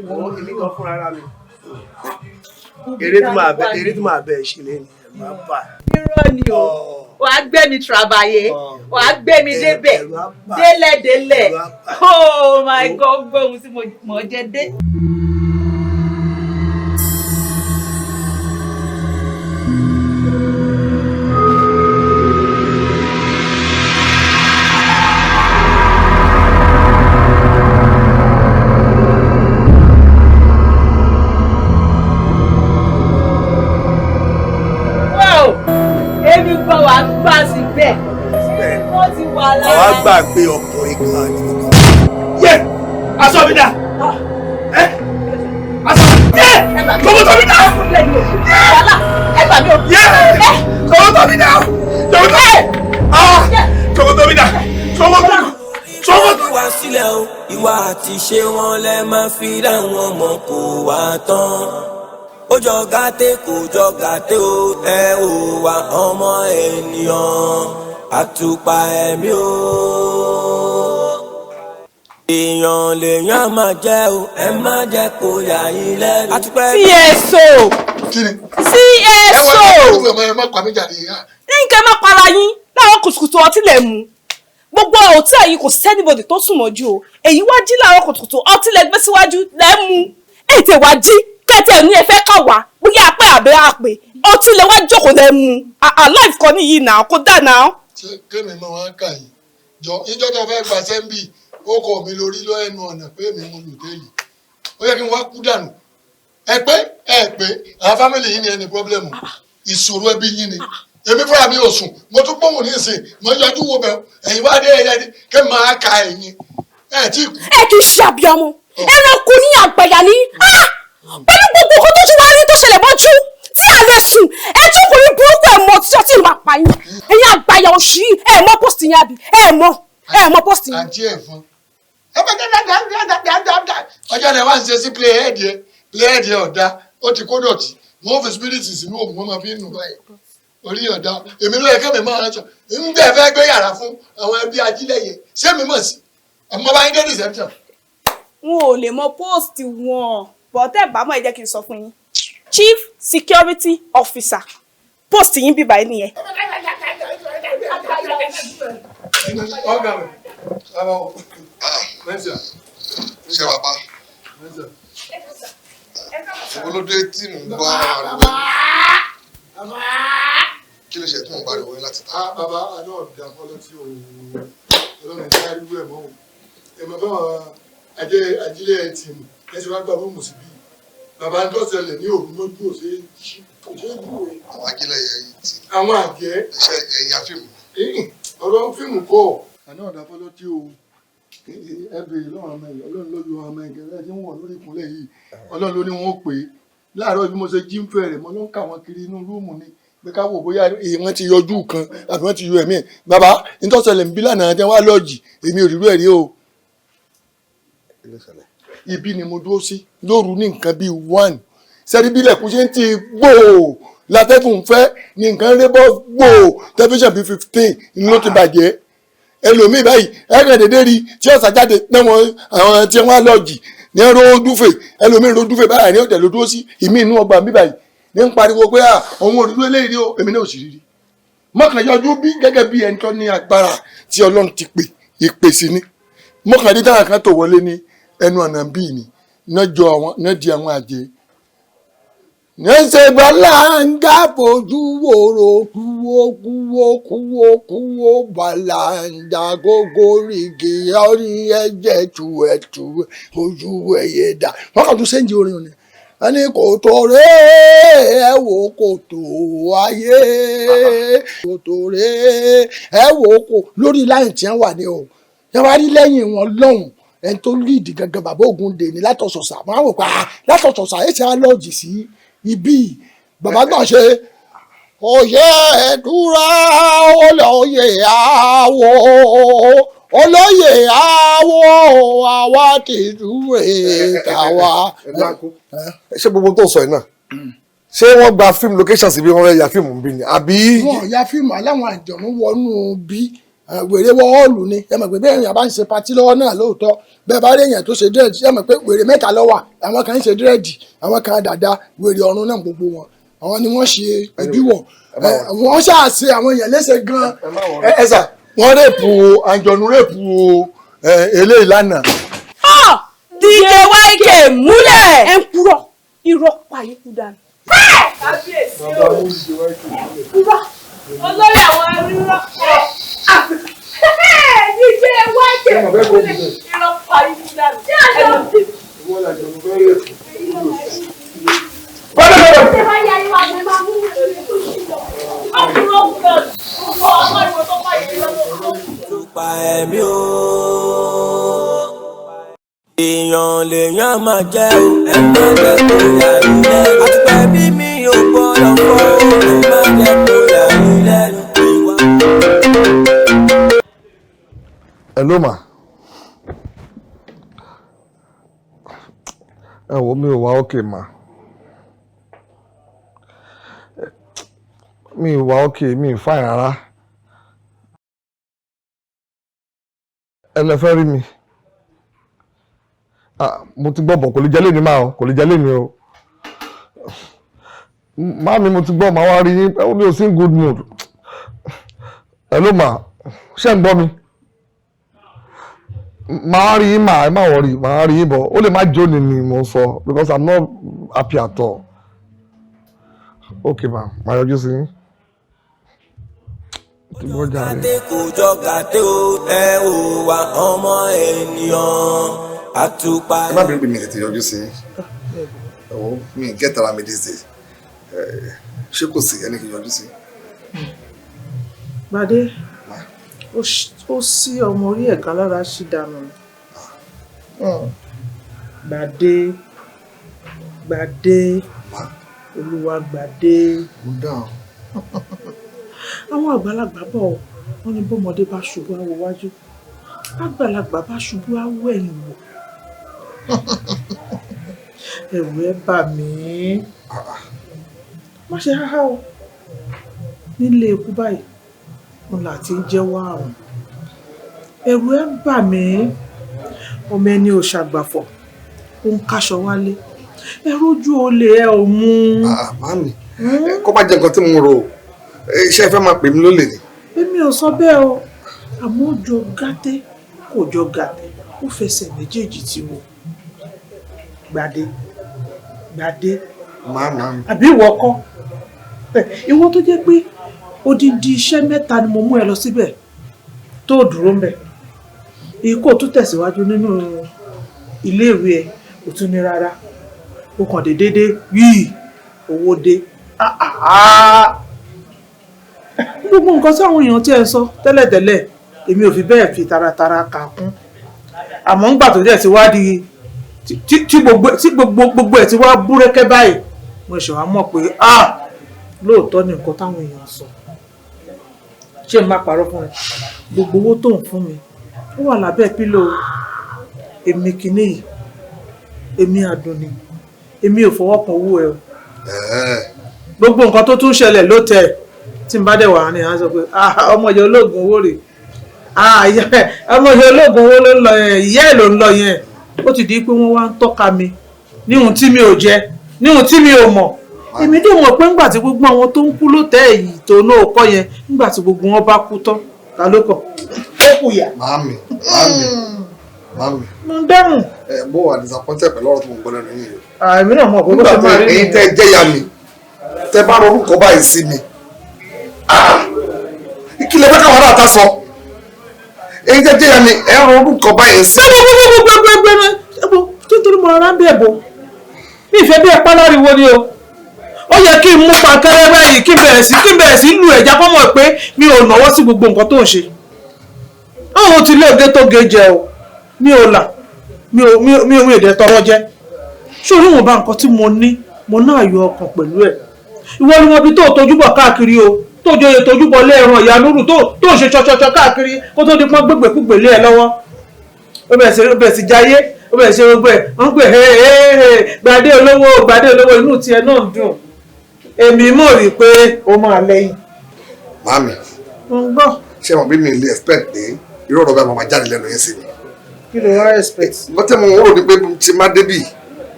Wọ́n èmi kan fúnra ara mi. Eré tí máa bẹ̀ ṣe lé ní ẹ̀ máa bà. Irọ́ ni o, wàá gbé mi travailler, wàá gbé mi débẹ̀, délẹ̀. Oh my God, gbóhùn tí mo mọ̀ jẹ́ dé. Wàá gbàgbé ọkùnrin kan ní nǹkan. Yé! Aṣọ mi dà! Aṣọ mi dà! Ṣòkòtò mi dà! Yé! Ṣòkòtò mi dà! Ṣòkòtò mi dà! Ṣòkòtò wá sílẹ̀ o, ìwà àti ṣe wọn lẹ máa fi dá wọn mọ̀ kó wá tán. Ó jọ gàtẹ́ kò jọ gàtẹ́ o, ẹ ò wá ọmọ ènìyàn. Àtùpà ẹ̀mí o. Èèyàn lèèyàn máa jẹ́ o, ẹ má jẹ́ kó yà yín lẹ́nu. Àtùpà ẹ̀mí. CSO. CSO. Ẹ má pa mí jáde yá. Ní kẹ́ má para yín láwọn kùtùkùtù ọtí lẹ̀ mú. Gbogbo hòtẹ́ẹ̀lì yìí kò sí anybody tó sùn mọ́jú o. Èyí wá jí láwọn kùtùkùtù ọtí lẹ̀ gbé síwájú lẹ̀ mú. Èyí tẹ̀ wá jí kẹ́tẹ̀ ní ẹ fẹ́ kà wá bóyá àpẹ́ àbẹ́ àpè. Ọtí lẹ̀ wá jókòó lẹ̀ mú. Life kan níyì náà kó dà náà. Ṣé kémi mọ wọn kà yìí jọ ìjọ tó fẹ́ gba sẹ́ńbì ó kọ mi lórí lọ ẹnu ọ̀nà pé mi mo lòtẹ́ẹ̀lì ó yẹ kí n wá kú dànù ẹ pé àwọn fámìlì yìí ni ẹni pọ́blẹ́mù ìṣòro ẹbí yìí ni èmi fúnra mi ò sùn mo tún gbóhùn ní ìsìn mo yọjú wo bẹ ẹ̀yin wá dé ẹyẹ kí n máa ka ẹ̀yin ẹ tí kú. ẹ kì í ṣe àbíọmọ ẹranko ní àgbàyà ní pẹ̀lú gbogbo nǹkan tó ṣe wá rí tó ṣẹlẹ̀ bọ́jú tí a lè sùn ẹ tún kò ní burúkú ẹ mọ tí ọtí máa pa yín ẹ̀yin àgbàyà òṣì ẹ mọ post yẹn àbí ẹ mọ post yẹn. àǹtí ẹ̀fọn ẹ bá dáadáa ọjọ́ rẹ̀ wá ń ṣe sí playhead yẹn ọ̀dà ó ti kó dọ̀tí wọ́n fi spirit sínú òògùn wọn máa fi ń nù báyìí orí ọ̀dà èmi ló yẹ kẹ́mi máa rántí ń bẹ́ẹ̀ fẹ́ gbé yàrá fún àwọn ẹbí ajílẹ̀yẹ ṣé mi mọ̀ sí àmọ́ bá yín dé reception. wọn ò lè mọ post wọn bọ́tẹ́ ìbámu ẹ jẹ́ kí n sọ fún yín Chief Security Officer post yín bíbá ẹ nìyẹn. ọ̀gá mi ṣe wà pa olóde tí mò ń gbọ́ kí ló ṣe tí mò ń pariwo yín láti ta. bàbá àná ọ̀dà fọlọ́ tí ọlọ́run ẹ̀dá irú ẹ̀ mọ́ ẹ̀mọ́ bá ajílẹ̀ tì mí ẹ̀sìn wá gbà fún mùsùlùmí bàbá ń tọ́sẹ̀lẹ̀ ní òru lójú òṣè dúró. àwọn ajílẹ̀ yẹn yìí ti. àwọn àjẹ́. ẹ̀ṣẹ̀ ẹ̀yà fíìmù. ọ̀rọ̀ fíìmù kọ́ àná ọ̀dà fọlọ́ tí ẹ bèrè lọ́rùn ọmọ ẹ̀yìn ọlọ́run ló yọ ọmọ ẹ̀gẹ́ rẹ̀ tí ń wọ̀ lórí ìkúnlẹ̀ yìí ọlọ́run ló ní wọ́n pè é láàárọ̀ bí mo ṣe jí ń fẹ́ rẹ̀ mo ló ń kà wọ́n kiri inú rúùmù ni pé ká wò bóyá wọ́n ti yọjú kan àbí wọ́n ti yọ ẹ̀mí ẹ̀ bàbá nítòsẹ̀lẹ̀ ń bí lánàá jẹ́ wá lọ́ọ̀jì èmi ò rí rú ẹ̀ rí o. ibi ni mo dúró sí lóru ní nǹkan bíi 1 sẹ́rí bí ilẹ̀kùn ṣe ń ti gbòò látẹ́gùn fẹ́ ní nǹkan rébọ́ gbòò tẹlifíṣàn bíi 15 ni ló ti bàjẹ́ ẹlòmíì báyìí ẹgbẹ́ dédé rí tí ọ̀sà jáde náwọn àwọn tí wọ́n á lọ́ọ̀jì ní ẹ̀rọ dúfè ẹlòmíì ro dúfè báyìí ní ọ̀tẹ̀ ló dúró sí ìmí inú ọgbà mi báyìí ní ń pariwo pé òun òdúdó eléyìí o èmi náà ò sì rí mọ́kànlélọ́jú bí gẹ́gẹ́ bí ẹni tó ní agbára tí ọlọ́run ti pè ìpè sí ni mọ́kànlélọ́jú kan tó wọlé ní ẹnu ọ̀nà bíi ni náà di àwọn àjẹ́ nẹ́sẹ̀ bọ́lá ń dábòjú wòrò kúwó bọ́lá ń dá gógó rìgì orí ẹ̀jẹ̀ tùwẹ̀tù ojú ẹ̀yẹ dà wọ́n kàn tún sẹ́ńjì orin òní ẹni kò tó ré ẹ wò kò tó ayé kò tó ré ẹ wò kò lórí láyìn tí wọ́n wà ní o yẹn wá rí lẹ́yìn wọn lọ́hùn ẹni tó líìdì gangan bàbá Ògúndé ní látọ̀sọ̀sà wọ́n á wò pa látọ̀sọ̀sà ẹ̀ ṣe á lọ́ọ̀jì sí ibi bàbá náà ṣe òye ẹ̀dúrà olóyè àwọ̀ olóyè àwọ̀ àwa ti dúró tàwa. ṣé gbogbo tó sọ yìí náà ṣé wọ́n gba fíìmù location síbi wọ́n fẹ́ ya fíìmù ń bí ni àbí. wọn ya fíìmù aláwọn àjọ̀nú wọnú bí wèrè wọ́ọ̀lù ni ẹ mọ̀ pé bẹ́ẹ̀ yẹn bá ń ṣe patí lọ́wọ́ náà lóòótọ́ bẹ́ẹ̀ bá rí èèyàn tó ṣe dírẹ́dì ẹ mọ̀ pé wèrè mẹ́ta ló wà àwọn kan ń ṣe dírẹ́dì àwọn kan dàda wèrè ọ̀run náà gbogbo wọn àwọn ni wọ́n ṣe ìbíwọ̀ wọ́n ṣàṣe àwọn èèyàn léṣe gan-an. ẹ sà wọ́n rèpù àjọ̀nù rèpù eléyìí lánàá. DJ YK múlẹ̀ ẹ ń purọ́ irọ́ pa yín kú dànù. kábíyèsí o irọ́ olórí àwọn arírọ́ pọ̀. DJ YK múlẹ̀ irọ́ pa yín kú dànù. Tupa ẹ̀mí o. Èèyàn lèèyàn máa jẹ́ o. Ẹ má jẹ́ kó yà mí lẹ́nu. Àtùpà ẹ̀mí mi ò gbọ́dọ̀ fọ́ o. Ẹ má jẹ́ kó yà mí lẹ́nu. Hello ma. Ẹ wo mi ò wá òkè ma. Mi ò wá òkè mi ò fáìn rárá. Ẹ lè fẹ́ rí mi. Mo ti gbọ́ bọ̀ kò lè jẹ́ lẹ́ni máa o kò lè jẹ́ lẹ́ni o. Màámi mo ti gbọ́ màá wá rí yín ẹ mi ò sí in good mood. Hello ma ṣé ń gbọ́ mi? Màá rí yín mà ẹ má wọrí màá rí yín bọ̀ ó lè má jóni ni mo sọ because I'm not happy at all. Okay ma màá yọjú sí yín. Gàdé kò jọ gàdé o ẹ ò wá ọmọ ènìyàn àtùpà. Ẹ má bínú pé mi tètè yọjú sí yín. Mi get ara mi these days. Ṣé kò sí ẹni kì í yọjú sí? Gbadé ó sí ọmọ orí ẹ̀ka lára ṣì dànù. Gbadé Olúwa Gbadé. Àwọn àgbàlagbà bọ̀ wọ́n ní bọ́mọdé bá ṣubú á wo wájú àgbàlagbà bá ṣubú á wo ẹ̀yìn wò. Ẹ̀rù ẹ bà mí. Má ṣe háhá o nílé ikú báyìí wọn là ti ń jẹ́wọ́ àrùn. Ẹ̀rù ẹ bà mí. Ọmọ ẹni ò ṣàgbàfọ̀ ó ń káṣọ wálé ẹ̀rù ojú olè ẹ ò mú. Màámi kó má jẹ nǹkan tí mo rò Iṣẹ́ fẹ́ máa pè mí lólè ni. Èmi ò sọ bẹ́ẹ̀ o, àmọ́ ó jọ gàtẹ́ kò jọ gàtẹ́, ó fẹsẹ̀ méjèèjì tí mo gbàdé. Màmá. Àbí ìwọ kọ́? Ìwọ tó jẹ́ pé odindi iṣẹ́ 3 ni mo mú ẹ lọ síbẹ̀ tó dúró ńbẹ̀. Ikú tó tẹ̀síwájú nínú iléèwé ẹ ò tún ní rárá. Ó kàn dédé yìí owó dé. Gbogbo nǹkan tí àwọn èèyàn tí ẹ sọ tẹ́lẹ̀tẹ́lẹ̀ èmi ò fi bẹ́ẹ̀ fi taratara kà kún. Àmọ́ ńgbà tó dẹ̀ ti wá di tí gbogbo ẹ̀ ti wá búrẹ́kẹ́ báyìí mo ṣe wá mọ̀ pé lóòótọ́ ni nǹkan táwọn èèyàn sọ. Ṣé n má parọ́ fún ẹ? Gbogbo owó tó ń fún mi ó wà lábẹ́ pílò èmi kìíní yìí, èmi Àdùnní, èmi ò fọwọ́ kan owó ẹ o. Gbogbo nǹkan tó tún ṣẹlẹ̀ ló tẹ̀ tí n bá dẹ̀ wà ní àwọn sọ pé ọmọ ìyá ológun owó rè ọmọ ìyá ológun owó ló ń lọ yẹn, ìyá ẹ̀ ló ń lọ yẹn. Ó ti di pé wọ́n wá ń tọ́ka mi níhun tí mi ò jẹ níhun tí mi ò mọ̀. Èmi dé mọ̀ pé ńgbà tí gbogbo àwọn tó ń kú lótẹ́ èyí tó náà kọ́ yẹn nígbà tí gbogbo wọn bá kú tán ta ló kọ̀ ó kù yà. Màámi. Mo ń dẹ́rùn. Mo wà disappointed pẹ̀lú ọ̀rọ̀ tó ń gbọ́ lẹ́nu yìí. Èmi náà mọ̀ pé bó ṣe máa rí nìyẹn. Nígbà tí ẹ̀yin tẹ́ jẹ́ ya mi tẹ́ bá rọ orúkọ báyìí sí mi kí lè fẹ́ káwọn ará ta sọ. Ẹ̀yin tẹ́ jẹ́ ya mi ẹ̀ rọ orúkọ báyìí sí mi. Tí nítorí mo rárá ń bẹ̀ bọ̀ mi ìfẹ́ bí ẹ̀pá láriwo ni o. Ó yẹ kí n mú pankẹ́rẹ́ báyìí kí n bẹ̀rẹ̀ sí lu ẹ̀já kọ́ mọ̀ pé mi ò náwó sí gbogbo nǹkan tó ń ṣe. Àwọn ti lé òde tó ge jẹ o, mi ò là, mi ò èdè tọrọ jẹ. Ṣé orí wọn bá nǹkan tí mo ní mo náà yọ ọkàn pẹ̀lú ẹ̀. Ìwọ ni wọn bí tó tojúbọ̀ káàkiri o, tó joyè tojúbọ̀ lẹ́ẹ̀ràn ìyá lóru tó ṣe ṣọṣọṣọ káàkiri kó tó di pọ́n gbégbèkúgbè lé ẹ lọ́wọ́. Ó bẹ̀rẹ̀ sí jayé, ó bẹ̀rẹ̀ sí gbogbo ẹ̀ wọ́n pè gbadé olówó inú tiẹ̀ náà dùn. Èmi mọ̀ rí pé ó máa lẹ́yìn. Màámi. Ń gbọ́. Ṣé mo bí mi lè expect pé irú ọ̀rọ̀ bá máa jáde lẹ́nu yẹn sí mi? Kí ló wá expect? Mo tẹ́ mo rò ní pé tí máa débì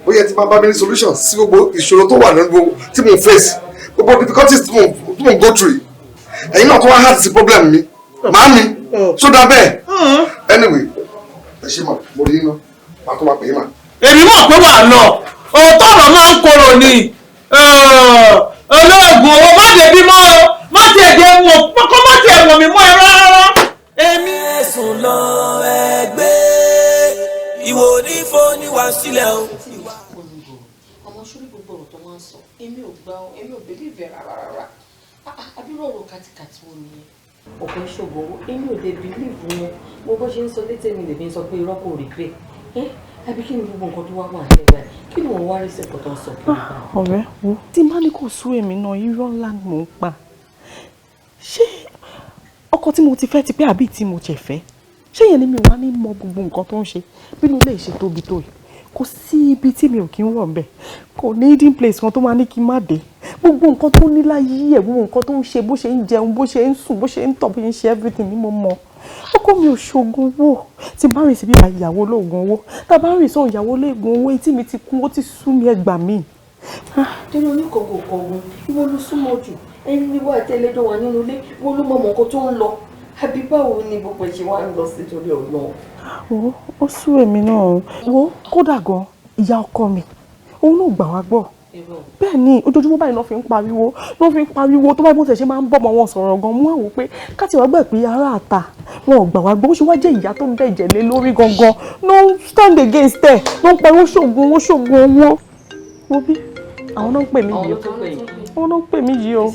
bóyá tí máa bá mi ní solution sí gbogbo ìṣòro tó wà nínú gbogbo tí mo face gbogbo difficulties tí mo go through. Ẹ̀yin náà tó wá hard sí problem mi. Màámi ṣó dá bẹ́ẹ̀. Anyway ẹ ṣe mà mo rí iná màá tó máa pè é mà. Èmi mọ̀ pé wà lọ òótọ́ ọ̀rọ̀ máa ń korò ni olóògùn owó má débi mọ́ o má tiẹ̀ dé wọ̀ kó má tiẹ̀ wọ̀ mí mọ́ ẹ rárá. Èmi ẹ̀sùn lọ ẹgbẹ́ ìwò ní fóònù wá sílẹ̀ o. Ọmọ ṣúrí gbogbo ọ̀rọ̀ tó máa ń sọ èmi ò gbà ọ́ èmi ò believe rárá. Abirú ọ̀rọ̀ kàtìkàtì wo nìyẹn? Ọ̀pọ̀ ìṣògo èmi ò dé believe wọn mo bó ṣe ń sọ létí mi lèmi sọ pé irọ́ kò rí bẹ́ẹ̀. Àbí kí ni gbogbo nǹkan tó wá wà nílẹ̀ kí ni wọ́n wá rí sí ẹ̀kọ́ tó ń sọ. Ọ̀rẹ́ wo tí má ní kò sú èmi náà irọ́ ńlá ni mò ń pa. Ṣé ọkọ tí mo ti fẹ́ ti pé àbí tí mo jẹ̀ fẹ́ ṣé yẹn ni mi ò wá ní mọ gbogbo nǹkan tó ń ṣe bínú ilé ìṣe tóbi tó yìí kò sí ibi tí mi ò kí ń wọ̀ ńbẹ̀ kò ní hidden place kan tó máa ní kí n má dé gbogbo nǹkan tó ní láyé ẹ̀ gbogbo nǹkan tó ń ṣe bó ṣe ń jẹun bó ṣe ń sùn bó ṣe ń tọ̀ bó ṣe ń ṣe everything ni mo mọ̀ ọkọ mi ò ṣoògùn owó tí bá rìn síbí ìyàwó lóògùn owó tá a bá rìn sọ ìyàwó lóògùn owó etí mi ti kú ó ti sú mi ẹgbà mi. Torí oníkọ̀ọ̀kọ̀ ọ̀hún ìwọ ló súnmọ́ jù ẹni ní wá àtẹlẹ́jọ́ wà nínú ilé ìwọ ló mọ nǹkan tó ń lọ àbí báwo ni gbogbo ìṣe wa ń lọ sí torí ọ̀nà. Ó sú èmi náà wo kódà gan ìyá ọkọ mi òun náà gbà wá gbọ́ bẹ́ẹ̀ ni ojoojúmọ́ báyìí ló fi ń pariwo tó bá bó ṣe ṣe máa ń bọ́mọ wọn sọ̀rọ̀ gan mú àwò pé káti wàá gbà pé ará àta wọn ò gbà wá gbọ́ ó ṣe wá jẹ́ ìyá tó ń dẹ̀ ìjẹ̀lẹ̀ lórí gangan no stand against ẹ̀ ló ń pariwo ṣògùn owó wo bí àwọn náà ń pè mí yìí o.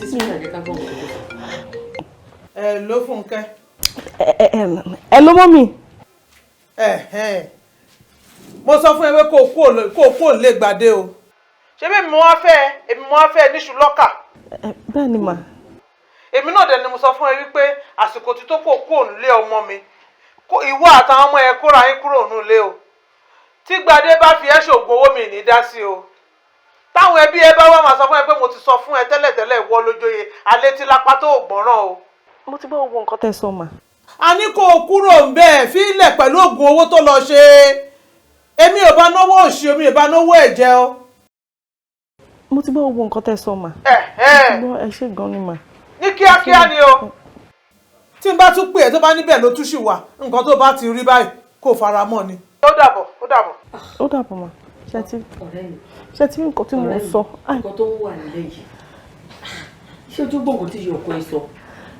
Ẹ ló Fúnkẹ́. Ẹ ló mọ́ mi. Mo sọ fún ẹ pé kó o kó lè gbàdé o. Ṣé bí èmi mo wá fẹ́ níṣu lọ́kà? Bẹ́ẹ̀ ni mà. Èmi náà dẹ̀ ni mo sọ fún ẹ wípé àsìkò tí tó kó nílé ọmọ mi. Ìwọ àtàwọn ọmọ ẹ kóra yín kúrò nílé o. Tí gbàdé bá fi ẹ́ ṣògùn owó mi ní dá sí o. Táwọn ẹbí ẹ bá wá máa sọ fún ẹ pé mo ti sọ fún ẹ tẹ́lẹ̀tẹ́lẹ̀ ìwọ lójóye alẹ́ tí lápá tó gbọ́ràn o. Mo ti bá gbogbo nǹkan tẹ́ sọ mà. A ní kó o kúrò ń bẹ́ẹ̀ fílẹ̀ pẹ̀lú oògùn owó tó lọ ṣe. Èmi ò bá náwó òṣì omi ò bá náwó ẹ̀jẹ̀ o. Mo ti bá gbogbo nǹkan tẹ́ sọ mà. Ẹ ṣé gan ni mà. ní kíákíá ni o tí n bá tún pè ẹ́ tó bá níbẹ̀ ló tún ṣì wà nǹkan tó bá ti rí báyìí kó fara mọ́ ni. ó dàbọ̀ ó dàbọ̀. ó dàbọ̀ mà ṣe ti nǹkan tí mo sọ. nǹkan tó ń wà nílẹ̀ yìí ṣé ojú gbòǹgbò tí ìyọkọ ẹ sọ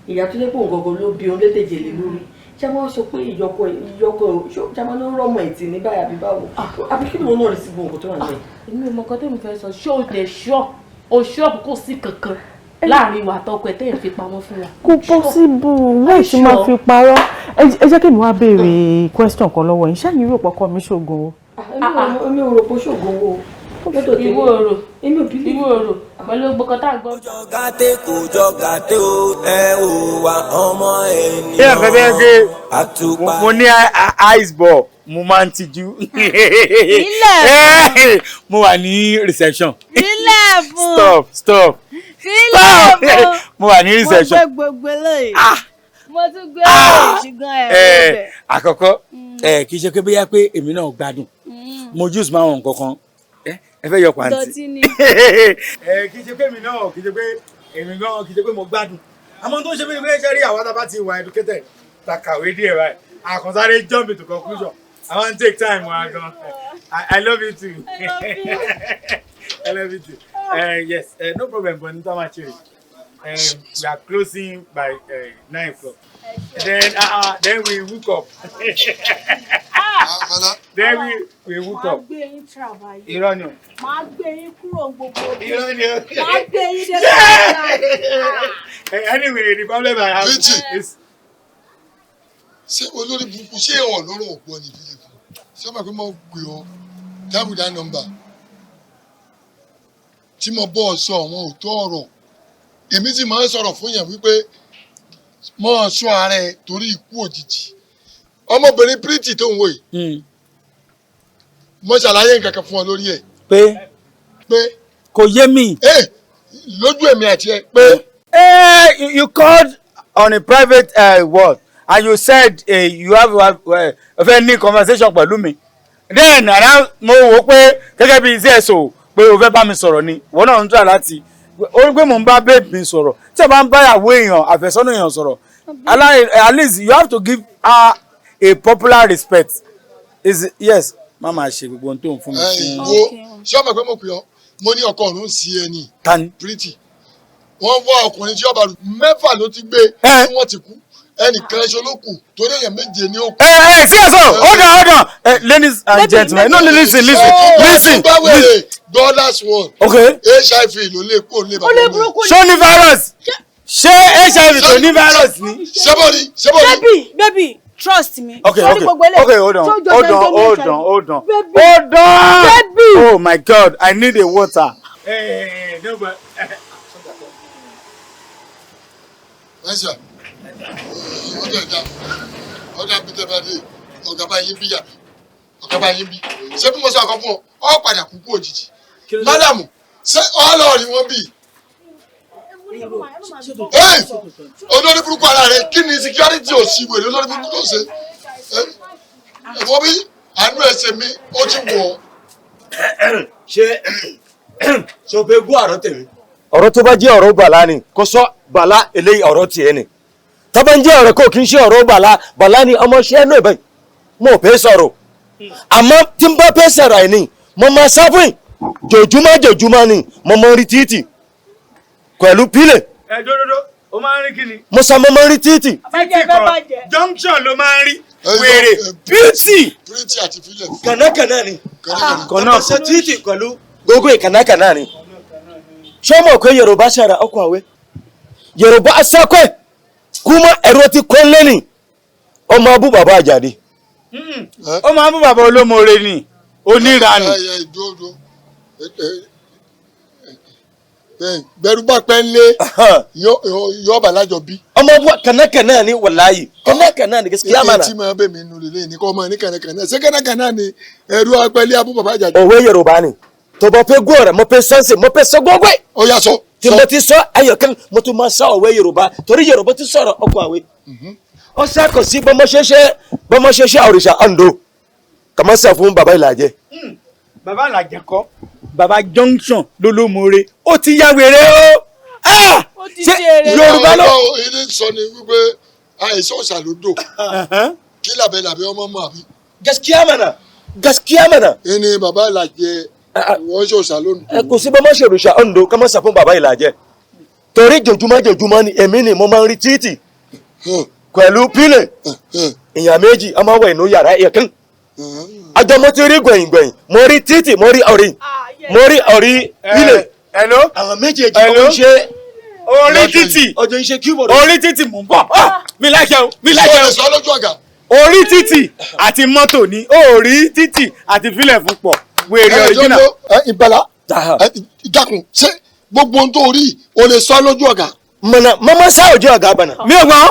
ìyá tó lé pò gangan ló bí òun lédèjì lé lórí ṣé wọn sọ pé ìyọkọ ṣé wọn ló rọmọ ẹ tì ní báyà bí báwo àbí kí ni wọn náà rí sí gbòǹgbò tó wà nílẹ̀. èmi ò mọ nǹkan tẹ́mi fẹ́ sọ ṣé o lè ṣọ́ o ṣọ́ọ̀bù kò sí kankan láàrin ìwà àtọkọ ẹ̀ tẹ́yìn fi pamọ́ fún wa. kò pọ́síbù láì tí máa fi parọ́ ẹ jẹ́ kí mi wá béèrè question kan lọ́wọ́ yín ṣáà ní rò pọ́kọ mi ṣògùn o. èmi ò rò pé ṣògùn o. ìwọ òrò ìwọ òrò pẹ̀lú gbogbo tá a gbọ́. jọ gàtẹ́ kò jọ gàtẹ́ o ẹ ò wá ọmọ ènìyàn. ṣé ẹ̀fẹ̀ bẹ́ẹ̀ gé mo ní ice ball mo máa ń tijú. ilẹ̀ mo wà ní reception. ilẹ̀ fún. stop. ilẹ̀ fún. mo wà ní reception. mo gbé gbogbo eléyìí. mo tún gbé eléyìí ṣùgbọ́n ẹ̀ bẹ̀. àkọ́kọ́ kì í ṣe pé bóyá pé èmi náà gbádùn mo juice máa wọn kankan ẹ fẹ́ yọ pàǹtí. dọ̀tí ni. kì í ṣe pé èmi náà kì í ṣe pé èmi gan kì í ṣe pé mo gbádùn àmọ́ tó ń ṣe pé ṣe rí àwọn tábà ti wà educated ta kàwé díẹ̀ báyìí àkànṣáré jump into conclusion I wan take time wa gan I love you too. I love you too. Yes, no problem but nítorí máa ṣe we are closing by 9 o'clock. Then we hook up. Then we hook up. Máa gbé yín travel. Irọ́ ni o. Máa gbé yín kúrò gbogbo. Irọ́ ni o. Máa gbé yín dé. Anyway, the problem I have is. Ṣé olórí burúkú ṣé ẹ̀wọ̀n lọ́rùn ọ̀pọ̀ ní ìdílé fún? Ṣé ọmọ pé mo pè ọ́ dábù dá nọ́mbà tí mo bọ́ ọ sọ àwọn òótọ́ ọ̀rọ̀ èmi sì máa ń sọ̀rọ̀ fún yẹn wípé mọ́ ọ sọ ara ẹ torí ikú òjijì ọmọbìnrin Pretty tó ń wò yìí mo ṣàlàyé nǹkan kan fún ọ lórí ẹ. pé kò yé mi. lójú èmi àti ẹ pé. You called on a private word and you said you have a very conversation pẹ̀lú mi then around mo wò pé gẹ́gẹ́ bí iṣẹ́ ẹ̀sọ́ pé o fẹ́ bá mi sọ̀rọ̀ ni wọ́n náà ń try láti ó rí pé mò ń bá babe mi sọ̀rọ̀ tí ẹ bá ń báyàwó èèyàn àfẹ́sọ́nà èèyàn sọ̀rọ̀ at least you have to give her a popular respect yes má máa ṣe gbogbo ohun tó ń fún mi fún. ṣé ọmọ pé mo pè ọ́ mo ní ọkọ ọ̀run sí ẹni. Tani. Pretty wọ́n wá ọkùnrin tí ọba rù mẹ́fà ló ti gbé tí wọ́n ti kú ẹnìkan ṣe ló kù torí èèyàn méje ní òkú. See us all. Hold on. Ladies and gentlemen. No, listen. God last one. Okay. HIV ló lè kó lè bá wọn. Ṣó ní virus. Ṣé HIV tó ní virus ni? Ṣébọ̀dì. Baby, trust me. Okay, hold on. Baby. Oh my God, I need a water. No, but. Nice. Ọ̀dà bí tẹ́ bá dé ọ̀gá bá yín bí yà ọ̀gá bá yín bí ṣé bí mo sọ àkọ́kọ́ ọ padà kú kú òjijì mádàmù ṣé ọlọ́ọ̀rì wọn bí. olórí burúkú ara rẹ kí ni security ò sí wèrè olórí burúkú tó ṣe ẹ̀fọ́ bí àánú ẹ̀ṣẹ̀ mi ó ti wọ̀ ọ́. ṣe o fẹ́ gbọ́ àrọ́ tèmi. ọ̀rọ̀ tó bá jẹ́ ọ̀rọ̀ bàlá ni kò sọ bàlá eléyìí ọ̀rọ̀ tiẹ̀ ni tọ́bẹ̀ ń jẹ́ ọ̀rọ̀ kò kí n ṣe ọ̀rọ̀ bàlá ni ọmọọṣẹ́ náà bẹ́ẹ̀ mo fẹ́ sọ̀rọ̀ àmọ́ tí n bá fẹ́ sọ̀rọ̀ ẹ̀ ni mo máa sáfún jòjúmọ́ ni mo máa rí títì pẹ̀lú pílẹ̀. Dódódó o máa ń rí kíni. mo sọ mo máa rí títì. junction ló máa ń rí wèrè Pretty àti pílẹ̀. kànákànná ni kànáà ṣe títì pẹ̀lú gbogbo ìkànákànná ni ṣé mọ̀ pé Yorùbá ṣàrà ọkọ̀ àwẹ̀ Yorùbá asákọ̀ kuma ẹ̀rọ ti kọ́ lẹ́nì ọmọ abú bàbá àjàdé. ọmọ abú bàbá olómọore ni onírànù. bẹ̀rù bá pẹ́ ń lé yọ bàlájọ bí. ọmọ abú kànákànná ni wàláyé kànákànná ni kìsìkì àmàlà. èyí tí máa bẹ̀ mí nù lélẹ̀ ní kọ́ ọmọ ní kànákànná ṣé kànákànná ni ẹ̀rù apẹ́lẹ́ abú bàbá àjàdé. òwe Yorùbá ni tọba pé gbọ́ rẹ̀ mo pé sọ́ọ̀sì mo pé sọ gbogbo ẹ̀. ó yà sọ. tí mo ti sọ ayọ̀kẹ́ mo tún máa sọ òwe Yorùbá torí Yorùbá ti sọ̀rọ̀ ọkọ̀ àwẹ̀. ó sẹ́kọ̀ sí bọ́mọṣẹ́ṣẹ́ òrìṣà Ondo kàmọ́ sẹ́ fún bàbá Ìlàjẹ. bàbá Ìlàjẹ kọ́ bàbá junction lólómọre ó ti yá wèrè o. Yorùbá ló. Ilé sọ ni wípé àìsàn ṣàlódò kí làbẹ́ ọmọ mọ̀ àbí. Gaskiya mana. Ẹni bàbá ìlàjẹ wọ́n ṣòṣà lónìí. Kò sí bá má ṣe òrìṣà Ondo ká má sàfún bàbá ìlàjẹ torí jòjúmọ́ ni èmi ni mo máa ń rí títì pẹ̀lú pílẹ̀ èèyàn méjì a máa wẹ̀ inú yàrá ẹ̀kan àjọ mo ti rí gbẹ̀yìn mo rí títì mo rí ọ̀rí pílẹ̀ àwọn méjèèjì kò ń ṣe ọjọ́ iṣẹ́ keyboard orí títì mò ń bọ̀ mi láṣẹ o orí títì àti mọ́tò ni orí títì àti fílẹ̀ fún pọ̀ wèrè ọ̀ríjìnà. Ìbàlá dákun ṣé gbogbo ohun tó rí o lè sọ lójú ọ̀gá. mọ́mọ́ sá ojú ọ̀gá bànà. mi ò gbọ́.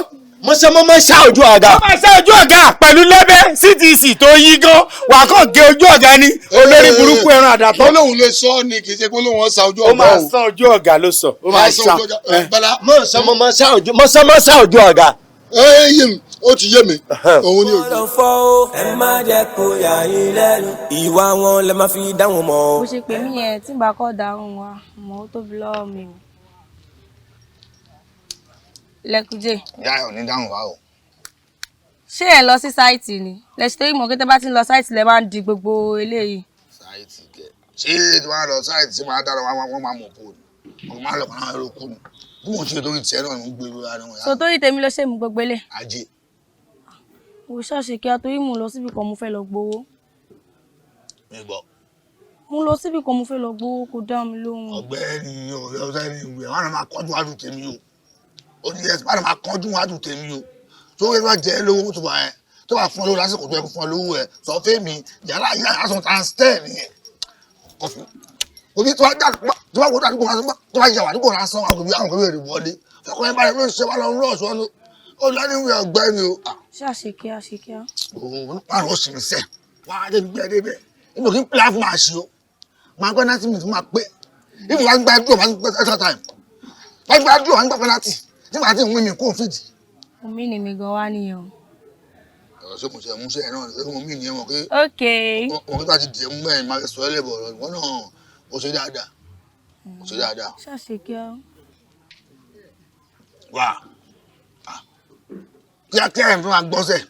mọ́mọ́ sá ojú ọ̀gá. mọ́mọ́ sá ojú ọ̀gá pẹ̀lú lẹ́bẹ̀ CTC tó yí gan wà á kàn gé ojú ọ̀gá ní olórí burúkú ẹran àdàtọ́. olóhùn lè sọ ni kì í ṣe pé olóhùn wọn sa ojú ọ̀gá o. ó máa san ojú ọ̀gá ló sọ. ó máa san. mọ́mọ́ sá ojú ọ̀gá. Ó ti yé mi òun ni òjò. ẹ má jẹ́ kó yà yín lẹ́nu ìwà wọn lẹ máa fi dá wọn mọ̀. bó ṣe pè mí yẹn tí n bá kọ́ dáhùn wa mọ́ ó tóbi lọ́wọ́ mi o. lẹ́kùjẹ́. ìyá ẹ̀ ò ní dáhùn wa o. ṣé ẹ lọ sí sáìtì ni lẹ́sìn tó yìí mọ̀ kí tẹ́ bá ti ń lọ sáìtì lẹ́ máa ń di gbogbo eléyìí. sáìtì kẹ ṣé tí wọ́n á lọ sáìtì tí wọ́n á dára wọn máa mọ̀ kó ni wọ́n máa lọ kàn án ẹ̀rọ kó ni bí wọ́n ṣe torí tiẹ̀ náà ń gbèrú ara wọn. so torí tèmi ló ṣe mú gbogbo ilé. ajé. mo ṣàṣe kí a torí mò ń lọ síbi kan mo fẹ́ lọ gbowó. mi gbọ́. mo lọ síbi kan mo fẹ́ lọ gbowó kó dá mi lóhùn. ọ̀gbẹ́ni ọ̀gbẹ́ni ìwé wọn máa kọjú wájú tèmi o ó ní ẹsẹ wọn máa kọjú wájú tèmi o tó wẹ́n wá jẹ́ lówó tó wà ẹ́ tó wà fún ọ lówó lásìkò tó yẹ kó fún ọ lówó ẹ̀ sọ fẹ́mi yàrá ìyá àásùn transfer nìyẹn kọfí òbí tó bá wọ́n àdúgbò lásán tó bá yàwó àdúgbò lásán àwọn òbí rẹ̀ wọlé fẹ́kọ̀ ẹ̀ báyìí ló ń ṣe wá lọ rọ́ọ̀ṣù wọn ó lọ́ní ìwé ọ̀gbẹ́ni o. ṣé àṣekíá. òun pàrọ̀ ó sì ń sẹ̀ wá á débi gbẹ́ débẹ̀ inú kí n pè á fún màá ṣe o máa gbẹ́ 90 minutes máa pé if wàá gbá dúró máa gbẹ́ extra time wàá gbá dúró máa gbá penalty tí màá ti ń wí mi kó fìdí. omi ni mi gan wá nìyẹn o. ọ̀rọ̀ ṣé mo ṣe mú sẹ́yìn náà ṣé mo mí nìyẹn mọ̀ pé wọn kí bá ti dìé mú mẹ́rin máa sọ ẹ́ lẹ́bọ̀ ọ̀rọ̀ ìwọ náà ó ṣe dáadáa ó ṣe dáadáa. ṣàṣekíá. wà á kíákíá ẹ̀ ń fi máa gbọ́sẹ̀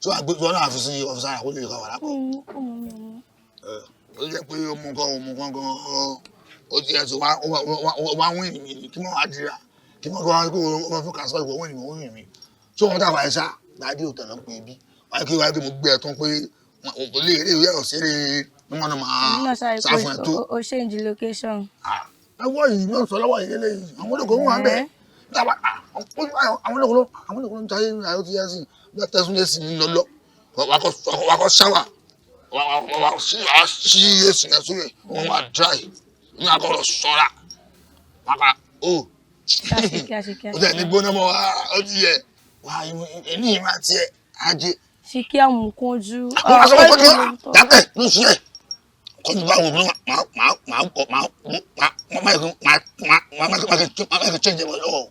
tí wọ́n náà fi sí ọ́fíìsì àyàkó lè kọ́ wà lápò. ó jẹ́ pé ọmọ kan gan ó ti ẹ̀ tó wá wíìnì mi kí wọ́n wá dira kí wọ́n kọ́ wọ́n fún kàṣọ́ ìwọ̀ wíìnì mi tí wọ́n tàbá ẹ̀ ṣá dáadé ò tẹ̀lé pé bí wáyé kí mo gbé ẹ̀ tán pé kò lè rí ìwé ọ̀sẹ̀ rẹ̀ ní wọ́n máa sáfún ẹ̀ tó. o change location. ẹwọ́ yìí ló ń sọ lọ́wọ́ yìí lélẹ́yìn àwọn olóko ń wà ń bẹ̀ àwọn olóko ń tayé ayọ́ ti yá sí bí wọ́n tẹ̀sùn lé sí ní lọ́lọ́ wakọ̀ ṣáwà wà sí èsì yẹn sórí wọn máa dry ní akọ̀rọ̀ sọ́ra wàkà ó ó tẹ̀ ní gbóná mọ́ ó ti yẹ wà ní ìmọ̀ àti ẹ̀ ajé. ṣe kí àwọn kojú. àwọn aṣọ kojú dákẹ́ ló ṣe ẹ̀ kojú báwo ni máa kí change ẹ̀ lọ́wọ́.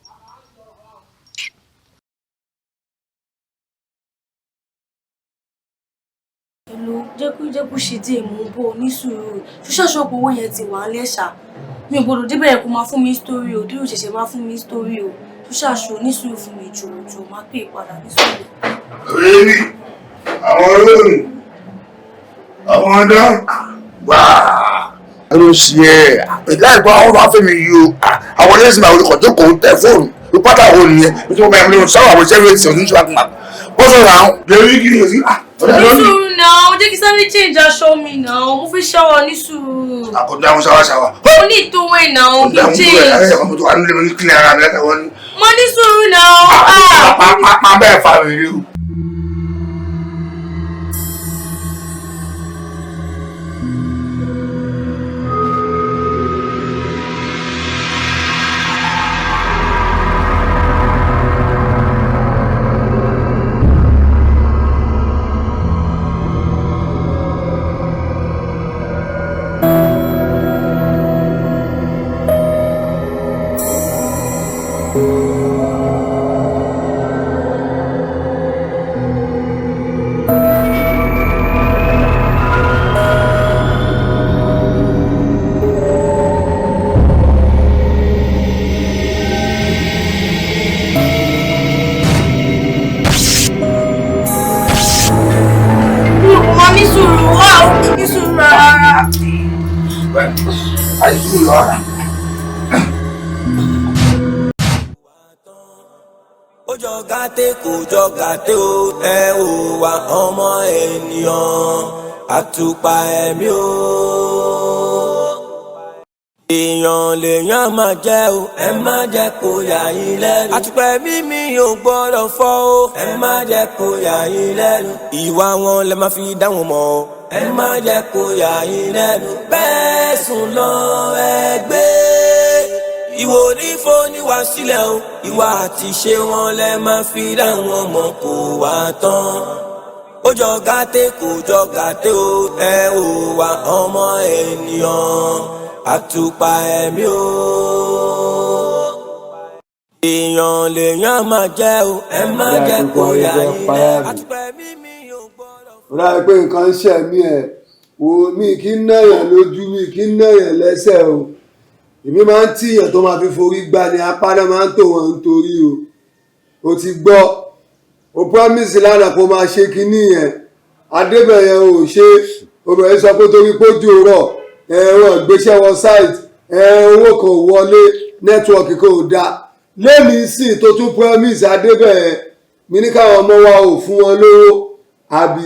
èlò jẹ́kújẹ́kú ṣe tí èmú bò ní sùúrù ṣúṣàṣọ́pọ̀ owó yẹn ti wà á lẹ́ṣà mi ò gbọdọ̀ débẹ̀ kó máa fún mi sítórí o dúró ṣẹ̀ṣẹ̀ máa fún mi sítórí o ṣúṣàṣọ́ ní sùúrù fún mi jòjò máa pè padà ní sùúrù. Rírí àwọn olóòrùn àwọn ọ̀dọ́ wà ló ṣe ẹ̀ láìpẹ́ àwọn bá fẹ́ mi yí o àwọn ẹlẹ́sìn àwọn olùkọ́ tó kò ń tẹ̀ fóònù ló pátá wo nìyẹn bí tí wọ́n bá yẹn lóhun sáwọ́ àwọn iṣẹ́ rẹ̀ tí òun ṣe wá kùnà bó sọ̀rọ̀ àwọn lórí kí ni o sí. nísùúrù náà jẹ́ kí sáré change aṣọ mi náà mo fi ṣáwà nísùúrù. àkọ́dá àwọn ṣáwà. mo ní ìtòwé náà kí n change. mo ní sùúrù náà. máa bẹ́ẹ̀ fa rèé o. ó jọ gàtẹ́ kò jọ gàtẹ́ o ẹ ò wá ọmọ ènìyàn àtùpà ẹ̀mí o. èèyàn lèèyàn máa jẹ́ o ẹ má jẹ́ kó yà yín lẹ́nu. àtùpà ẹ̀mí mi ò gbọ́dọ̀ fọ́ o ẹ má jẹ́ kó yà yín lẹ́nu. ìwà wọn lẹ máa fi dá wọn mọ̀ o ẹ má jẹ́ kó yà yín lẹ́nu. bẹ́ẹ̀ sùn lọ ẹgbẹ́ ìwọ onífọ́ níwá sílẹ̀ o ìwà àti ṣe wọn lẹ máa fi dá wọn mọ̀ kó wá tán. ó jọ gàtẹ́ kò jọ gàtẹ́ o ẹ ò wá ọmọ ènìyàn àtùpà ẹ̀mí o. èèyàn lèèyàn máa jẹ́ o ẹ má jẹ́ kó yà yín lẹ́nu. àtùpà ẹ̀mí mi ò gbọ́dọ̀. ó dáa pé nǹkan ń ṣẹ̀mí ẹ̀ wo mi kì í náyàn lójú mi kì í náyàn lẹ́sẹ̀ o èmi máa ń tíyàn tó máa fi forí gbá ni apá náà máa ń tò wọ́n nítorí o ti gbọ́ o promise lánàá kó máa ṣe kinní yẹn adébẹ̀yẹn ò ṣe obìnrin sọ pé torí pójú rọ̀ wọ́n gbéṣẹ́ wọ site owó kan wọlé nẹ́tíwọ̀kì kan ò dáa lẹ́mìí sì tó tún promise adébẹ̀yẹn mi ní káwọn ọmọ wa ò fún wọn lówó àbí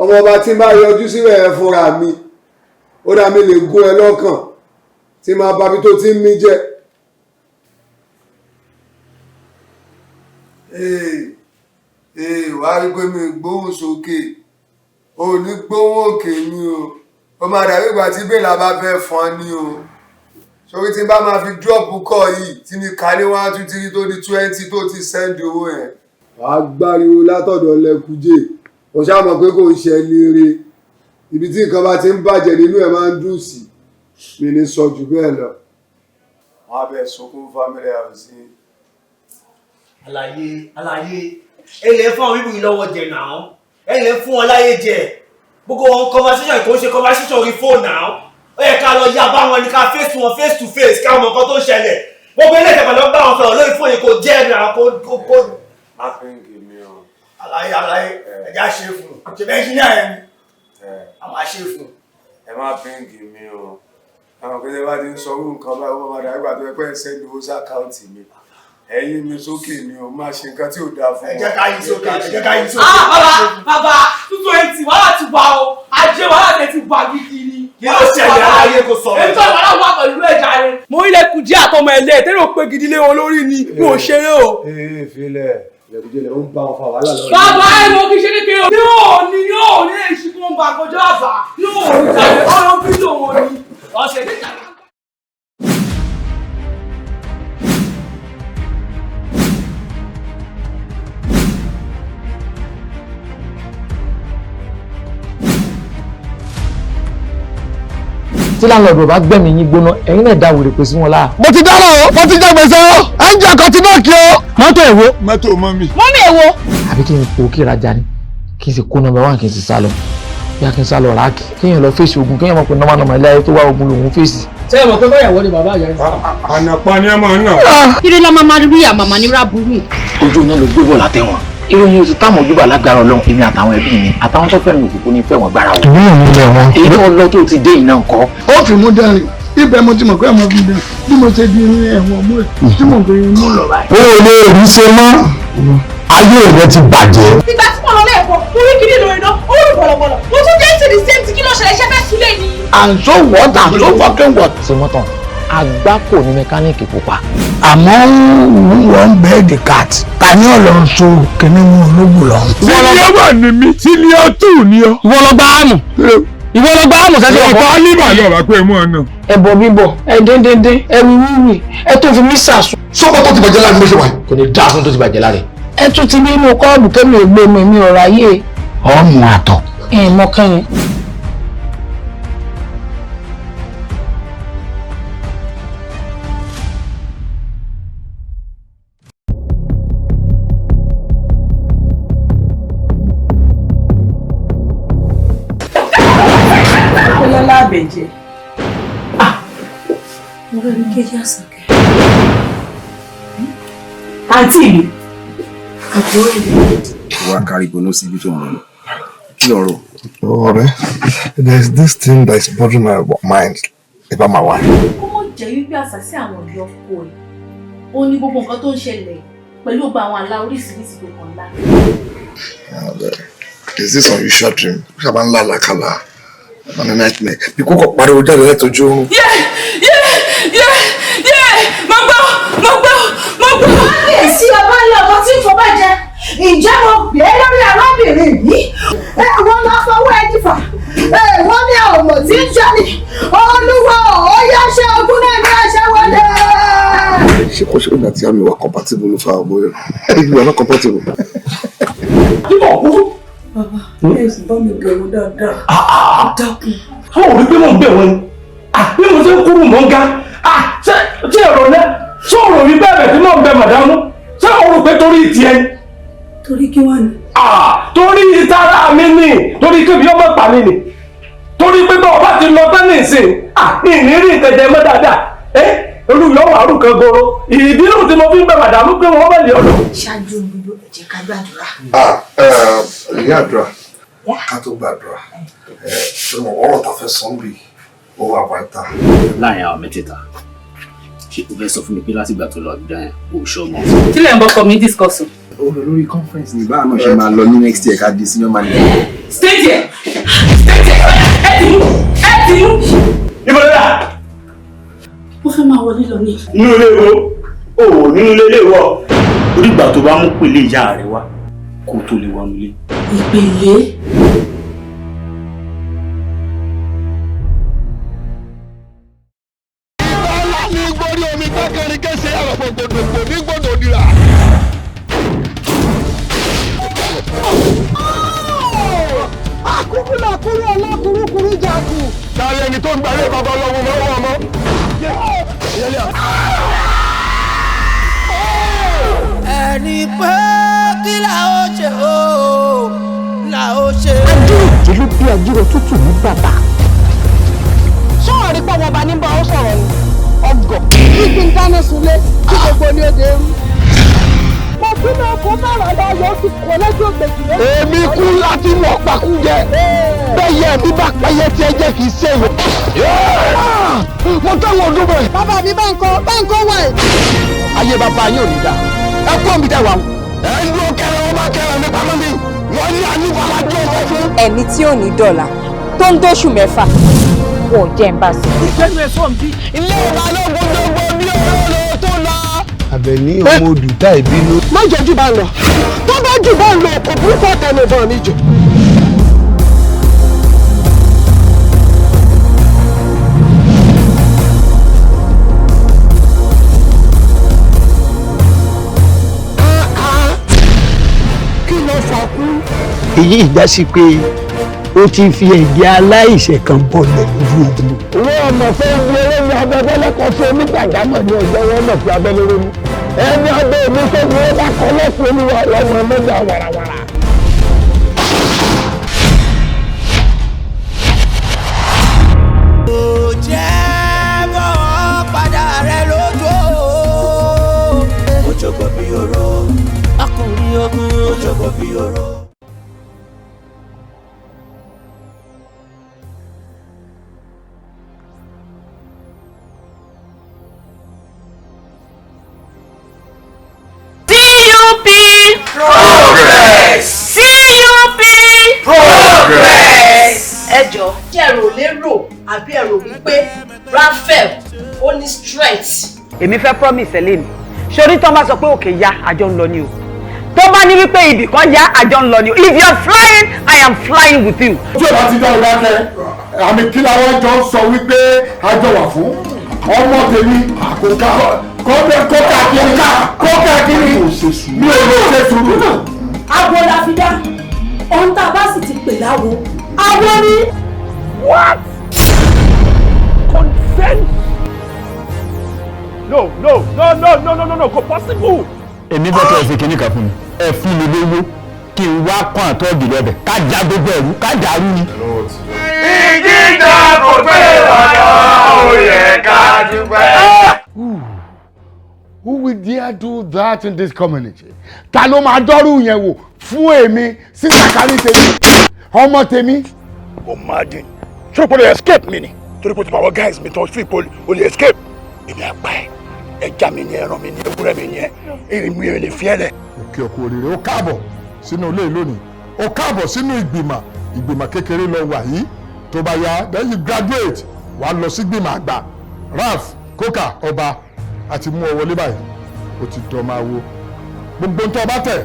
ọmọ ọba tí n bá yọjú síbẹ̀ fúnra mi ó dá mi lè gún ẹ lọ́kàn tí máa bá bí tó ti ń mí jẹ́. wàá rí pé mi gbóhùn sókè ò ní gbóhùn òkè ni o ó máa dàbí ìgbà tí bèèlà bá fẹ́ fọ́n ni o sórí tí n bá máa fi dúrọ́pù kọ́ yìí tí mi kà ní 1 2 3 tó di 20 tó ti sẹ́ndì owó yẹn. wàá gbáriwo látọ̀dọ̀ lẹ́kùjẹ́ o ṣáà mọ̀ pé kò ń ṣe lére ibi tí nǹkan bá ti ń bàjẹ́ nínú ẹ̀ máa ń dùn sí mi ní sọ jù bẹ́ẹ̀ lọ. wọ́n á bẹ̀ sunkún family house. àlàyé ẹ lè fún àwọn bíbí yìí lọ́wọ́ jẹ náà ẹ lè fún wọn láyé jẹ gbogbo wọn conversation kò ń ṣe conversation orí fóònù náà ó yẹ ká lọ ya bá wọn ní ká face wọn face to face ká mọ nǹkan tó ń ṣẹlẹ̀ gbogbo ilé ìjọba lọ bá wọn sọ̀rọ̀ lórí fóònù kò jẹ́ ẹ̀rọ kó. má fi ń gè mí o. àlàyé ẹ̀já ṣe fún un ṣe bẹ́ẹ̀ ṣíyá ẹ̀ ni a máa ṣe fún un. ẹ má fi ń gè mí o àwọn akẹ́kọ̀ọ́ bá ti ń sọ orú nǹkan báyìí wọ́n máa dàgbà tó yẹ pé ẹ sẹ́ni owó sí àkáǹtì mi ẹ̀yin mi sókè ni o máa ṣe nǹkan tí ò dáa fún wọn. ẹ jẹ́ ká yí sókè ẹ jẹ́ ká yí sókè. bàbá 220 wàhálà ti wà o ajé wàhálà tẹ ti wà gidi ni. kí ló ṣẹlẹ̀ aláyé kò sọ̀rọ̀. ètò ìwàlá wà pẹ̀lú ẹja rẹ. mo ilẹ̀ kùdí àtọmọ ẹ̀lẹ́ tẹ́lẹ̀ ò pé gidi lé wọn lórí ni mi ò ṣeré o. ìfilẹ̀ lẹ́kùjẹ́lẹ̀ ó ń bá wọn fa wàhálà lọ́wọ́. bàbá ẹ̀ mọ kí ṣe kékeré o. yóò ní èsì tó ń ba àkọjọ àbá yóò ní jáde ọ̀rọ̀ fídíò wọn ni ọ̀sẹ̀ níta. tí láńlọ́ọ̀dù bá gbẹ̀mí yín gbóná ẹ̀yin náà dá wèrè pè sí wọn láà. mo ti dáná o mo ti jẹ gbèsè o ẹnjẹ kan ti náà kí o. mọ́tò èwo. mọ́tò mọ́mì. mọ́mì èwo. àbí kí n kó kí rajà ni kí n sì kó nọ́mbà 1 kí n sì sá lọ bí kí n sá lọ ráàkì kéèyàn lọ fèsì ogun kéèyàn mọ̀ pé nọ́mà ilé ayé tó wá ogun lòun fèsì. ṣé ẹ mọ̀ pé báyàwó ni bàbá yẹn. ànàpá ni ẹ máa ń nà. kiri lọ́mọ máa rí àmàmà ní rábùrù. ojú iná ló gbé bọ̀ látẹ̀wọ̀n ìròyìn oṣù táwọn ojúbà lágbára Ọlọ́run èmi àtàwọn ẹbí mi àtàwọn tó fẹ́ràn òkùnkùn ní fẹ́wọ̀n gbára wọn. ìbí òun lẹ wọn. èyí tó lọ tó ti dé iná ńkọ́. ó fi mú dẹ́rìn ibẹ̀ mo ti mọ̀ pé ọmọ fi dẹ́rìn bí mo ṣe di ẹ̀wọ̀n mú ẹ̀ tí mo fi mú lọ báyìí. o ò lè rí ṣe mọ́ ayé rẹ ti bàjẹ́. nígbà tí mo lọ lẹ́ẹ̀kọ́ orí kìíní lórí náà ó rí bọ̀lọ̀bọ̀lọ̀ mo tún jẹ́ ìtìdí sẹ́ǹtì kí ló ṣẹlẹ̀ ṣẹ́ fẹ́ sílẹ̀ ni. and so what and so fucking what. ṣe mọ́tàn agbáko ní mẹkáníìkì pupa. àmọ́ wọ́n bẹ́ẹ̀ di cat ta ni ọ̀lọ́ so kìnìún mú ológun lọ. sílíọ̀ wà ní mi sílíọ̀ tù ní ọ. ìwọ lọ gbá àmù ìwọ lọ gbá àmù sẹ́sẹ̀ ọkọ. ọkọ ní ìbàdàn ọ̀rọ̀ pé mú ọ náà. ẹbọ bíbọ ẹ déndéndé ẹ wíwí ẹ tó fi mí sàṣù. sọ́kọ̀ tó ti bàjẹ́ láti méṣe wáyé. kò ní dáa fún tó ti bàjẹ́ láre. ẹ tún ti bí inú kọ́ọ̀bù kẹ́mi ò gbé mi ò ráyè. ọ̀mù àtọ̀. ẹ mọ kẹ́yìn. Bẹ̀jẹ̀. Mo fẹ́ rí kéjì Àṣàkẹ́. Àǹtí mi. Àbúrò rẹ̀. Wá kárí gbóná sí ibi tó ń lọ. Kí lọ̀rọ̀? Ọ̀rẹ́, there is this thing that is bothering my mind about my wife. Ọmọ jẹ́ wípé àṣàsí àwọn ọ̀dọ́ ọkọ ẹ̀ ó ní gbogbo nǹkan tó ń ṣẹlẹ̀ pẹ̀lú gbogbo àwọn àlá oríṣiríṣi tó kàn lá. Is this unusual dream? Ṣé àbá ńlá làkàlà? I'm a nightmare. Bí kókò pariwo jáde látọjú oorun. Mo gbọ́. Kábíyèsí ọba ilé ọmọ tí ń fọba jẹ. Ǹjẹ́ mo gbé lórí arábìnrin yìí? Wọ́n máa fọwọ́ ẹ jìfà. Wọ́n ní ọmọ tí ń jẹ́ni. Olúwa ó yá ṣe ogún náà ní ẹṣẹ́ wọlé. Ṣé kò ṣe ìgbà tí àmì wà compatible fa ọmọ rẹ̀? If you are not compatible. Bàbá, ẹ sì bá mi bẹ̀rù dáadáa. Dákun. Àwọn òbí pé mò ń bẹ̀ wọ́n ni. Bí mo ṣe ń kúrú mọ́ ń ga. Ṣé ẹ̀rọ náà? Ṣé ọ̀rọ̀ mi bẹ̀rẹ̀ tí mò ń bẹ màdámú? Ṣé o rò pé torí tiẹ̀ ni? Torí kí wá ni? Torí ìtara mi ni. Torí kébì ọmọ pa mi ni. Torí pé bá ọba ti lọ tán ní ìsìn. Ìnírí ìtẹ̀jẹ̀ mọ́ dáadáa. Olúyọ̀ wà rú kan goro. Ìdílù tí mo fi ń bẹ màdámú pé wọ́n bẹ̀ lé ọ̀dọ̀. Ṣáájú gbogbo ẹ jẹ́ ká gbàdúrà. Ìyá àdúrà ká tó gbàdúrà ọ̀rọ̀ tá a fẹ́ sọ ń bì ó wà pátá. Láàrin àwọn mẹ́tẹ̀ẹ̀ta ṣé o fẹ́ sọ fún mi pé látìgbà tó lọ Àbújá yẹn o ṣọ́ mọ́. Kí lẹ̀ ń bọ́kọ mi discuss? Ó lọ lórí conference ní báà náà ṣe máa lọ ní next year ká di senior manager. Stay there! Ẹ ti mú! Ibo ló dà? Mo fẹ́ máa wọlé lọ ní. Nínú ilé wo? Nínú ilé wọ. Orí ìgbà tó bá mú pèlè ìyá rẹ̀ wá kó tó lè wọnú ilé. Ìpèlè? Ní gbórí omi gbẹ́kẹ̀rin kéṣe àrọ̀ gbogbogbò ní gbòdò nira. Àkúkú là kúrú ọlọ́kùrúkùrú jàkú. Táyé ẹni tó ń gbalé bàbá ọlọ́run lọ́wọ́ ọmọ. Ẹni pé kí la ó ṣe o, la ó ṣe. Adúrò ló bí àjírò tútù ní bàbá. Sọ́wọ́n rí pọ́wọ́ ọba ní bá ó sọ̀rọ̀ ni. Ọgọ̀. Kíkí ń dáná sunlé kí gbogbo ní òde rú. Mo kí náà kó bàrà lọ́yọ̀ ó ti kọ́ lẹ́jọ́ ògbèjì lé. Èmi kú láti mọ̀ pàkújẹ. Bẹ́yẹ mi bá pẹ́yẹ tí ẹ jẹ́ kì í ṣe ìwé. Mo táwọn ọdún bẹ̀. Bàbá mi bá ń kọ́ wà ẹ̀. Ayé bàbá yín ò ní dá. Ẹ kú òmìnira wà. Ẹ ń lo kẹrẹ ọba kẹrẹ nípa lómi. Wọ́n ní àníbàlá jẹ́ ọ̀fẹ́ fún. Ẹni tí ò ní dọ̀là tó ń dóṣù mẹ́fà wọ́n jẹ́ ń bá sí. Ìgbẹ́nu ẹ̀ fọ́ọ̀mù bí ilé ìbálòpọ̀ gbogbo bí olóró tó lọ. Àbẹ̀ní ọmọ òdùtá ìbínú. Má jẹ́ jù bá ń lọ. Tó bá jù bá ń lọ, kò burúkú àtẹnubọ̀ mi jù. Kí ló fàkú? Èyí ìjà sí pé ó ti fi ẹ̀jẹ̀ aláìṣẹ̀ kan bọ̀lẹ̀ lójú ogun. Ìwé ọmọ fẹ́ ń gbé lórí abẹ́fẹ́ lẹ́kọ̀ọ́ fún onígbàjámọ̀ ní ọjọ́ wọn náà fi abẹ́ lórí mi. Ẹni ọdẹ mi tó ní ó bá kọ́ lọ́pọ̀ olúwa lọ́mọ mẹ́ta wàràwàrà. Ó jẹ́ bọ́ padà rẹ lójú o. Ó jókòó bí oró. Ọkùnrin ogun ó jókòó bí oró. Progress! CUP! Progress! Ẹ jọ̀ọ́, ṣé ẹ rò lérò àbí ẹ rò wípé Raphael ó ní strength? Èmi fẹ́ promise ẹ lẹ́nu. Ṣorí tó bá sọ pé òkè ya àjọ ń lọ ni o. Tó bá ní wípé ibì kan ya àjọ ń lọ ni o. If you are flying, I am flying with you. Tí o bá ti dá ọ̀gá kẹ, àmì kí làwọn jọ ń sọ wípé àjọ wà fún ọmọ tèmi àkókò kókà kiri mi ò lè ṣe sùúrù. Abo la fi dá. Ohun tá a bá sì ti pè láwo. Abo ni. What? Consent? No, kò possible. Èmi bọ́ kẹ́ ẹ fi kíní kan fún mi. Ẹ fún mi lówó kí n wá kán àtọ́ọ̀gì lọ́bẹ̀ ká já gbogbo ẹ̀rú ká dàrú ni. Ìjìjà kò pé ọ̀nà òye ká dúpẹ́. Who will dare do that in this community? Ta ló máa dọ́rù yẹn wò fún èmi sí sàkárí tèmi ọmọ tèmi. O máa dín ṣé o kò lè escape mi ni torí pé o ti pa àwọn guys mi tán fún ìpolì o lè escape èmi àgbà ẹja mi ni ẹran mi ni ewúrẹ́ mi ni èrè mi ò lè fi ẹ lẹ. òkè ọkọ òrìrì ó káàbọ̀ sínú ilé lónìí ó káàbọ̀ sínú ìgbìmọ̀ kékeré lọ wà yìí tó bá yá then you graduate wàá lọ sí ìgbìmọ̀ àgbà Ralph Coker ọba àti mú ọ wọlé báyìí ó ti dọ̀ máa wo gbogbo ń tọ́ bá tẹ̀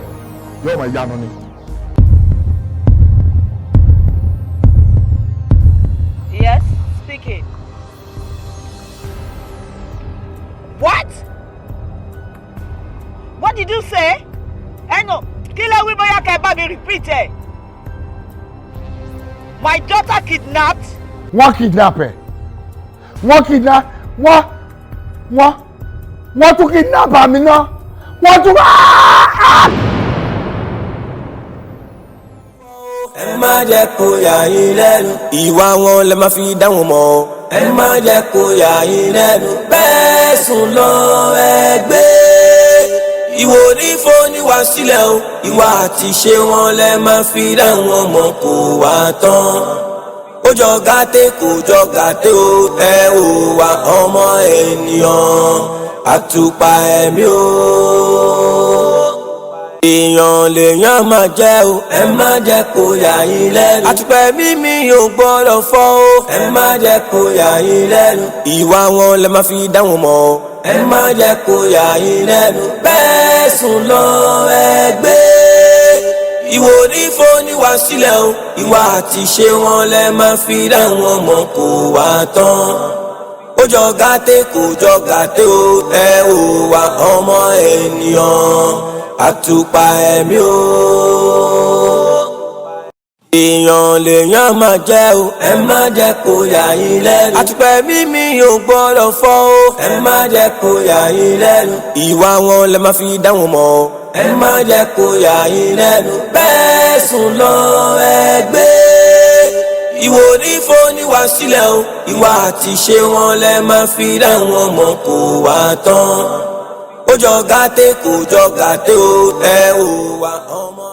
yóò máa yanu ni. Yes, speaking. What? What did you say? No, kí lẹ wí bóyá kẹ́ bá mi repeat ẹ̀. My daughter kidnapped. Wọ́n kidnap ẹ̀. Wọ́n tún kidnap àmì náà. Wọ́n tún. ẹ má jẹ́ kó yà yín lẹ́nu ìwà wọn lẹ má fi dá wọn mọ̀ ẹ má jẹ́ kó yà yín lẹ́nu bẹ́ẹ̀ sùn lọ ẹgbẹ́ ìwò onífọ́níwá sílẹ̀ o ìwà àti ṣe wọn lẹ má fi dá wọn mọ̀ kó wá tán ó jọ gàtẹ́ kò jọ gàtẹ́ o ẹ ò wá ọmọ ènìyàn àtùpà ẹ̀mí o. èèyàn lèèyàn máa jẹ́ o ẹ má jẹ́ kó yà yín lẹ́nu àtùpẹ̀ mímí ò gbọ́dọ̀ fọ́ o ẹ má jẹ́ kó yà yín lẹ́nu ìwà wọn lẹ má fi dá wọn mọ̀ o ẹ má jẹ́ kó yà yín lẹ́nu bẹ́ẹ̀ sùn lọ ẹgbẹ́ ìwò onífọ́níwá sílẹ̀ o ìwà àti ṣe wọn lẹ má fi dá wọn mọ̀ kó wá tán ó jọ gàtẹ́ kò jọ gàtẹ́ o ẹ ò wá ọmọ ènìyàn àtùpà ẹ̀mí o. èèyàn lèèyàn máa jẹ́ o ẹ má jẹ́ kó yà yín lẹ́nu àtùpà ẹ̀mí mi ò gbọ́dọ̀ fọ́ o ẹ má jẹ́ kó yà yín lẹ́nu ìwà wọn lẹ má fi dá wọn mọ̀ o ẹ má jẹ́ kó yà yín lẹ́nu bẹ́ẹ̀ sùn lọ ẹgbẹ́ ìwò onífọ́níwá sílẹ̀ o ìwà àti ṣe wọn lẹ má fi dá wọn mọ̀ kó wá tán ó jọ gàtẹ́ kò jọ gàtẹ́ o ẹ ò wá ọmọ.